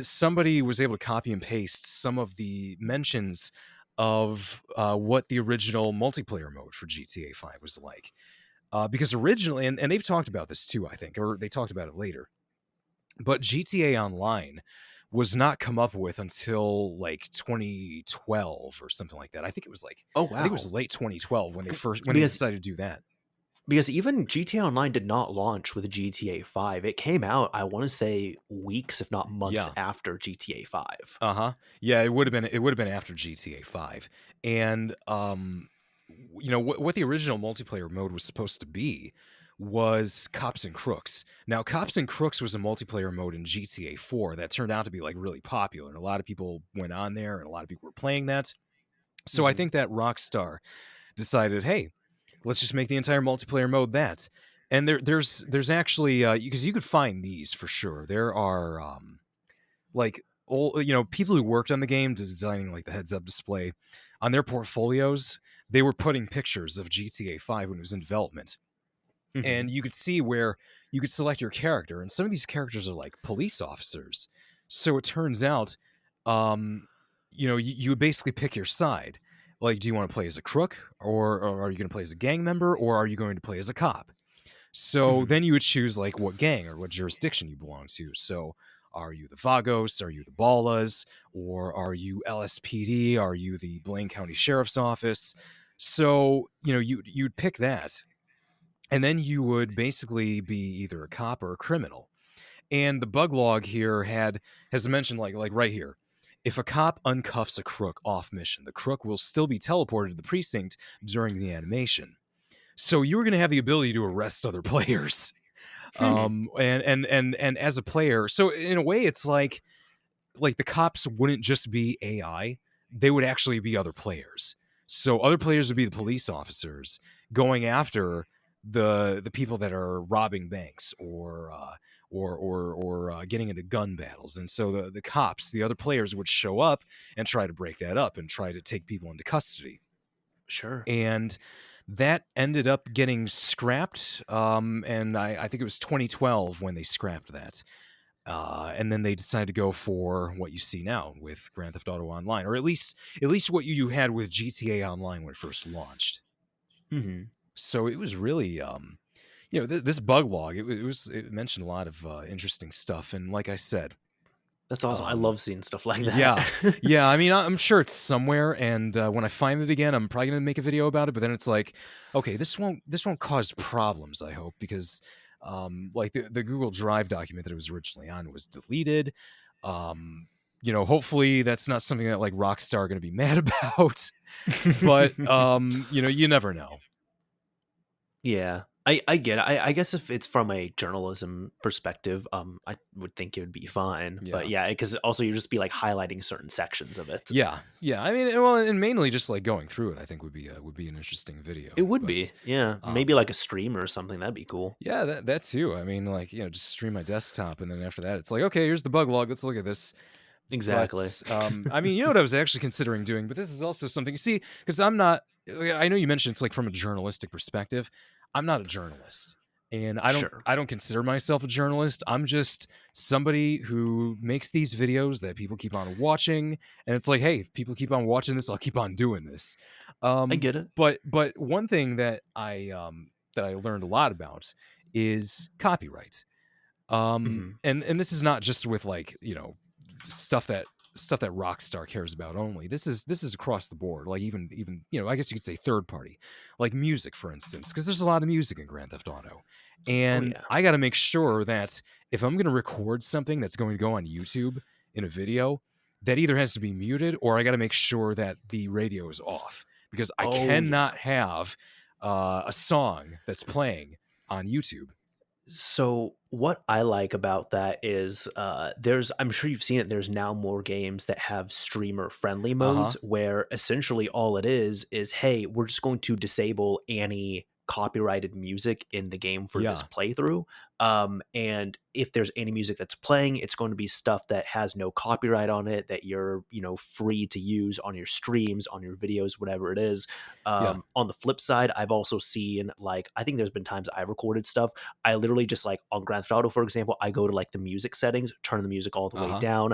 somebody was able to copy and paste some of the mentions of what the original multiplayer mode for GTA 5 was like. Because originally, and they've talked about this too, I think, or they talked about it later, but GTA Online was not come up with until like 2012 or something like that. I think it was Oh late wow. 2012 when they Because decided to do that. Because even GTA Online did not launch with GTA 5. It came out, I wanna say, weeks, if not months Yeah. after GTA 5. Uh-huh. Yeah, it would have been after GTA 5. And what the original multiplayer mode was supposed to be was Cops and Crooks. Now, Cops and Crooks was a multiplayer mode in GTA 4 that turned out to be like really popular, and a lot of people went on there and a lot of people were playing that. So I Mhm, think that Rockstar decided, "Hey, let's just make the entire multiplayer mode that." And there's actually because you could find these for sure. There are like old people who worked on the game designing like the heads up display on their portfolios. They were putting pictures of GTA 5 when it was in development, mhm. and you could see where you could select your character, and some of these characters are like police officers. So it turns out um you would basically pick your side. Like, do you want to play as a crook, or are you going to play as a gang member, or are you going to play as a cop? So Mhm. then you would choose like what gang or what jurisdiction you belong to. So are you the Vagos? Are you the Ballas? Or are you LSPD? Are you the Blaine County Sheriff's Office? So, you'd pick that. And then you would basically be either a cop or a criminal. And the bug log here has mentioned like right here. If a cop uncuffs a crook off mission, the crook will still be teleported to the precinct during the animation. So you were going to have the ability to arrest other players. Hmm. And as a player, so in a way it's like the cops wouldn't just be AI, they would actually be other players. So other players would be the police officers going after the people that are robbing banks or getting into gun battles. And so the cops, the other players, would show up and try to break that up and try to take people into custody. Sure. And that ended up getting scrapped. And I think it was 2012 when they scrapped that. And then they decided to go for what you see now with Grand Theft Auto Online, or at least what you had with GTA Online when it first launched. Mhm. So it was really, this bug log. It mentioned a lot of interesting stuff, and like I said, That's awesome. I um, love seeing stuff like that. yeah, yeah. I mean, I'm sure it's somewhere, and when I find it again, I'm probably gonna make a video about it. But then it's like, okay, this won't cause problems. I hope, because like the Google Drive document that it was originally on was deleted. Hopefully that's not something that like Rockstar are gonna be mad about. But you never know. Yeah. I get it. I guess if it's from a journalism perspective, I would think it would be fine. But Yeah. yeah, because also you just be like highlighting certain sections of it. Yeah, yeah. I mean, well, and mainly just like going through it, I think would be an interesting It video. would But be. Yeah. Maybe like a stream or something. That'd be cool. yeah, that too. I mean, like, just stream my desktop, and then after that, it's like, okay, here's the bug log. Let's look at this. Exactly. But I mean, what I was actually considering doing, but this is also something. You see, because I'm not. I know you mentioned it's like from a journalistic perspective. I'm not a journalist, and I don't. Sure. I don't consider myself a journalist. I'm just somebody who makes these videos that people keep on watching, and it's like, hey, if people keep on watching this, I'll keep on doing this. I get it. But one thing that I learned a lot about is copyright. Hmm. And this is not just with like stuff that Rockstar cares about only. This is across the board. Like even I guess you could say third party, like music, for instance, because there's a lot of music in Grand Theft Auto, Oh and yeah. I got to make sure that if I'm going to record something that's going to go on YouTube in a video, that either has to be muted, or I got to make sure that the radio is off, because I Oh yeah. cannot have a song that's playing on YouTube. So what I like about that is there's I'm sure you've seen it, there's now more games that have streamer friendly Uh huh. modes where essentially all it is hey, we're just going to disable any copyrighted music in the game for this Yeah. playthrough. And if there's any music that's playing, it's going to be stuff that has no copyright on it that you're, free to use on your streams, on your videos, whatever it is. Yeah. On the flip side, I've also seen like I think there's been times I've recorded stuff I literally just like on Grand Theft Auto, for example, I go to like the music settings, turn the music all the Uh way huh. down.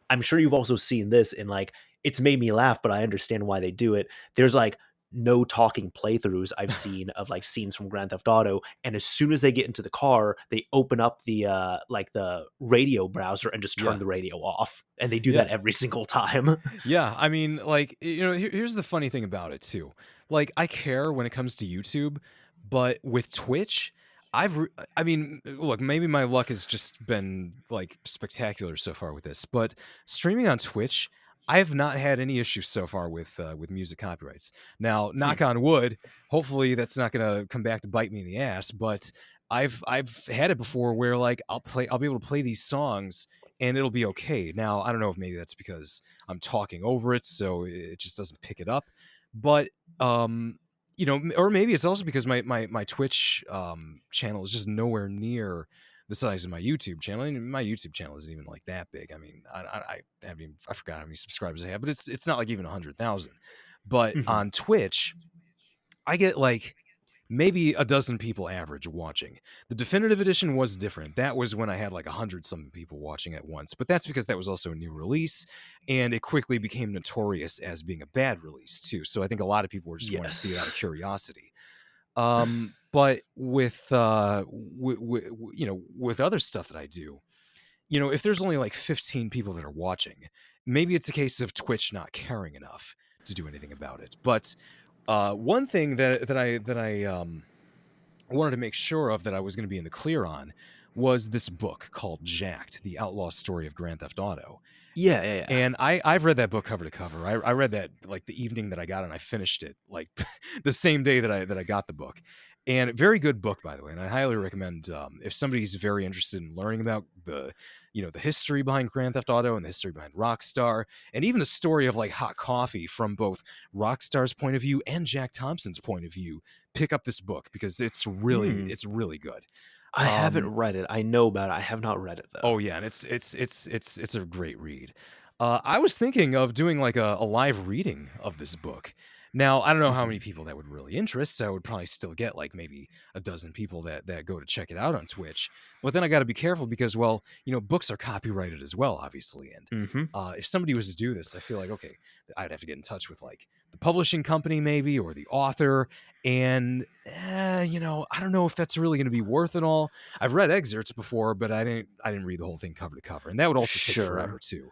I'm sure you've also seen this and like it's made me laugh, but I understand why they do it. There's like no talking playthroughs I've seen of like scenes from Grand Theft Auto. And as soon as they get into the car, they open up the like the radio browser and just turn Yeah. the radio off. And they do that Yeah. every single time. Yeah. I mean, like, here's the funny thing about it too. Like, I care when it comes to YouTube, But with Twitch, I mean, look, maybe my luck has just been like spectacular so far with this, but streaming on Twitch, I have not had any issues so far with music copyrights. Now, Hmm. knock on wood, hopefully that's not going to come back to bite me in the ass, but I've had it before where like I'll be able to play these songs and it'll be okay. Now, I don't know if maybe that's because I'm talking over it so it just doesn't pick it up, but um or maybe it's also because my Twitch channel is just nowhere near the size of my YouTube channel. And my YouTube channel isn't even like that big. I mean, I forgot how many subscribers I have, but it's not like even 100,000. But Hmm. on Twitch, I get like maybe a dozen people average watching. The definitive edition was different. That was when I had like 100 something people watching at once, but that's because that was also a new release and it quickly became notorious as being a bad release too. So I think a lot of people were just wanting to see it out Yes. of curiosity. But with with other stuff that I do, if there's only like 15 people that are watching, maybe it's a case of Twitch not caring enough to do anything about it. But one thing that I wanted to make sure of that I was going to be in the clear on was this book called Jacked: The Outlaw Story of Grand Theft Auto. Yeah, yeah, yeah. And I've read that book cover to cover. I read that like the evening that I got it, and I finished it like the same day that I got the book. And very good book, by the way. And I highly recommend if somebody's very interested in learning about the history behind Grand Theft Auto and the history behind Rockstar, and even the story of like hot coffee from both Rockstar's point of view and Jack Thompson's point of view. Pick up this book because Hmm. it's really good. I haven't Um, read it. I know about it. I have not read it Oh though. yeah, and it's a great read. I was thinking of doing like a live reading of this book. Now I don't know how Hmm. many people that would really interest. I would probably still get like maybe a dozen people that go to check it out on Twitch. But then I got to be careful because books are copyrighted as well, obviously. And Hmm. if somebody was to do this, I feel like okay, I'd have to get in touch with like the publishing company maybe or the author, and I don't know if that's really going to be worth it all. I've read excerpts before, but I didn't read the whole thing cover to cover, and that would also take forever Sure. too.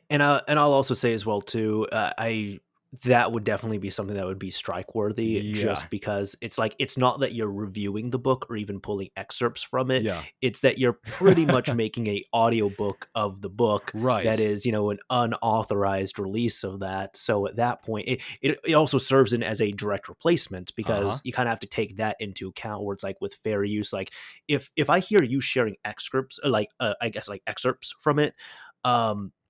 And I'll also say as well too, I that would definitely be something that would be strike worthy, Yeah, just because it's like it's not that you're reviewing the book or even pulling excerpts from it. yeah, It's that you're pretty much making a audiobook of the book that right. is, an unauthorized release of that. So at that point, it also serves in as a direct replacement, Uh huh. because you kind of have to take that into account, where it's like with fair use. Like if I hear you sharing excerpts, like I guess like excerpts from it,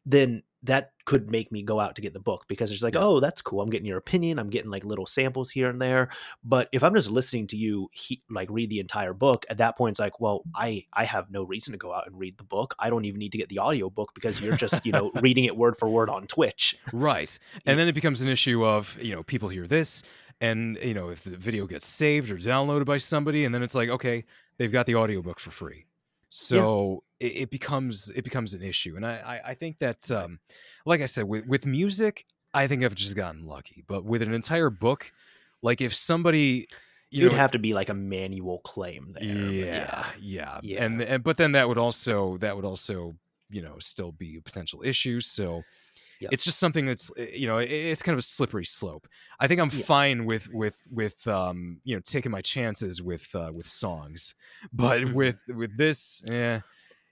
then that could make me go out to get the book, because it's like, Yeah, oh, that's cool. I'm getting your opinion. I'm getting like little samples here and there. But if I'm just listening to you like read the entire book, at that point it's like, well, I have no reason to go out and read the book. I don't even need to get the audio book, because you're just reading it word for word on Twitch. right. And Y- then it becomes an issue of people hear this, and if the video gets saved or downloaded by somebody, and then it's like okay, they've got the audiobook for free, yeah, so it becomes an issue, and I think that like I said with music, I think I've just gotten lucky, but with an entire book, like if somebody it you would know have to be like a manual claim there, but Yeah, yeah, yeah, yeah, and but then that would also still be a potential issue. So yep, it's just something that's it's kind of a slippery slope. I think I'm yeah. fine with taking my chances with songs, but Mhm. with this, you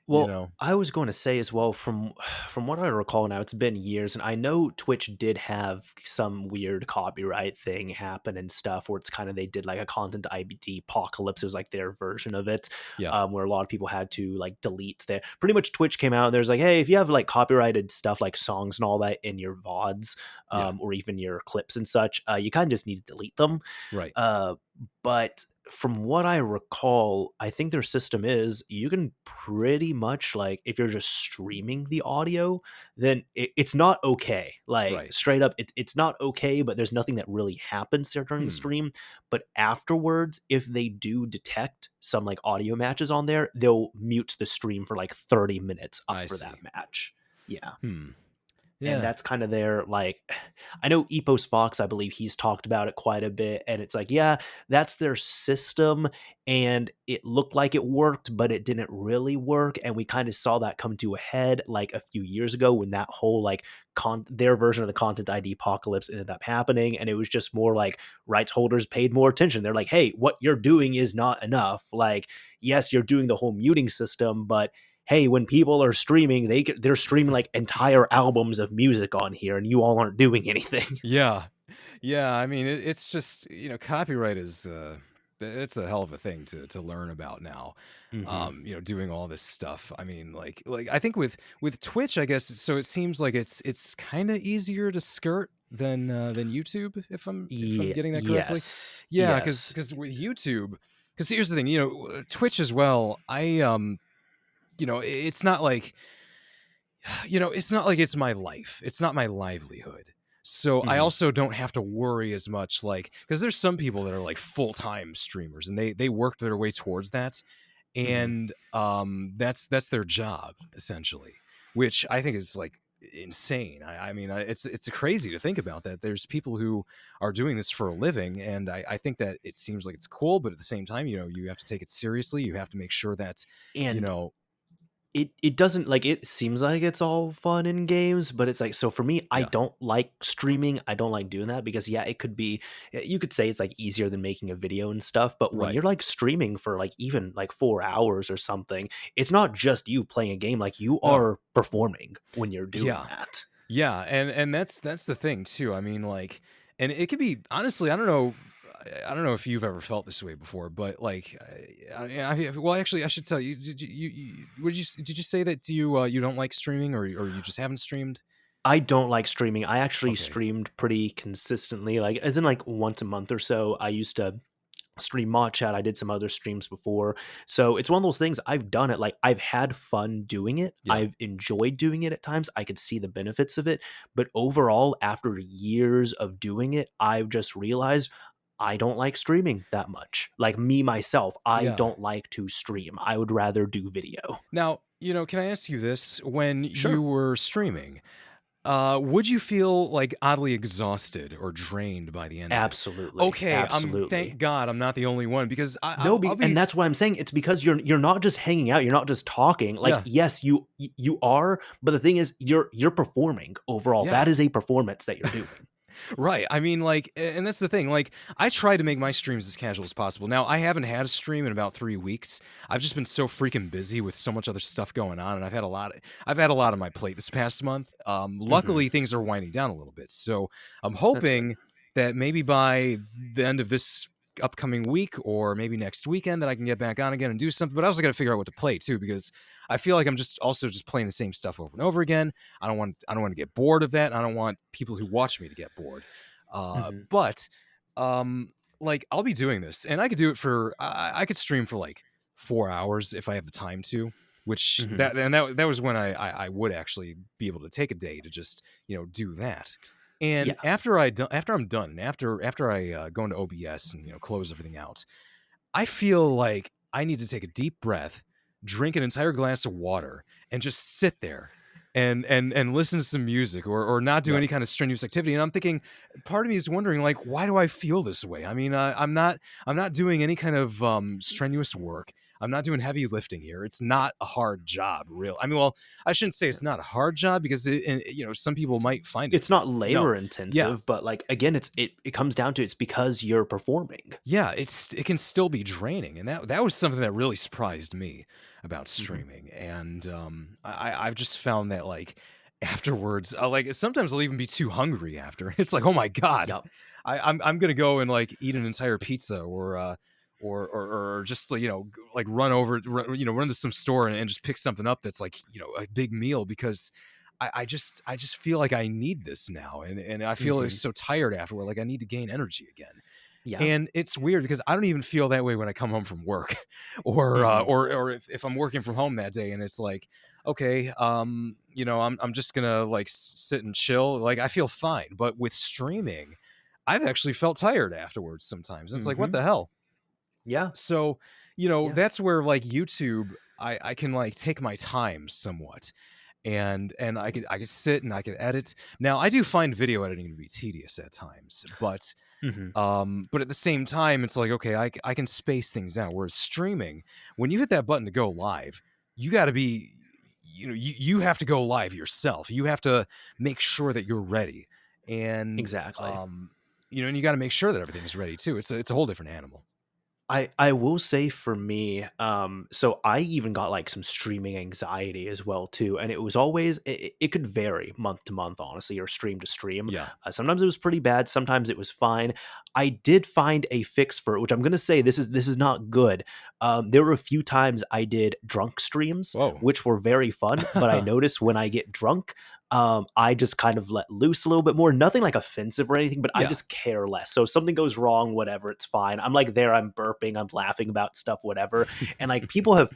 Well, know, I was going to say as well, from what I recall now, it's been years, and I know Twitch did have some weird copyright thing happen and stuff, where it's kind of they did like a content ID apocalypse. It was like their version of it, yeah, where a lot of people had to like delete their. Pretty much, Twitch came out. There's like, hey, if you have like copyrighted stuff like songs and all that in your VODs, yeah, or even your clips and such, you kind of just need to delete them. right, Uh, but from what I recall, I think their system is you can pretty much like if you're just streaming the audio, then it's not okay. Like right. straight up, it's not okay. But there's nothing that really happens there during the Hmm, stream. But afterwards, if they do detect some like audio matches on there, they'll mute the stream for like 30 minutes up I for that see. match. Yeah. Hmm. And Yeah. that's kind of their like I know Epos Fox, I believe he's talked about it quite a bit, and it's like, yeah, that's their system, and it looked like it worked, but it didn't really work, and we kind of saw that come to a head like a few years ago when that whole like their version of the content ID apocalypse ended up happening, and it was just more like rights holders paid more attention. They're like, hey, what you're doing is not enough. Like, yes, you're doing the whole muting system, but hey, when people are streaming, they're streaming like entire albums of music on here, and you all aren't doing anything. Yeah. Yeah, I mean, it's just, copyright is it's a hell of a thing to learn about now. Hmm. Doing all this stuff. I mean, like I think with Twitch, I guess, so it seems like it's kind of easier to skirt than YouTube, if I'm Yeah. getting that correctly. Yes. Yeah, because Yes. because with YouTube, because here's the thing, Twitch as well. It's not like it's not like it's my life. It's not my livelihood. So I Hmm. also don't have to worry as much, like, because there's some people that are like full-time streamers and they work their way towards that, Hmm. and that's their job essentially, which I think is like insane. I mean, it's crazy to think about that. There's people who are doing this for a living, and I think that it seems like it's cool, but at the same time, you have to take it seriously. You have to make sure that you And know, it doesn't like it seems like it's all fun in games, but it's like so for me, I yeah, don't like streaming. I don't like doing that because yeah, it could be you could say it's like easier than making a video and stuff, but when right, you're like streaming for like even like 4 hours or something, it's not just you playing a game, like you no, are performing when you're doing yeah. that. Yeah, and that's the thing too. I mean, like, and it could be honestly. I don't know if you've ever felt this way before, but like, well, actually, I should tell you. Did you say that you don't like streaming, or you just haven't streamed? I don't like streaming. I actually Okay. streamed pretty consistently, like as in like once a month or so. I used to stream mod chat. I did some other streams before. So it's one of those things I've done it. Like I've had fun doing it. Yeah. I've enjoyed doing it at times. I could see the benefits of it. But overall, after years of doing it, I've just realized I don't like streaming that much. Like me myself, I Yeah. don't like to stream. I would rather do video. Now, can I ask you this? When you Sure. were streaming, would you feel like oddly exhausted or drained by the end of it? Absolutely. Okay, Absolutely. thank God I'm not the only one, because No, I'll and be that's what I'm saying. It's because you're not just hanging out, you're not just talking. Like, yeah, yes, you are, but the thing is, you're performing overall. yeah. That is a performance that you're doing. Right. I mean, like, and that's the thing. Like, I try to make my streams as casual as possible. Now, I haven't had a stream in about 3 weeks. I've just been so freaking busy with so much other stuff going on, and I've had a lot on my plate this past month. Hmm. Luckily, things are winding down a little bit, so I'm That's good. hoping that maybe by the end of this upcoming week, or maybe next weekend, that I can get back on again and do something. But I also got to figure out what to play too, because I feel like I'm just playing the same stuff over and over again. I don't want to get bored of that. And I don't want people who watch me to get bored. Hmm. But like, I'll be doing this, and I could do it for I could stream for like 4 hours if I have the time to. Which Hmm. that was when I would actually be able to take a day to just do that. And Yeah. after I'm done, and after I go into OBS and close everything out, I feel like I need to take a deep breath, drink an entire glass of water, and just sit there and listen to some music, or not do Yep. any kind of strenuous activity. And I'm thinking, part of me is wondering, like, why do I feel this way? I mean, I'm not doing any kind of strenuous work. I'm not doing heavy lifting here. It's not a hard job, real. I mean, well, I shouldn't say Yeah. it's not a hard job, because some people might find it It's to be. not No, labor yeah, intensive, but like again, it comes down to it's because you're performing. yeah, it can still be draining, and that was something that really surprised me about Hmm. streaming. And I've just found that, like, afterwards, like, sometimes I'll even be too hungry after. It's like, oh my god, Yep. I'm gonna go and like eat an entire pizza, or just, like, like run to some store and just pick something up that's like a big meal, because I just feel like I need this now, and I feel like Hmm. so tired afterward, like I need to gain energy again. Yeah. And it's weird, because I don't even feel that way when I come home from work, or Hmm. if I'm working from home that day, and it's like, okay, I'm just gonna like sit and chill. Like, I feel fine. But with streaming, I've actually felt tired afterwards sometimes. It's like, what Hmm. the hell? Yeah. So, Yeah. that's where, like, YouTube, I can like take my time somewhat, and I could sit and I could edit. Now I do find video editing to be tedious at times, Hmm. but at the same time, it's like, okay, I can space things out. Whereas streaming, when you hit that button to go live, you got to be, you have to go live yourself. You have to make sure that you're ready, and Exactly. and you got to make sure that everything's ready too. It's a whole different animal. I will say for me, so I even got like some streaming anxiety as well too, and it was always it could vary month to month, honestly, or stream to stream. Yeah. Sometimes it was pretty bad, sometimes it was fine. I did find a fix for it, which I'm gonna say this is not good. There were a few times I did drunk streams, Whoa. which were very fun, but I noticed when I get drunk, I just kind of let loose a little bit more. Nothing like offensive or anything, but I Yeah. just care less. So if something goes wrong, whatever, it's fine. I'm like there, I'm burping, I'm laughing about stuff, whatever. And like people have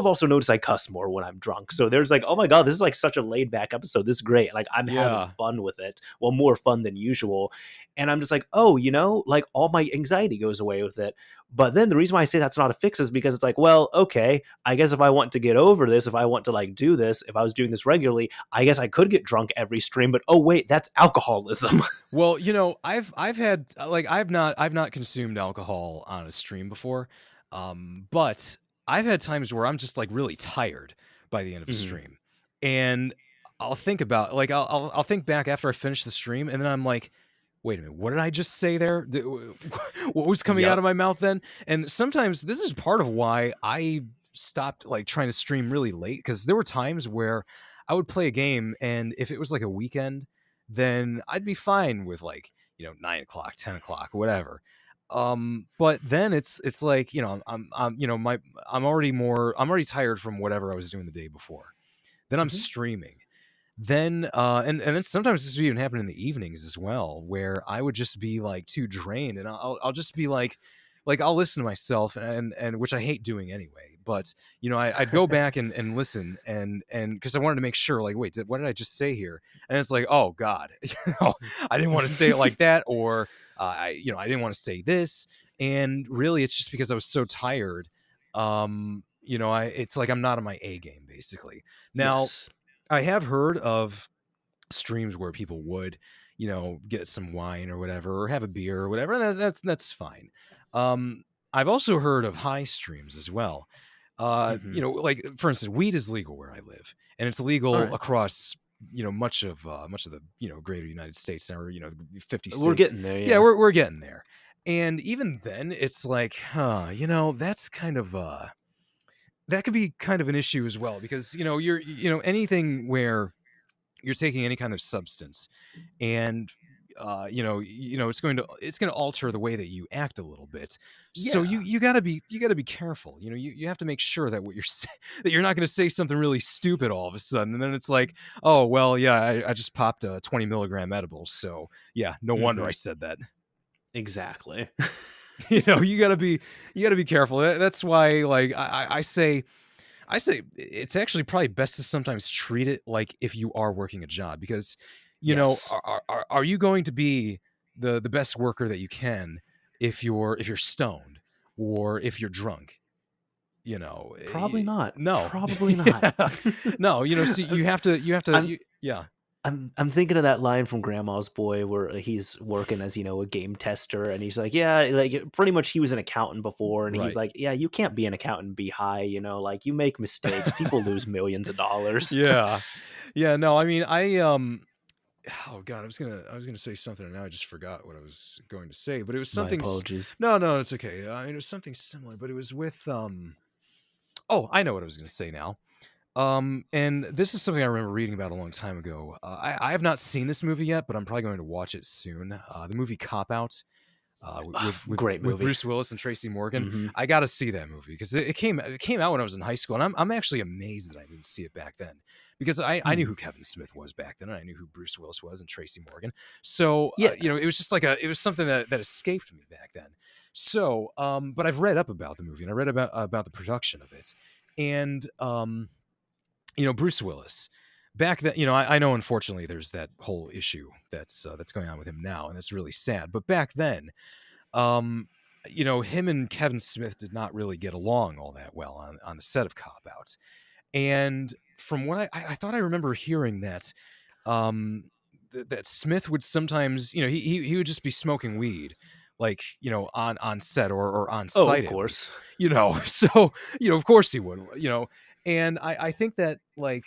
also noticed I cuss more when I'm drunk. So there's like, oh my god, this is like such a laid back episode. This is great. Like I'm having Yeah. fun with it. Well, more fun than usual. And I'm just like, oh, like all my anxiety goes away with it. But then the reason why I say that's not a fix is because it's like, well, okay, I guess if I want to get over this, if I want to like do this, if I was doing this regularly, I guess I could get drunk every stream, but oh wait, that's alcoholism. Well, I've had like I've not consumed alcohol on a stream before, but I've had times where I'm just like really tired by the end of a Mhm. stream, and I'll think about like I'll think back after I finish the stream, and then I'm like, wait a minute, what did I just say there? What was coming out Yep. of my mouth then? And sometimes this is part of why I stopped like trying to stream really late, because there were times where I would play a game, and if it was like a weekend, then I'd be fine with like 9 o'clock, 10 o'clock, whatever. But then it's like I'm already tired from whatever I was doing the day before. Then I'm Mhm. streaming. Then and then sometimes this would even happen in the evenings as well, where I would just be like too drained, and I'll just be like I'll listen to myself, and which I hate doing anyway. But I'd go back and listen, and because I wanted to make sure, like, wait, what did I just say here? And it's like, oh God, I didn't want to say it like that, or I didn't want to say this, and really it's just because I was so tired. It's like I'm not on my A game basically. Now Yes. I have heard of streams where people would, get some wine or whatever, or have a beer or whatever. And that's fine. I've also heard of high streams as well. Mhm. Like for instance, weed is legal where I live, and it's All legal right. across much of the greater United States, or 50 We're states. getting there, Yeah, yeah. we're getting there. And even then, it's like, that's kind of that could be kind of an issue as well, because you're anything where you're taking any kind of substance, and it's going to alter the way that you act a little bit. So Yeah. you got to be careful. You have to make sure that what you're that you're not going to say something really stupid all of a sudden, and then it's like, oh well, yeah, I just popped a 20 milligram edible, so yeah, no wonder I Mhm. said that. Exactly. You got to be careful. That's why, like, I say it's actually probably best to sometimes treat it like if you are working a job, because Yes. are you going to be the best worker that you can if you're stoned, or if you're drunk? Probably not. No. Probably not. Yeah. No, so I'm yeah. I'm thinking of that line from Grandma's Boy where he's working as, a game tester, and he's like, yeah, like pretty much he was an accountant before, and he's Right. like, yeah, you can't be an accountant and be high, like you make mistakes, people lose millions of dollars. Yeah. Yeah, no, I mean, oh god, I was gonna say something, and now I just forgot what I was going to say. But it was My something. apologies. No, no, it's okay. I mean, it was something similar, but it was with. Oh, I know what I was gonna say now. And this is something I remember reading about a long time ago. I have not seen this movie yet, but I'm probably going to watch it soon. The movie Cop Out, with with Great with movie. Bruce Willis and Tracy Morgan. Hmm. I got to see that movie, because it came out when I was in high school, and I'm actually amazed that I didn't see it back then, because I knew Hmm. who Kevin Smith was back then, and I knew who Bruce Willis was and Tracy Morgan. So Yeah. it was just like it was something that escaped me back then. So but I've read up about the movie, and I read about the production of it, and Bruce Willis. Back then, I know unfortunately there's that whole issue that's going on with him now, and it's really sad. But back then, um, him and Kevin Smith did not really get along all that well on the set of Cop Out. And from what I thought I remember hearing that um that Smith would sometimes, he would just be smoking weed, like, on set or on Oh, site of at course. least, so, of course he would, and I think that, like,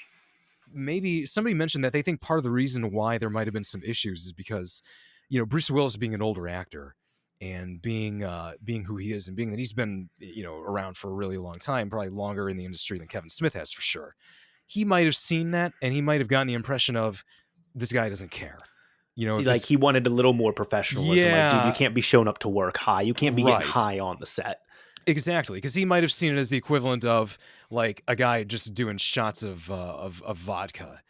maybe somebody mentioned that they think part of the reason why there might have been some issues is because, Bruce Willis being an older actor and being who he is, and being that he's been, around for a really long time, probably longer in the industry than Kevin Smith has for sure. He might have seen that, and he might have gotten the impression of, this guy doesn't care. If Like this, he wanted a little more professionalism. Like, dude, you yeah, can't be showing up to work high. You can't be getting right. high on the set. Exactly, because he might have seen it as the equivalent of, like, a guy just doing shots of vodka,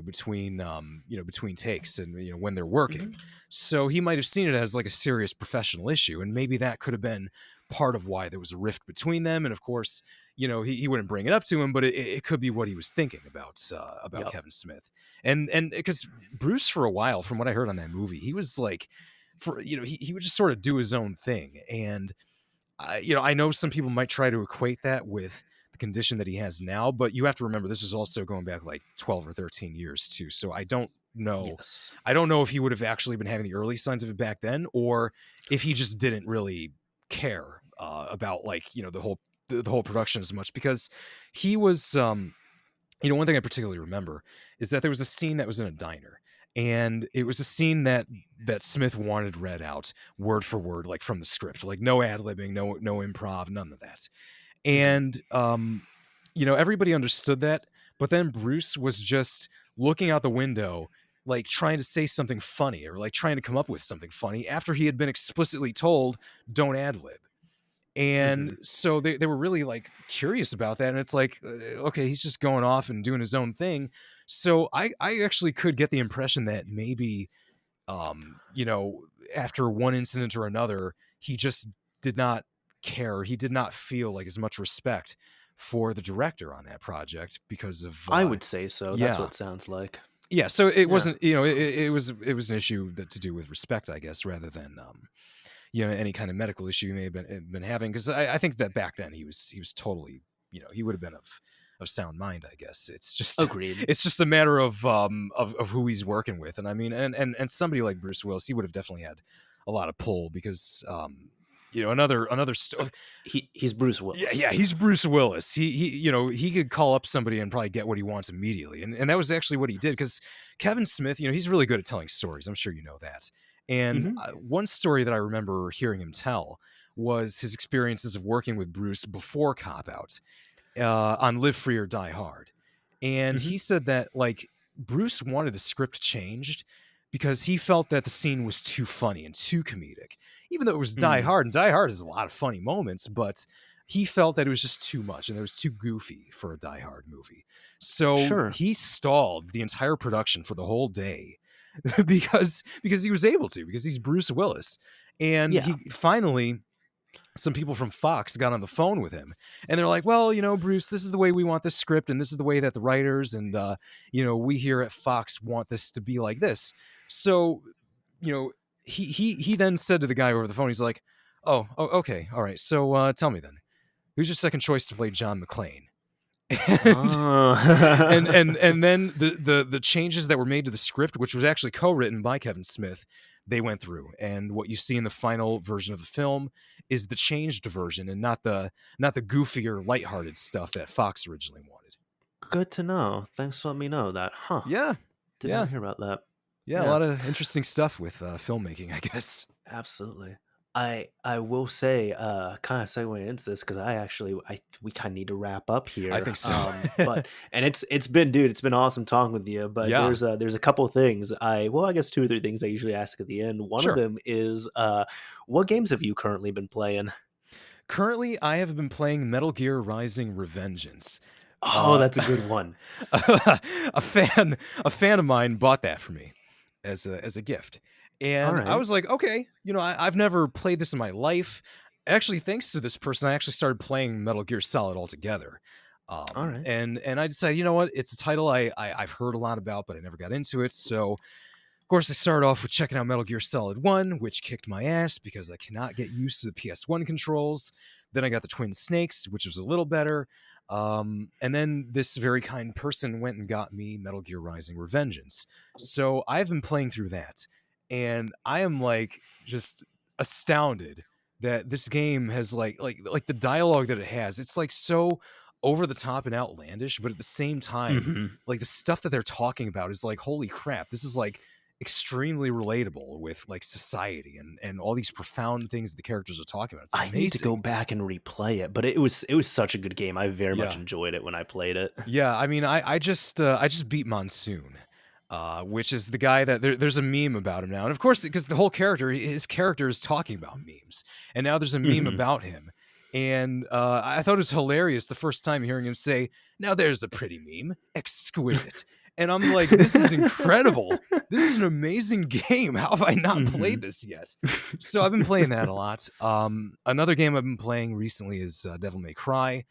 between takes, and when they're working. Hmm. So he might have seen it as like a serious professional issue, and maybe that could have been part of why there was a rift between them. And of course, he wouldn't bring it up to him, but it could be what he was thinking about Yep. Kevin Smith, and because Bruce, for a while, from what I heard on that movie, he was like, he would just sort of do his own thing. And I know some people might try to equate that with the condition that he has now, but you have to remember this is also going back like 12 or 13 years too. So I don't know. Yes. I don't know if he would have actually been having the early signs of it back then, or if he just didn't really care about, like, the whole production as much, because he was one thing I particularly remember is that there was a scene that was in a diner, and it was a scene that Smith wanted read out word for word, like from the script, like no ad libbing, no improv, none of that. Hmm. And everybody understood that, but then Bruce was just looking out the window, like trying to say something funny, or like trying to come up with something funny after he had been explicitly told, don't ad lib. And Hmm. so they were really, like, curious about that, and it's like, okay, he's just going off and doing his own thing. So I actually could get the impression that maybe, after one incident or another, he just did not care. He did not feel like as much respect for the director on that project because of I would say so. That's what yeah. it sounds like. Yeah, so it Yeah. wasn't, it was an issue that to do with respect, I guess, rather than any kind of medical issue he may have been having. Because I think that back then he was totally, he would have been of sound mind, I guess. It's just Agreed. it's just a matter of who he's working with. And I mean, and somebody like Bruce Willis, he would have definitely had a lot of pull, because another He's Bruce yeah, Willis. yeah, he's Bruce Willis. He could call up somebody and probably get what he wants immediately, and that was actually what he did. Because Kevin Smith, he's really good at telling stories. I'm sure you know that. And Hmm. one story that I remember hearing him tell was his experiences of working with Bruce before Cop Out, on Live Free or Die Hard. And Hmm. he said that, like, Bruce wanted the script changed because he felt that the scene was too funny and too comedic. Even though it was Die Mm. Hard, and Die Hard has a lot of funny moments, but he felt that it was just too much and it was too goofy for a Die Hard movie. So Sure. he stalled the entire production for the whole day because he was able to, because he's Bruce Willis. And Yeah. he finally, some people from Fox got on the phone with him, and they're like, well, Bruce, this is the way we want this script, and this is the way that the writers and we here at Fox want this to be like this. So, you know he then said to the guy over the phone, he's like, okay, all right, so tell me then, who's your second choice to play John McClane? and and Oh. and and then the changes that were made to the script, which was actually co-written by Kevin Smith, they went through, and what you see in the final version of the film is the changed version, and not the goofier, lighthearted stuff that Fox originally wanted. Good to know. Thanks for letting me know that. Huh. Yeah, Did not yeah, hear about that. yeah. A Yeah. lot of interesting stuff with filmmaking, I guess. Absolutely. I will say, kind of segueing into this because I we kind of need to wrap up I here. think so. But and it's been, dude, it's been awesome talking with you. But Yeah, there's a couple things I guess two or three things I usually ask at the end. One of sure. them is what games have you currently been playing? Currently, I have been playing Metal Gear Rising: Revengeance. Oh, Uh, that's a good one. a fan of mine bought that for me as a gift, All and I right. was like, okay, I've never played this in my life. Actually, thanks to this person, I actually started playing Metal Gear Solid altogether. All right. And I decided, you know what, it's a title I've heard a lot about, but I never got into it. So of course I started off with checking out Metal Gear Solid 1, which kicked my ass because I cannot get used to the PS1 controls. Then I got the Twin Snakes, which was a little better. And then this very kind person went and got me Metal Gear Rising Revengeance. So I've been playing through that, and I am like just astounded that this game has like the dialogue that it has. It's like so over the top and outlandish, but at the same time, Hmm. like the stuff that they're talking about is like, holy crap, this is like extremely relatable with like society and all these profound things the characters are talking about. It's I need to go amazing. back and replay it, but it was such a good game. I very much Yeah. enjoyed it when I played it. Yeah, I mean, I just beat Monsoon, which is the guy that there's a meme about him now, and of course, because the whole his character is talking about memes, and now there's a meme Hmm. about him, and I thought it was hilarious the first time hearing him say, "Now there's a pretty meme, exquisite," and I'm like, this is incredible. This is an amazing game. How have I not played Hmm. this yet? So I've been playing that a lot. Another game I've been playing recently is Devil May Cry,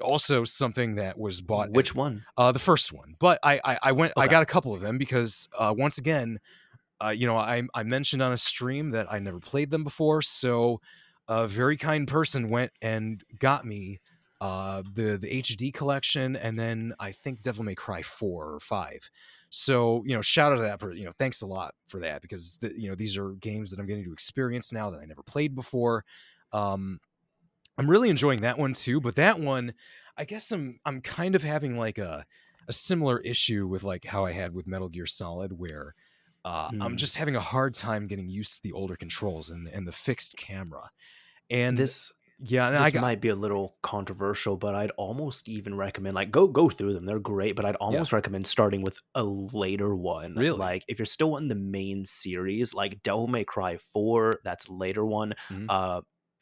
also something that was bought at Which one? the first one. But I Okay. got a couple of them because once again, I mentioned on a stream that I never played them before, so a very kind person went and got me the HD collection, and then I think Devil May Cry 4 or 5. So, shout out to that person. Thanks a lot for that, because these are games that I'm getting to experience now that I never played before. Um, I'm really enjoying that one too, but that one, I guess I'm kind of having like a similar issue with like how I had with Metal Gear Solid, where I'm Mm. just having a hard time getting used to the older controls and the fixed camera. And This yeah, and I this got might be a little controversial, but I'd almost even recommend like go through them. They're great, but I'd yeah, almost recommend starting with a later one. really. Like if you're still in the main series, like Devil May Cry 4, that's a later one. Mhm. Uh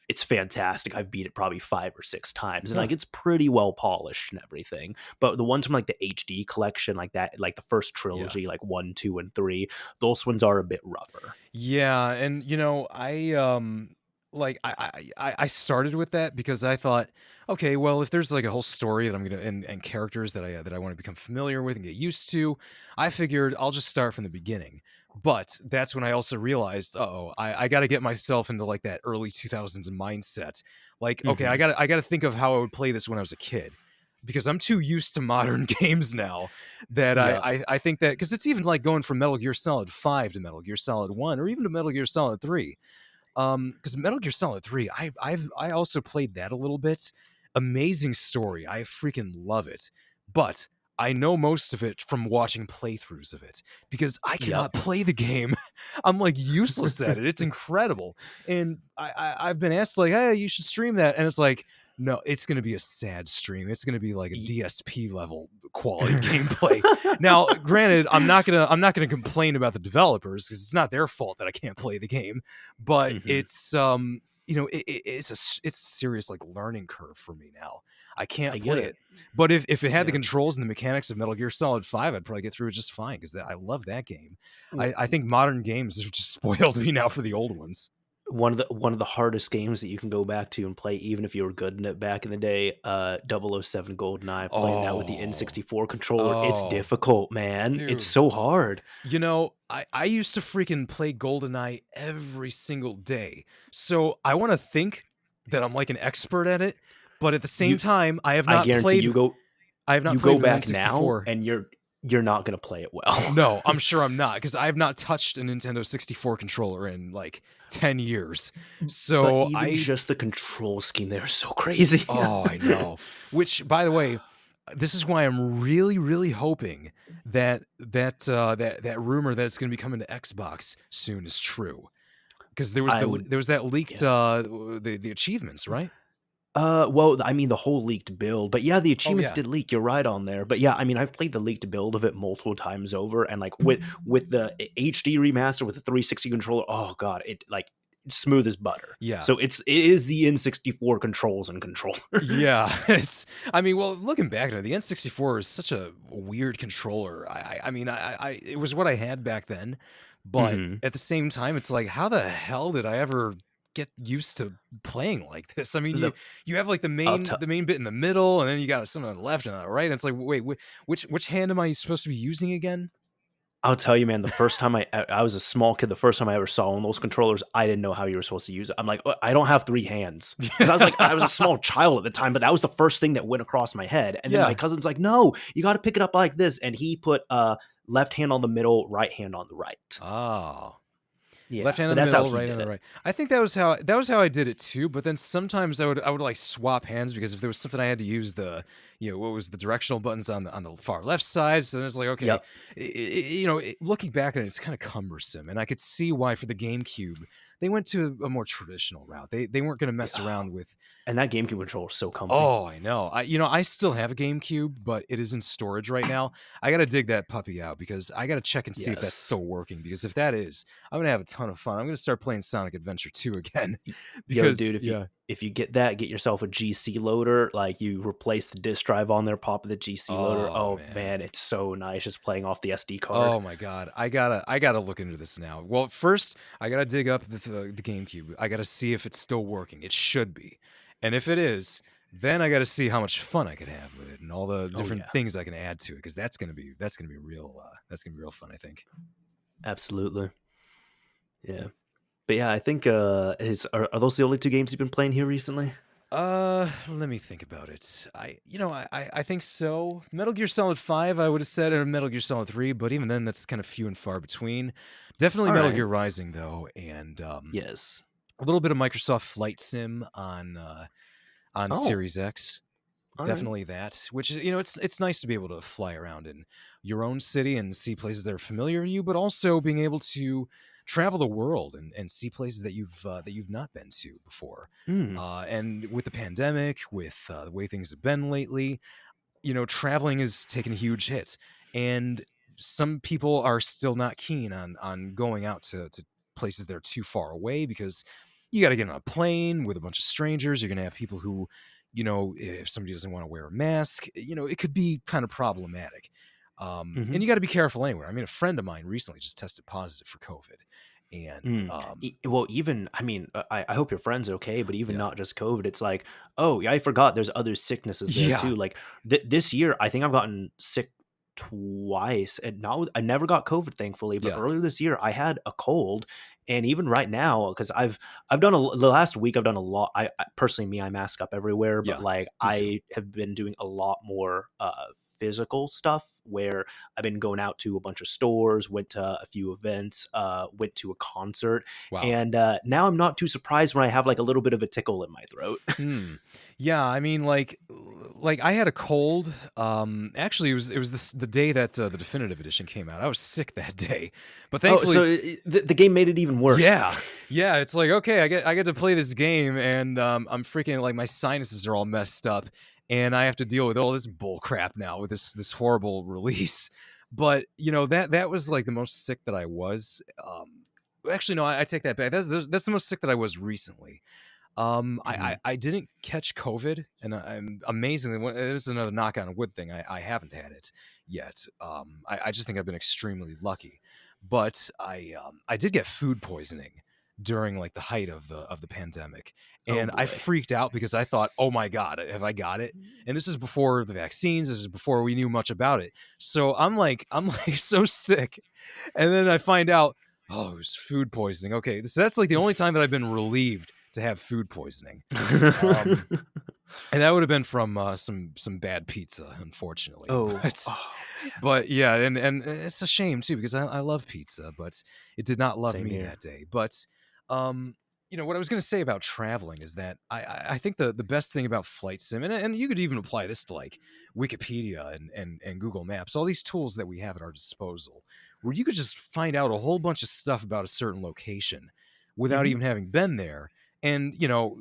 it's fantastic. I've beat it probably 5 or 6 times, and Huh. like it's pretty well polished and everything. But the ones from like the HD collection, like that, like the first Yeah. trilogy, like 1, 2, and 3, those ones are a bit rougher. Yeah, and I like I started with that because I thought, okay, well, if there's like a whole story that I'm gonna and characters that I want to become familiar with and get used to, I figured I'll just start from the beginning. But that's when I also realized, oh, I got to get myself into like that early 2000s mindset. Like, okay, Hmm. I got to think of how I would play this when I was a kid, because I'm too used to modern games now that Yep. I think that, because it's even like going from Metal Gear Solid 5 to Metal Gear Solid 1 or even to Metal Gear Solid 3. Because Metal Gear Solid 3, I also played that a little bit. Amazing story. I freaking love it. But I know most of it from watching playthroughs of it because I cannot Yep. play the game. I'm like useless at it. It's incredible. And I've been asked like, hey, you should stream that. And it's like, no, it's gonna be a sad stream. It's gonna be like a Y- DSP level quality gameplay. Now, granted, I'm not gonna complain about the developers because it's not their fault that I can't play the game, but Mhm. it's it's a serious like learning curve for me now. I I can't get play it. it. But if it had the Yeah. controls and the mechanics of Metal Gear Solid 5, I'd probably get through it just fine because I love that game. W I think modern games have just spoiled me now for the old ones. one of the hardest games that you can go back to and play even if you were good in it back in the day, 007 GoldenEye, playing that with the Oh, N64 controller, it's oh, difficult, man. It's dude. so hard. I used to freaking play GoldenEye every single day. So I want to think that I'm like an expert at it, but at the same You time, I guarantee I have not you played go with an back now N64. and you're not gonna play it well. No, I'm sure I'm not, because I have not touched a Nintendo 64 controller in like 10 years. But So even just the control scheme, they're so crazy. oh, I know. Which, by the way, this is why I'm really, really hoping that that rumor that it's going to be coming to Xbox soon is true. Because I would there was that leaked Yeah. the achievements, right? Well, I mean, the whole leaked build, but yeah, the Oh achievements yeah. did leak. You're right on there, but yeah, I mean, I've played the leaked build of it multiple times over, and like with the HD remaster with the 360 controller, oh god, it like smooth as butter. Yeah. So it is the N64 controls and controller. Yeah, it's. I mean, well, looking back at it, the N64 is such a weird controller. I mean, it was what I had back then, but Hmm. at the same time, it's like, how the hell did I ever get used to playing like this? I mean, The you have like I'll tell. the main bit in the middle, and then you got some on the left and on the right. And it's like, wait, which hand am I supposed to be using again? I'll tell you, man, the first time I was a small kid, the first time I ever saw one of those controllers, I didn't know how you were supposed to use it. I'm like, I don't have 3 hands." 'Cause I was a small child at the time, but that was the first thing that went across my head. And then my Yeah. cousin's like, "No, you gotta pick it up like this." And he put, left hand on the middle, right hand on the right. Oh. Yeah, Left hand but in the that's how middle, he right hand did on the it. right. I think that was how I did it too. But then sometimes I would like swap hands because if there was something I had to use what was the directional buttons on the far left side. So then it's like okay, Yep. looking back at it, it's kind of cumbersome, and I could see why for the GameCube they went to a more traditional route. They weren't going to mess Yeah, around with. and that GameCube controller is so comfy. Oh, I know. I still have a GameCube, but it is in storage right now. I got to dig that puppy out because I got to check and see if that's Yes. still working. Because if that is, I'm gonna have a ton of fun. I'm gonna start playing Sonic Adventure 2 again. Y Yo, Because dude, yeah. if you get that, get yourself a GC loader, like, you replace the disk drive on there, pop the GC loader. Oh Oh, man. man, it's so nice just playing off the SD card. Oh my god. I gotta look into this now. Well, first I gotta dig up the GameCube. I gotta see if it's still working. It should be, and if it is, then I gotta see how much fun I could have with it and all the Oh, different yeah, things I can add to it because that's gonna be real. That's gonna be real fun. I think. absolutely. Yeah. But, yeah, I think, is are those the only 2 games you've been playing here recently? Let me think about it. I think so. Metal Gear Solid 5, I would have said, or Metal Gear Solid 3, but even then, that's kind of few and far between. Definitely Metal Alright. Gear Rising, though, and Yes. a little bit of Microsoft Flight Sim on Oh, Series X. alright. Definitely that, which is it's nice to be able to fly around in your own city and see places that are familiar to you, but also being able to travel the world and see places that you've not been to before. Mm, And with the pandemic, with the way things have been lately, traveling is taking a huge hit, and some people are still not keen on going out to places that are too far away because you got to get on a plane with a bunch of strangers. You're gonna have people who, if somebody doesn't want to wear a mask, it could be kind of problematic. And mhm, you got to be careful anywhere. I mean, a friend of mine recently just tested positive for COVID, and mm. Well, even I mean, I hope your friend's okay, but even yeah, not just COVID, it's like, "Oh, yeah, I forgot there's other sicknesses there yeah, too." Like, this year, I think I've gotten sick twice, and not with I never got COVID, thankfully, but yeah, earlier this year, I had a cold, and even right now, because I've done the last week, I've done a lot. Personally, me, I mask up everywhere, but, yeah. like, Me too. I have been doing a lot more, physical stuff where I've been going out to a bunch of stores, went to a few events, went to a concert, Wow. and now I'm not too surprised when I have like a little bit of a tickle in my throat. Hmm. Yeah, I mean, like I had a cold. Actually, it was the day that the definitive edition came out. I was sick that day, but Oh, so thankfully, the game made it even worse. yeah, yeah. It's like okay, I get to play this game, and I'm freaking like my sinuses are all messed up, and I have to deal with all this bull crap now with this horrible release. But that was like the most sick that I was. Actually, no, I take that back. That's the most sick that I was recently. I, Mhm. I I didn't catch COVID, and I'm amazingly. This is another knock on wood thing. I haven't had it yet. I just think I've been extremely lucky, but I did get food poisoning during like the height of the pandemic, Oh and I boy. freaked out because I thought, oh my god, have I got it? And this is before the vaccines. This is before we knew much about it. So I'm like so sick, and then I find out, oh, it was food poisoning. Okay, so that's like the only time that I've been relieved to have food poisoning. Um, and that would have been from some bad pizza, unfortunately. Oh. But Oh man. but yeah, and it's a shame too because I love pizza, but it did not love Same me here. that day. But um, what I was going to say about traveling is that I think the best thing about Flight Sim, and you could even apply this to like Wikipedia and Google Maps, all these tools that we have at our disposal, where you could just find out a whole bunch of stuff about a certain location without Mhm. even having been there. And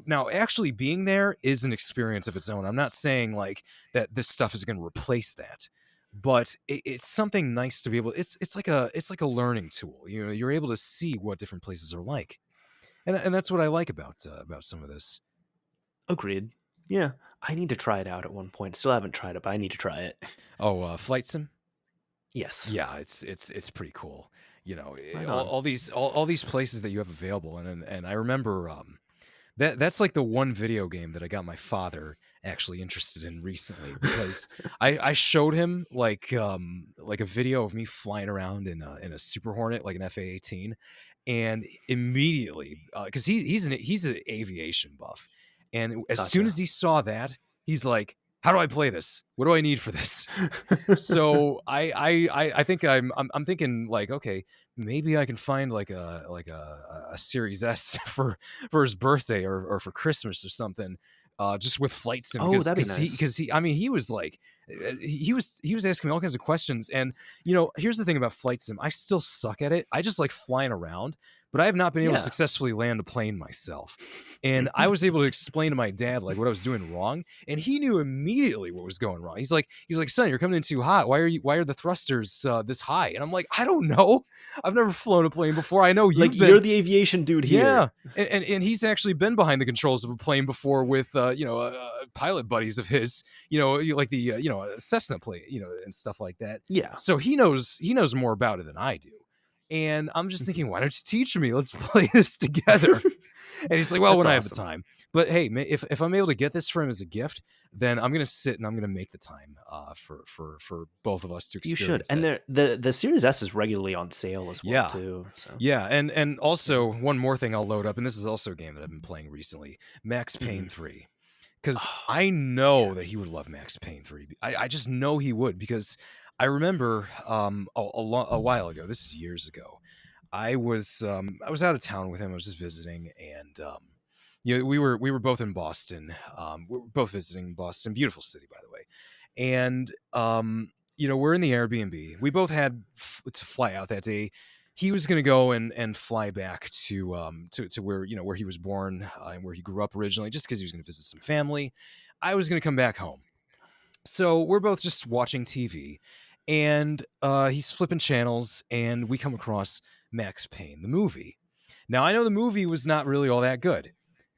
now actually being there is an experience of its own. I'm not saying like that this stuff is going to replace that, but it's something nice to be able. It's like a learning tool. You're able to see what different places are like, and that's what I like about some of this. Agreed. Yeah. I need to try it out at one point. Still haven't tried it, but I need to try it. Oh, Flight Sim. Yes. Yeah, it's pretty cool. Right All, on. all these all these places that you have available, and I remember that's like the one video game that I got my father actually interested in recently because I showed him like a video of me flying around in a Super Hornet, like an FA-18, and immediately, because he's an aviation buff, and as soon Gotcha. as he saw that, he's like, "How do I play this? What do I need for this?" So I think I'm thinking like, okay, maybe I can find like a Series S for his birthday or for Christmas or something, just with flight sim, Oh, that'd be because nice. he, I mean, he was like, he was asking me all kinds of questions. And here's the thing about flight sim, I still suck at it. I just like flying around, but I have not been able to Yeah. successfully land a plane myself. And I was able to explain to my dad like what I was doing wrong, and he knew immediately what was going wrong. He's like, son, you're coming in too hot. Why are the thrusters this high? And I'm like, I don't know. I've never flown a plane before. I know Like you've you're been. the aviation dude Yeah, here. and he's actually been behind the controls of a plane before with pilot buddies of his, like the Cessna plane, and stuff like that. Yeah. So he knows more about it than I do. And I'm just thinking, why don't you teach me? Let's play this together. And he's like, well, That's when I have the awesome. time. But hey, if I'm able to get this for him as a gift, then I'm gonna sit and I'm gonna make the time for both of us to You should. experience And that. the Series S is regularly on sale as well Yeah. too. So Yeah, and yeah. also one more thing I'll load up, and this is also a game that I've been playing recently, Max Payne Mhm. 3. Because Oh, I yeah. know that he would love Max Payne 3. I just know he would, because I remember a while ago, this is years ago, I was out of town with him. I was just visiting, and we were both in Boston. We were both visiting Boston, beautiful city, by the way. And we're in the Airbnb. We both had to fly out that day. He was going to go and fly back to where where he was born and where he grew up originally, just because he was going to visit some family. I was going to come back home. So we're both just watching TV, and he's flipping channels, and we come across Max Payne, the movie. Now I know the movie was not really all that good,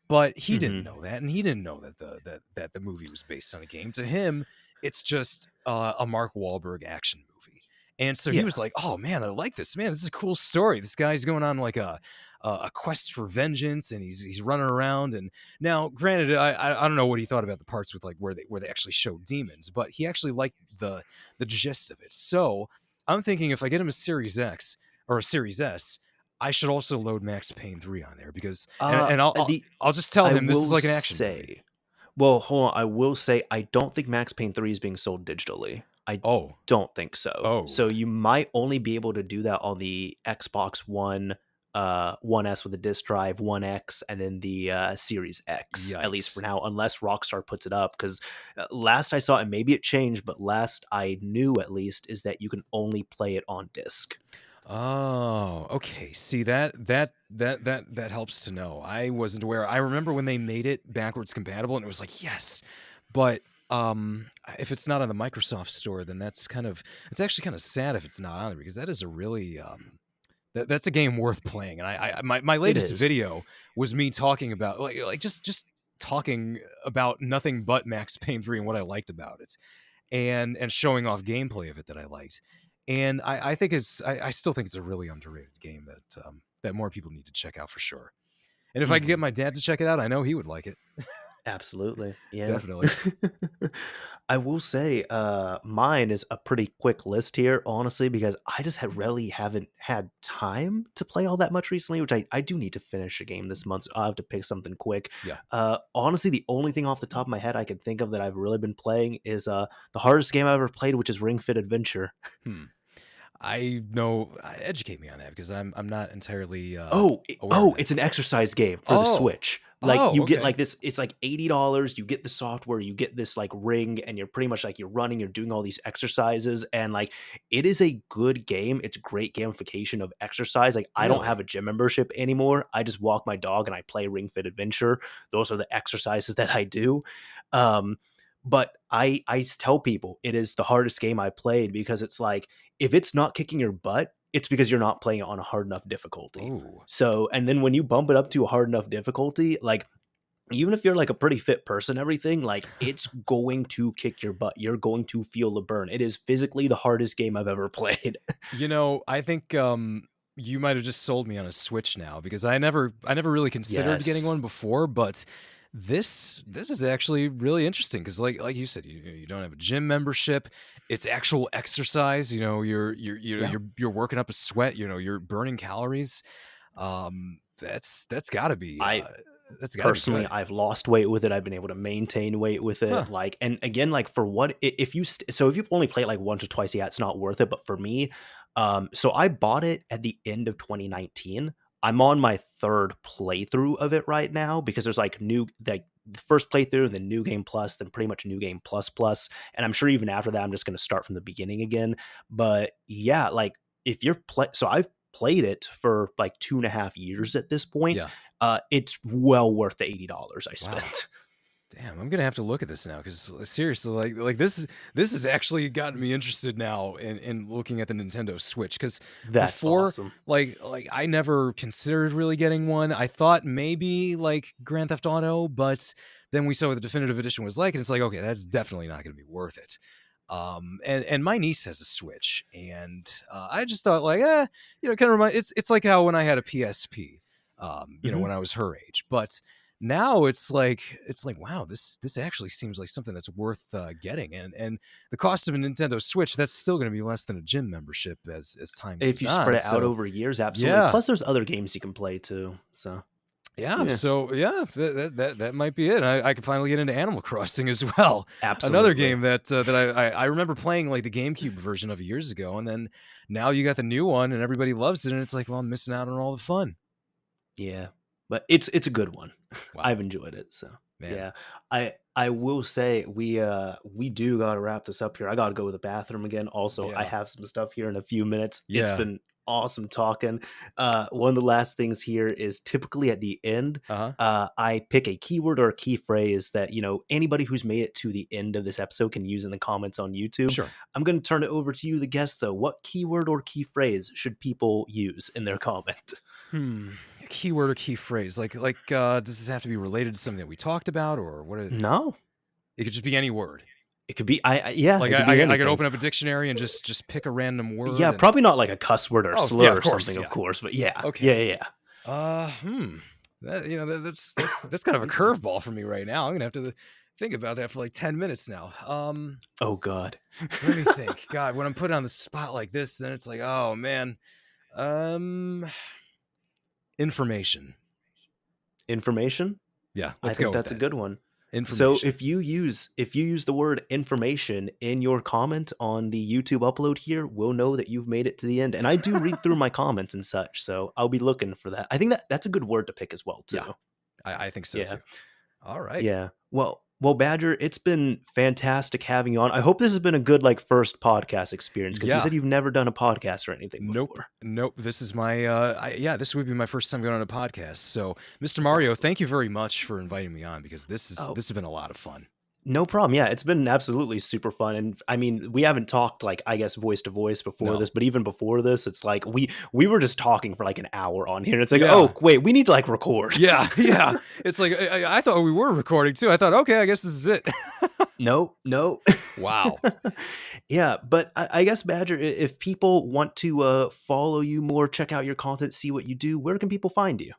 but he didn't Mhm. know that, and he didn't know that the movie was based on a game. To him, it's just a Mark Wahlberg action movie. And so he was Yeah. like, "Oh man, I like this. Man, this is a cool story. This guy's going on like a quest for vengeance, and he's running around." And now, granted, I don't know what he thought about the parts with like where they actually show demons, but he actually liked the gist of it. So I'm thinking, if I get him a Series X or a Series S, I should also load Max Payne 3 on there, because and The I'll just tell I him this is will like an action movie. say, well, hold on. I will say I don't think Max Payne 3 is being sold digitally. I Oh, don't think so. oh, So you might only be able to do that on the Xbox One, One S with a disc drive, One X, and then the Series X, at least for yikes. now, unless Rockstar puts it up. Because last I saw, and maybe it changed, but last I knew at least is that you can only play it on disc. Oh, okay. See, that helps to know. I wasn't aware. I remember when they made it backwards compatible, and it was like, yes. But if it's not on the Microsoft store, then it's actually kind of sad if it's not on there, because that is a really that's a game worth playing. And my It latest is. video was me talking about like just talking about nothing but Max Payne 3 and what I liked about it, and showing off gameplay of it that I liked. And I think I still think it's a really underrated game that more people need to check out for sure. And if I could get Mhm. my dad to check it out, I know he would like it. Absolutely. Yeah. Definitely. I will say, mine is a pretty quick list here, honestly, because I just had really haven't had time to play all that much recently, which I do need to finish a game this month, so I'll have to pick something quick. Yeah. Honestly, the only thing off the top of my head I can think of that I've really been playing is the hardest game I've ever played, which is Ring Fit Adventure. Hmm. I know. Educate me on that, because I'm not entirely aware of Oh, it. it's an exercise game for the Oh. Switch. Like Oh. you get Okay. like this, it's like $80. You get the software, you get this like ring, and you're pretty much like you're running, you're doing all these exercises, and like it is a good game. It's great gamification of exercise. Like I don't have Really? a gym membership anymore. I just walk my dog and I play Ring Fit Adventure. Those are the exercises that I do. Um, but I tell people it is the hardest game I played because it's like if it's not kicking your butt, it's because you're not playing it on a hard enough difficulty. Oh. So, and then when you bump it up to a hard enough difficulty, like even if you're like a pretty fit person, everything, like it's going to kick your butt. You're going to feel the burn. It is physically the hardest game I've ever played. I think you might have just sold me on a Switch now, because I never really considered getting Yes. one before, but This is actually really interesting because like you said, you don't have a gym membership. It's actual exercise. Yeah. You're working up a sweat. You're burning calories. That's got to be I personally, good. I've lost weight with it. I've been able to maintain weight with Huh. it. Like, and again, like for what if you so if you only play it like once or twice, yeah, it's not worth it. But for me, so I bought it at the end of 2019. I'm on my third playthrough of it right now because there's like the first playthrough, then new game plus, then pretty much new game plus plus. And I'm sure even after that, I'm just going to start from the beginning again. But yeah, like if you're so I've played it for like 2.5 years at this point. Yeah. It's well worth the $80 I Wow. spent. Damn, I'm gonna have to look at this now because seriously, like this has actually gotten me interested now in looking at the Nintendo Switch. Because That's before, awesome. like I never considered really getting one. I thought maybe like Grand Theft Auto, but then we saw what the definitive edition was like, and it's like, okay, that's definitely not gonna be worth it. And my niece has a Switch, and I just thought like, kind of remind. It's like how when I had a PSP, Mhm. when I was her age, but now it's like wow, this actually seems like something that's worth getting, and the cost of a Nintendo Switch, that's still going to be less than a gym membership as time If moves you spread on. it out So over years, absolutely. yeah, Plus, there's other games you can play too. So yeah, yeah, so yeah, that might be it. I can finally get into Animal Crossing as well. Another absolutely. game that I remember playing like the GameCube version of years ago, and then now you got the new one and everybody loves it, and it's like, well, I'm missing out on all the fun. Yeah, but it's a good one. Wow, I've enjoyed it. So man. yeah, I will say we do gotta wrap this up here. I gotta go to the bathroom again. Also, I Yeah, have some stuff here in a few minutes. It's yeah. been awesome talking. One of the last things here is typically at the end, Uh-huh. I pick a keyword or a key phrase that anybody who's made it to the end of this episode can use in the comments on YouTube. Sure. I'm going to turn it over to you, the guest, though. What keyword or key phrase should people use in their comment? A keyword or key phrase. Does this have to be related to something that we talked about, or what? No, It could just be any word. it could be yeah, Like it could be I could anything. open up a dictionary and just pick a random word Yeah, and probably not like a cuss word or oh yeah, slur of or course, something, of yeah. course, but yeah. Yeah, Okay. yeah, yeah. Uh, hmm. That's kind of a curveball for me right now. I'm gonna have to think about that for like 10 minutes now. Oh god. Let me think. God, when I'm put on the spot like this, then it's like, oh man. Um, information. Information? Yeah, I let's think go with that's a that. good one. So Information. if you use the word information in your comment on the YouTube upload here, we'll know that you've made it to the end. And I do read through my comments and such, so I'll be looking for that. I think that's a good word to pick as well Yeah, too. I think so Yeah. too. All right. Yeah. Well, Badger, it's been fantastic having you on. I hope this has been a good like first podcast experience because you Yeah. said you've never done a podcast or anything Nope. before. Nope. This is my yeah, this would be my first time going on a podcast. So, Mr. That's Mario, awesome. thank you very much for inviting me on because Oh, this has been a lot of fun. no problem. Yeah, it's been absolutely super fun. And I mean, we haven't talked like I guess voice to voice before No. this, but even before this, it's like we were just talking for like an hour on here. It's like, Yeah. oh wait, we need to like record. Yeah, yeah. It's like I thought we were recording too. I thought, okay, I guess this is it. No, no. Wow. Yeah, but I guess Badger, if people want to follow you more, check out your content, see what you do, where can people find you?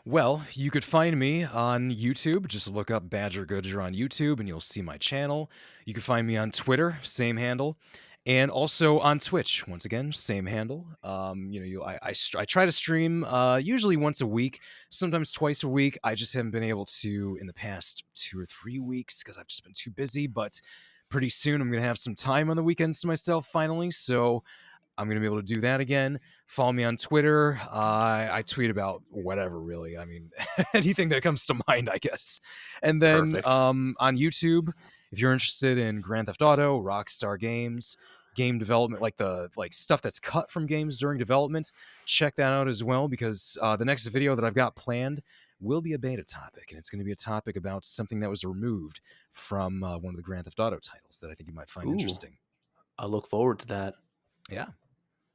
Well, you could find me on YouTube. Just look up Badger Goodger on YouTube and you'll see my channel. You can find me on Twitter, same handle. And also on Twitch, once again, same handle. I try to stream usually once a week, sometimes twice a week. I just haven't been able to in the past 2 or 3 weeks because I've just been too busy. But pretty soon, I'm gonna have some time on the weekends to myself finally. So I'm going to be able to do that again. Follow me on Twitter. I tweet about whatever, really. I mean, anything that comes to mind, I guess. And then Perfect. on YouTube, if you're interested in Grand Theft Auto, Rockstar Games, game development, like the stuff that's cut from games during development, check that out as well because the next video that I've got planned will be a beta topic, and it's going to be a topic about something that was removed from one of the Grand Theft Auto titles that I think you might find Ooh, interesting. I look forward to that. Yeah.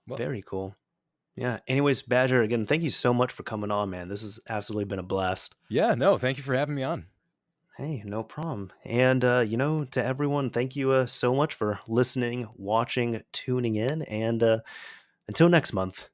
Well, Very cool. Yeah. Anyways, Badger, again, thank you so much for coming on, man. This has absolutely been a blast. yeah, no, thank you for having me on. Hey, no problem. And to everyone, thank you so much for listening, watching, tuning in, and until next month.